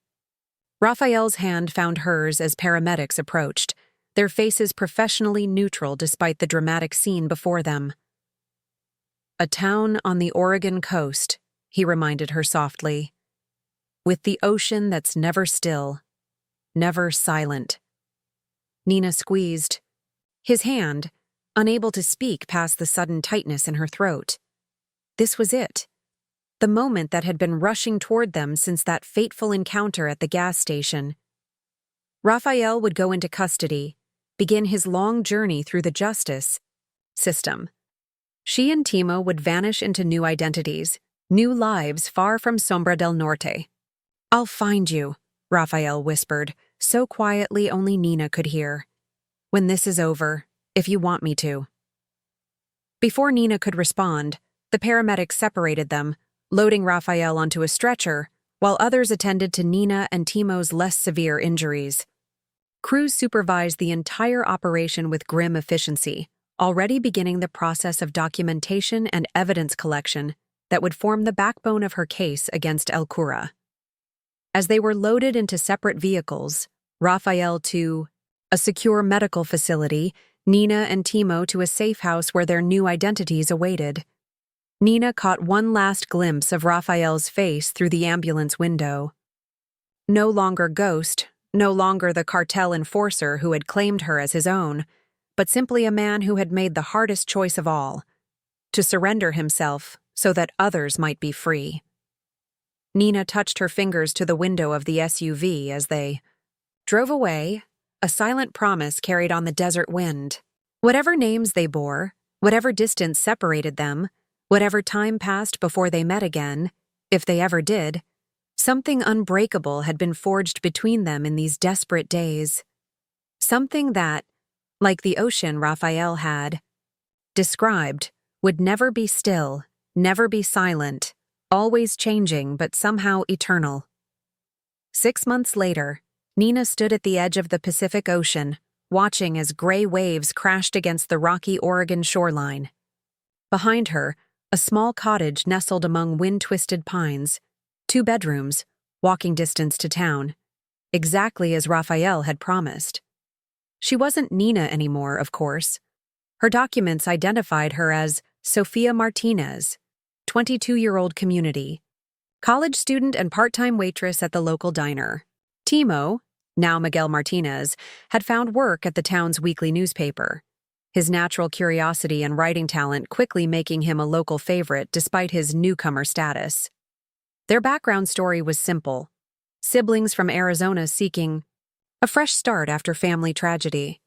Raphael's hand found hers as paramedics approached, their faces professionally neutral despite the dramatic scene before them. "A town on the Oregon coast," he reminded her softly, "with the ocean that's never still, never silent." Nina squeezed his hand, unable to speak past the sudden tightness in her throat. This was it. The moment that had been rushing toward them since that fateful encounter at the gas station. Raphael would go into custody, begin his long journey through the justice system. She and Timo would vanish into new identities, new lives far from Sombra del Norte. "I'll find you," Raphael whispered, so quietly only Nina could hear. "When this is over, if you want me to." Before Nina could respond, the paramedics separated them, loading Raphael onto a stretcher, while others attended to Nina and Timo's less severe injuries. Cruz supervised the entire operation with grim efficiency, already beginning the process of documentation and evidence collection that would form the backbone of her case against El Cura. As they were loaded into separate vehicles, Raphael to a secure medical facility, Nina and Timo to a safe house where their new identities awaited. Nina caught one last glimpse of Raphael's face through the ambulance window. No longer ghost, no longer the cartel enforcer who had claimed her as his own, but simply a man who had made the hardest choice of all, to surrender himself so that others might be free. Nina touched her fingers to the window of the SUV as they drove away, a silent promise carried on the desert wind. Whatever names they bore, whatever distance separated them, whatever time passed before they met again, if they ever did, something unbreakable had been forged between them in these desperate days. Something that, like the ocean Raphael had described, would never be still, never be silent, always changing but somehow eternal. 6 months later, Nina stood at the edge of the Pacific Ocean, watching as gray waves crashed against the rocky Oregon shoreline. Behind her, a small cottage nestled among wind-twisted pines, 2 bedrooms, walking distance to town, exactly as Raphael had promised. She wasn't Nina anymore, of course. Her documents identified her as Sofia Martinez, 22-year-old community, college student and part-time waitress at the local diner. Timo, now Miguel Martinez, had found work at the town's weekly newspaper, his natural curiosity and writing talent quickly making him a local favorite despite his newcomer status. Their background story was simple: siblings from Arizona seeking a fresh start after family tragedy.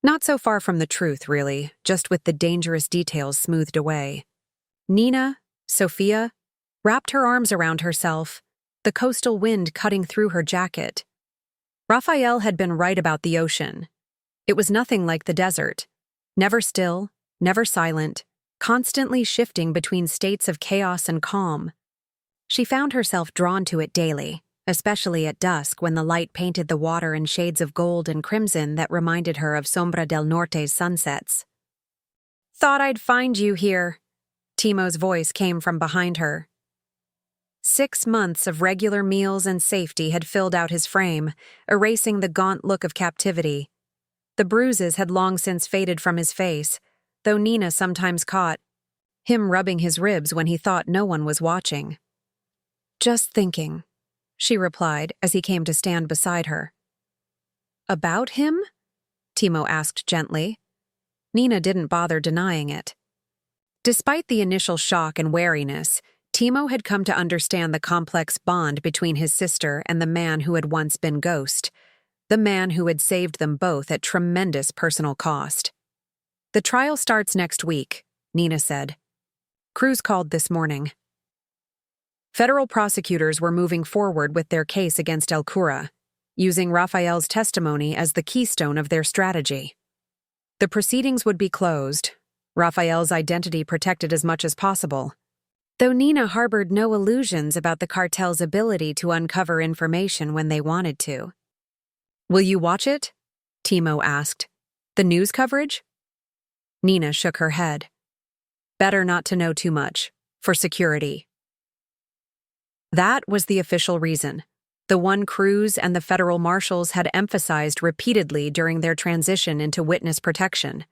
Not so far from the truth, really, just with the dangerous details smoothed away. Nina, Sofia, wrapped her arms around herself, the coastal wind cutting through her jacket. Raphael had been right about the ocean. It was nothing like the desert. Never still, never silent, constantly shifting between states of chaos and calm. She found herself drawn to it daily, especially at dusk when the light painted the water in shades of gold and crimson that reminded her of Sombra del Norte's sunsets. "Thought I'd find you here," Timo's voice came from behind her. 6 months of regular meals and safety had filled out his frame, erasing the gaunt look of captivity. The bruises had long since faded from his face, though Nina sometimes caught him rubbing his ribs when he thought no one was watching. "Just thinking," she replied as he came to stand beside her. "About him?" Timo asked gently. Nina didn't bother denying it. Despite the initial shock and wariness, Timo had come to understand the complex bond between his sister and the man who had once been Ghost, the man who had saved them both at tremendous personal cost. "The trial starts next week," Nina said. Cruz called this morning. Federal prosecutors were moving forward with their case against El Cura, using Raphael's testimony as the keystone of their strategy. The proceedings would be closed, Raphael's identity protected as much as possible, though Nina harbored no illusions about the cartel's ability to uncover information when they wanted to. "Will you watch it?" Timo asked. "The news coverage?" Nina shook her head. "Better not to know too much, for security." That was the official reason, the one Cruz and the federal marshals had emphasized repeatedly during their transition into witness protection.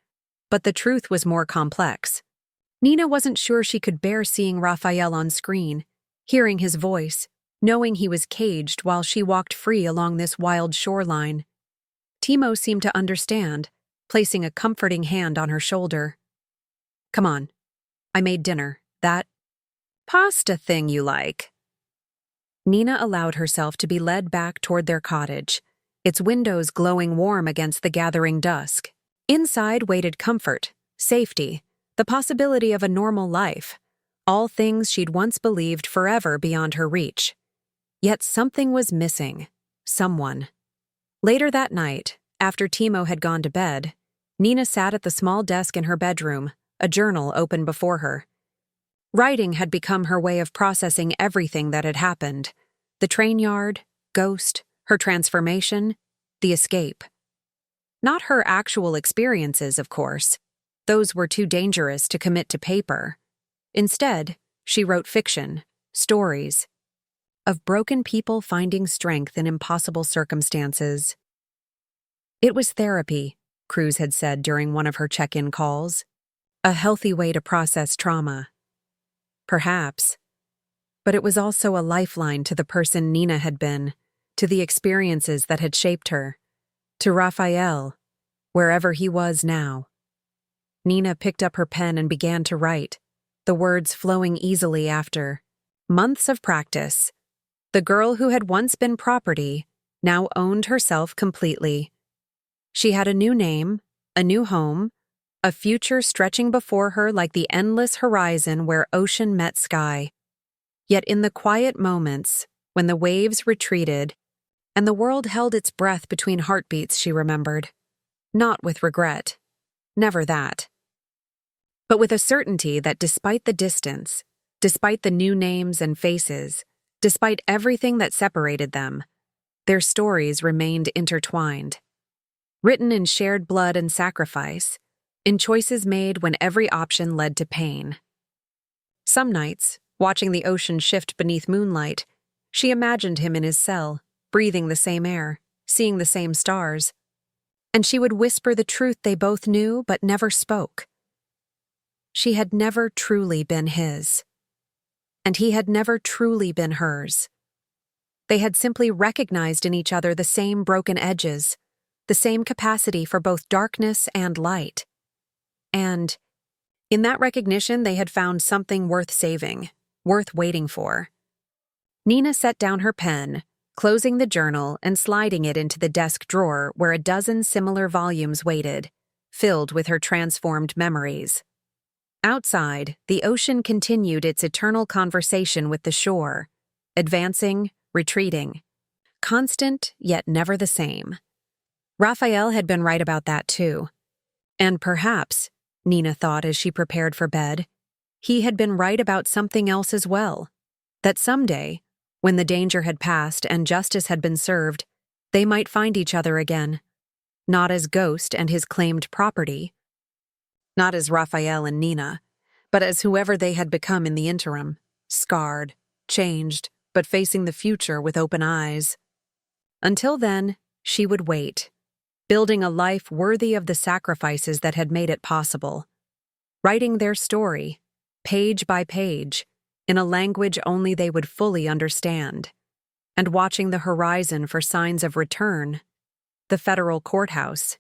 But the truth was more complex. Nina wasn't sure she could bear seeing Raphael on screen, hearing his voice, knowing he was caged while she walked free along this wild shoreline. Timo seemed to understand, placing a comforting hand on her shoulder. "Come on. I made dinner. That pasta thing you like." Nina allowed herself to be led back toward their cottage, its windows glowing warm against the gathering dusk. Inside waited comfort, safety, the possibility of a normal life, all things she'd once believed forever beyond her reach. Yet something was missing. Someone. Later that night, after Timo had gone to bed, Nina sat at the small desk in her bedroom, a journal open before her. Writing had become her way of processing everything that had happened: the train yard, Ghost, her transformation, the escape. Not her actual experiences, of course. Those were too dangerous to commit to paper. Instead, she wrote fiction, stories, of broken people finding strength in impossible circumstances. It was therapy, Cruz had said during one of her check-in calls. A healthy way to process trauma. Perhaps. But it was also a lifeline to the person Nina had been, to the experiences that had shaped her, to Raphael, wherever he was now. Nina picked up her pen and began to write, the words flowing easily after. Months of practice. The girl who had once been property now owned herself completely. She had a new name, a new home, a future stretching before her like the endless horizon where ocean met sky. Yet in the quiet moments, when the waves retreated, and the world held its breath between heartbeats, she remembered. Not with regret. Never that. But with a certainty that despite the distance, despite the new names and faces, despite everything that separated them, their stories remained intertwined. Written in shared blood and sacrifice, in choices made when every option led to pain. Some nights, watching the ocean shift beneath moonlight, she imagined him in his cell, breathing the same air, seeing the same stars. And she would whisper the truth they both knew but never spoke. She had never truly been his. And he had never truly been hers. They had simply recognized in each other the same broken edges, the same capacity for both darkness and light. And in that recognition, they had found something worth saving, worth waiting for. Nina set down her pen, closing the journal and sliding it into the desk drawer where a dozen similar volumes waited, filled with her transformed memories. Outside, the ocean continued its eternal conversation with the shore, advancing, retreating. Constant, yet never the same. Raphael had been right about that too. And perhaps, Nina thought as she prepared for bed, he had been right about something else as well. That someday, when the danger had passed and justice had been served, they might find each other again. Not as Ghost and his claimed property. Not as Raphael and Nina, but as whoever they had become in the interim, scarred, changed, but facing the future with open eyes. Until then, she would wait, building a life worthy of the sacrifices that had made it possible, writing their story, page by page, in a language only they would fully understand, and watching the horizon for signs of return. The federal courthouse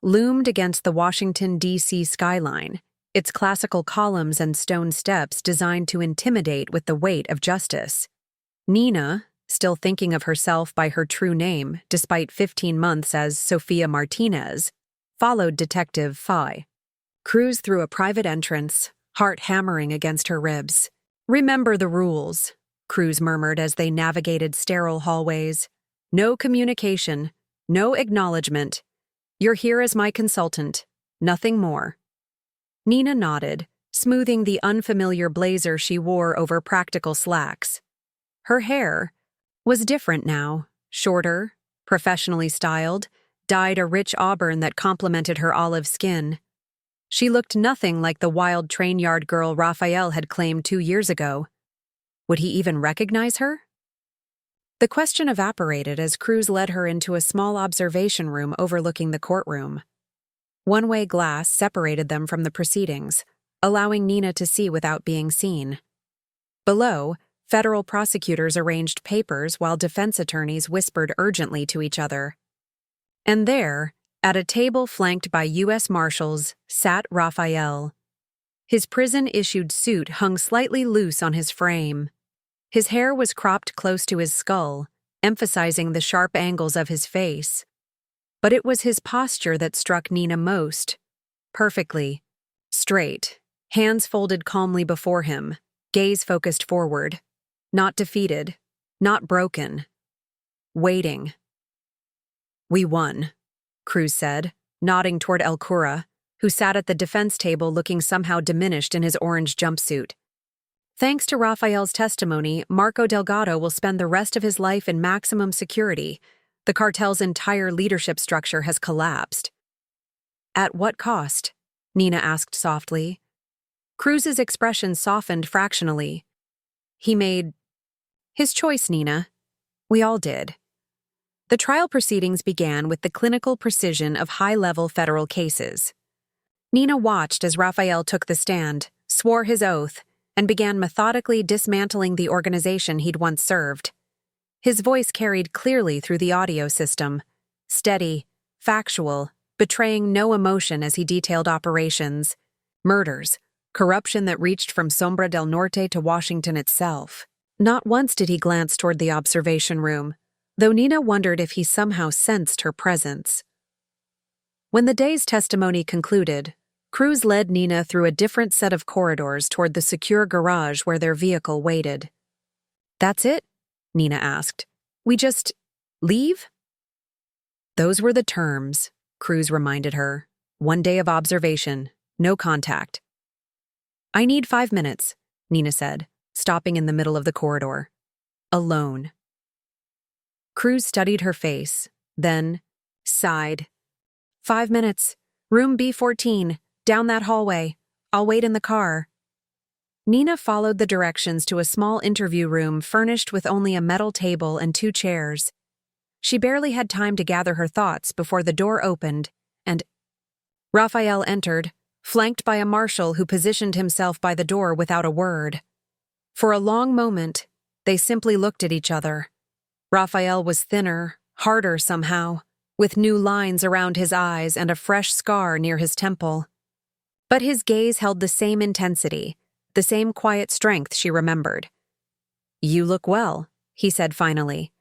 loomed against the Washington, D.C. skyline, its classical columns and stone steps designed to intimidate with the weight of justice. Nina, still thinking of herself by her true name despite 15 months as Sophia Martinez, followed Detective Phi. Cruz through a private entrance, heart hammering against her ribs. "Remember the rules," Cruz murmured as they navigated sterile hallways. "No communication, no acknowledgement. You're here as my consultant, nothing more." Nina nodded, smoothing the unfamiliar blazer she wore over practical slacks. Her hair was different now, shorter, professionally styled, dyed a rich auburn that complemented her olive skin. She looked nothing like the wild train yard girl Raphael had claimed 2 years ago. Would he even recognize her? The question evaporated as Cruz led her into a small observation room overlooking the courtroom. One-way glass separated them from the proceedings, allowing Nina to see without being seen. Below, federal prosecutors arranged papers while defense attorneys whispered urgently to each other. And there, at a table flanked by U.S. Marshals, sat Raphael. His prison-issued suit hung slightly loose on his frame. His hair was cropped close to his skull, emphasizing the sharp angles of his face. But it was his posture that struck Nina most. Perfectly. Straight, hands folded calmly before him, gaze focused forward. Not defeated, not broken. Waiting. "We won," Cruz said, nodding toward El Cura, who sat at the defense table looking somehow diminished in his orange jumpsuit. Thanks to Rafael's testimony, Marco Delgado will spend the rest of his life in maximum security. The cartel's entire leadership structure has collapsed. At what cost? Nina asked softly. Cruz's expression softened fractionally. He made his choice, Nina. We all did. The trial proceedings began with the clinical precision of high-level federal cases. Nina watched as Rafael took the stand, swore his oath, and began methodically dismantling the organization he'd once served. His voice carried clearly through the audio system, steady, factual, betraying no emotion as he detailed operations, murders, corruption that reached from Sombra del Norte to Washington itself. Not once did he glance toward the observation room, though Nina wondered if he somehow sensed her presence. When the day's testimony concluded, Cruz led Nina through a different set of corridors toward the secure garage where their vehicle waited. That's it? Nina asked. We just leave? Those were the terms, Cruz reminded her. 1 day of observation, no contact. I need 5 minutes, Nina said, stopping in the middle of the corridor. Alone. Cruz studied her face, then sighed. 5 minutes. Room B14, down that hallway. I'll wait in the car. Nina followed the directions to a small interview room furnished with only a metal table and 2 chairs. She barely had time to gather her thoughts before the door opened, and Rafael entered, flanked by a marshal who positioned himself by the door without a word. For a long moment, they simply looked at each other. Rafael was thinner, harder somehow, with new lines around his eyes and a fresh scar near his temple. But his gaze held the same intensity, the same quiet strength she remembered. You look well, he said finally.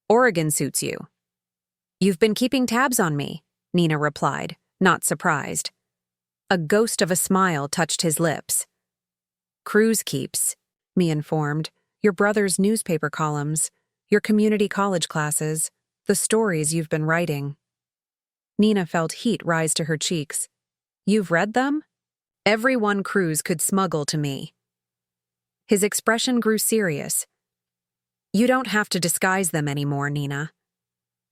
Oregon suits you. You've been keeping tabs on me, Nina replied, not surprised. A ghost of a smile touched his lips. Cruz keeps, me informed, your brother's newspaper columns, your community college classes, the stories you've been writing. Nina felt heat rise to her cheeks. You've read them? Every one Cruz could smuggle to me. His expression grew serious. You don't have to disguise them anymore, Nina.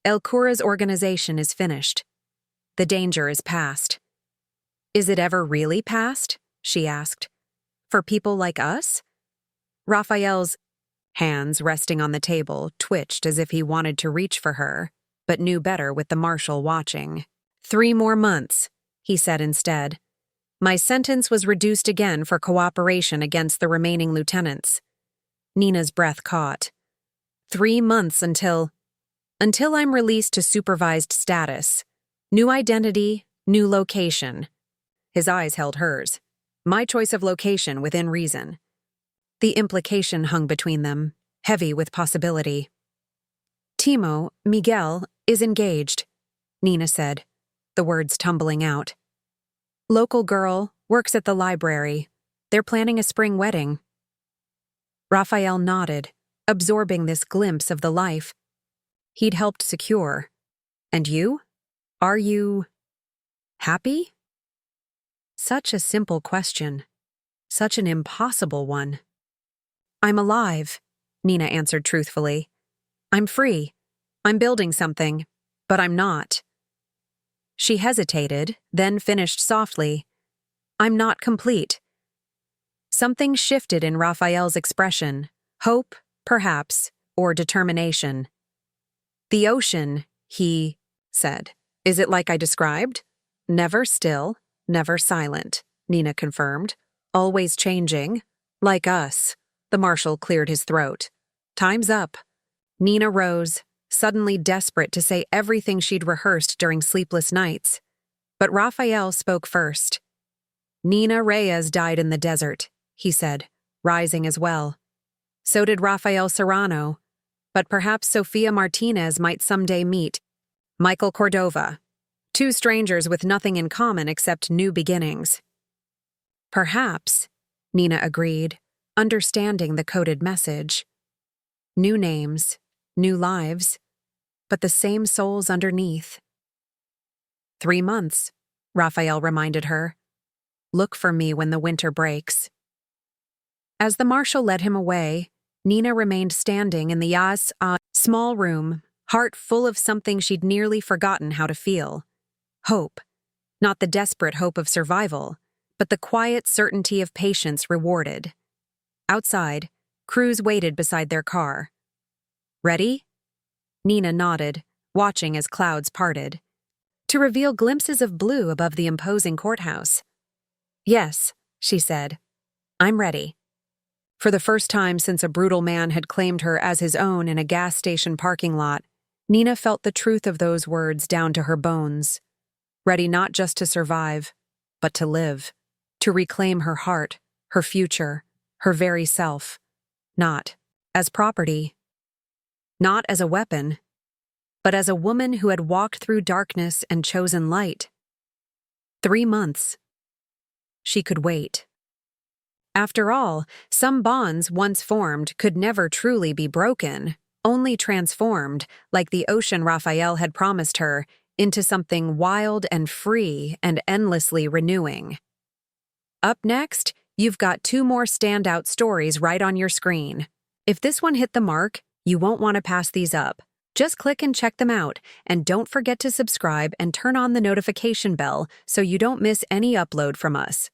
El Cura's organization is finished. The danger is past. Is it ever really past? She asked. For people like us? Rafael's hands resting on the table twitched as if he wanted to reach for her, but knew better with the marshal watching. 3 more months, he said instead. My sentence was reduced again for cooperation against the remaining lieutenants. Nina's breath caught. 3 months until I'm released to supervised status. New identity, new location. His eyes held hers. My choice of location within reason. The implication hung between them, heavy with possibility. Timo, Miguel, is engaged, Nina said, the words tumbling out. Local girl, works at the library. They're planning a spring wedding. Rafael nodded, absorbing this glimpse of the life he'd helped secure. And you? Are you happy? Such a simple question. Such an impossible one. I'm alive, Nina answered truthfully. I'm free. I'm building something, but I'm not. She hesitated, then finished softly. I'm not complete. Something shifted in Rafael's expression. Hope, perhaps, or determination. The ocean, he said. Is it like I described? Never still, never silent, Nina confirmed. Always changing. Like us. The marshal cleared his throat. Time's up. Nina rose, suddenly desperate to say everything she'd rehearsed during sleepless nights. But Rafael spoke first. Nina Reyes died in the desert, he said, rising as well. So did Rafael Serrano, but perhaps Sofia Martinez might someday meet Michael Cordova, 2 strangers with nothing in common except new beginnings. Perhaps, Nina agreed, understanding the coded message. New names, new lives, but the same souls underneath. 3 months, Raphael reminded her. Look for me when the winter breaks. As the marshal led him away, Nina remained standing in the small room, heart full of something she'd nearly forgotten how to feel. Hope. Not the desperate hope of survival, but the quiet certainty of patience rewarded. Outside, Cruz waited beside their car. Ready? Nina nodded, watching as clouds parted, to reveal glimpses of blue above the imposing courthouse. Yes, she said. I'm ready. For the first time since a brutal man had claimed her as his own in a gas station parking lot, Nina felt the truth of those words down to her bones. Ready not just to survive, but to live, to reclaim her heart, her future, her very self. Not as property, not as a weapon, but as a woman who had walked through darkness and chosen light. 3 months. She could wait. After all, some bonds once formed could never truly be broken, only transformed, like the ocean Raphael had promised her, into something wild and free and endlessly renewing. Up next, you've got 2 more standout stories right on your screen. If this one hit the mark, you won't want to pass these up. Just click and check them out, and don't forget to subscribe and turn on the notification bell so you don't miss any upload from us.